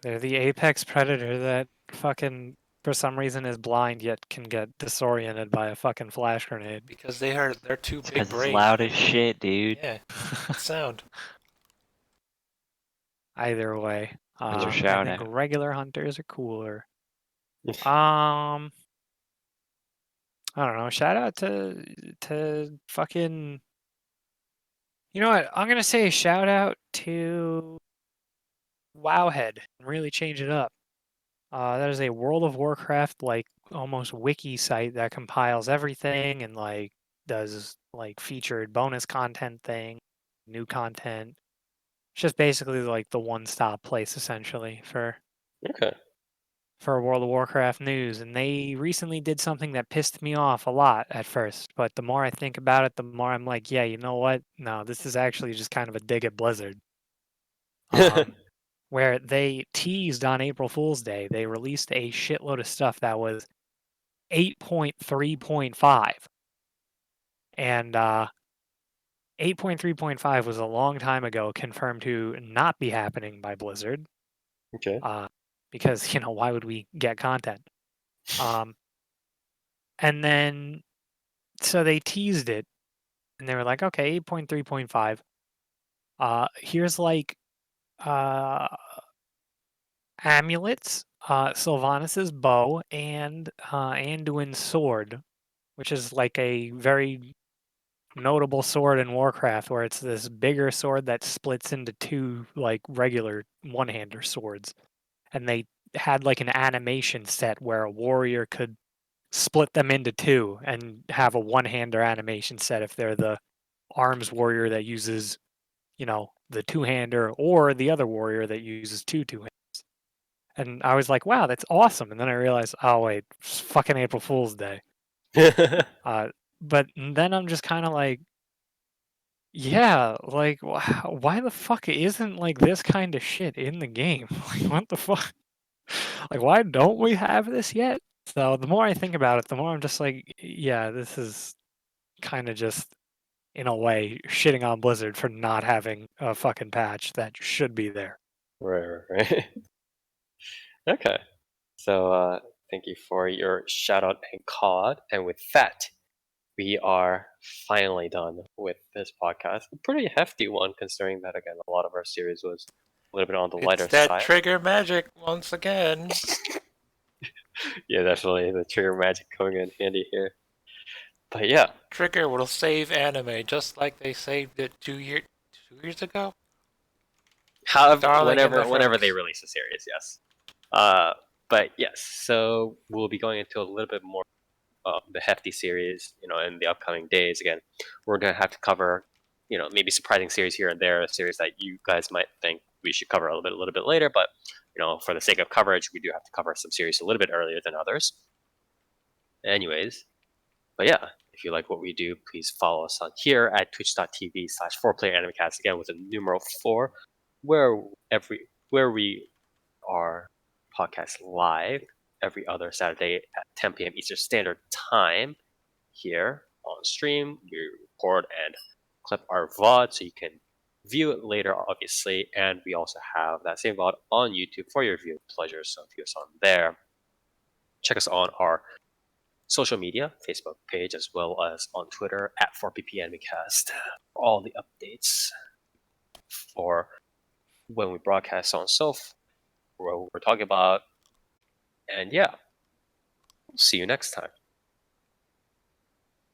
they're the apex predator that fucking for some reason is blind yet can get disoriented by a fucking flash grenade. Because they're too It's big because it's brain. loud as shit, dude. Yeah, that sound. Either way, What's your I shout think out? regular hunters are cooler. I don't know. Shout out to fucking. You know what? I'm gonna say shout out to Wowhead and really change it up. That is a World of Warcraft like almost wiki site that compiles everything and like does like featured bonus content thing, new content. It's just basically like the one-stop place essentially Okay. for World of Warcraft news. And they recently did something that pissed me off a lot at first, but the more I think about it, the more I'm like, yeah, you know what? No, this is actually just kind of a dig at Blizzard. Where they teased on April Fool's Day, they released a shitload of stuff that was 8.3.5. And 8.3.5 was a long time ago confirmed to not be happening by Blizzard. Okay. Because, why would we get content? And then, so they teased it, and they were like, okay, 8.3.5. Here's like amulets, Sylvanas' bow, and Anduin's sword, which is like a very notable sword in Warcraft, where it's this bigger sword that splits into two like regular one-hander swords. And they had like an animation set where a warrior could split them into two and have a one-hander animation set if they're the arms warrior that uses, the two-hander, or the other warrior that uses two-handers. And I was like, wow, that's awesome. And then I realized, oh wait, it's fucking April Fool's Day. But then I'm just kind of like, yeah, like why the fuck isn't like this kind of shit in the game? Like what the fuck? Like why don't we have this yet? So the more I think about it, the more I'm just like, yeah, this is kind of just in a way shitting on Blizzard for not having a fucking patch that should be there. Right. Okay. So thank you for your shout out and call out. And with that, we are finally done with this podcast. A pretty hefty one, considering that again a lot of our series was a little bit on the It's lighter that side. trigger magic once again. Yeah, definitely the trigger magic coming in handy here. But yeah, Trigger will save anime just like they saved it 2 years ago. however, Darling in the whenever they Franxx. release a series, yes. But yes, so we'll be going into a little bit more the hefty series, in the upcoming days. Again, we're gonna have to cover, maybe surprising series here and there, a series that you guys might think we should cover a little bit later. But for the sake of coverage, we do have to cover some series a little bit earlier than others. Anyways, but yeah, if you like what we do, please follow us on here at twitch.tv/4PlayerAnimecast, again with a numeral 4, where we are podcast live every other Saturday at 10 p.m. Eastern Standard Time here on stream. We record and clip our VOD so you can view it later, obviously. And we also have that same VOD on YouTube for your viewing pleasure. So view us on there. Check us on our social media, Facebook page, as well as on Twitter at 4PPAnimecast for all the updates for when we broadcast on what we're talking about. And yeah, we'll see you next time.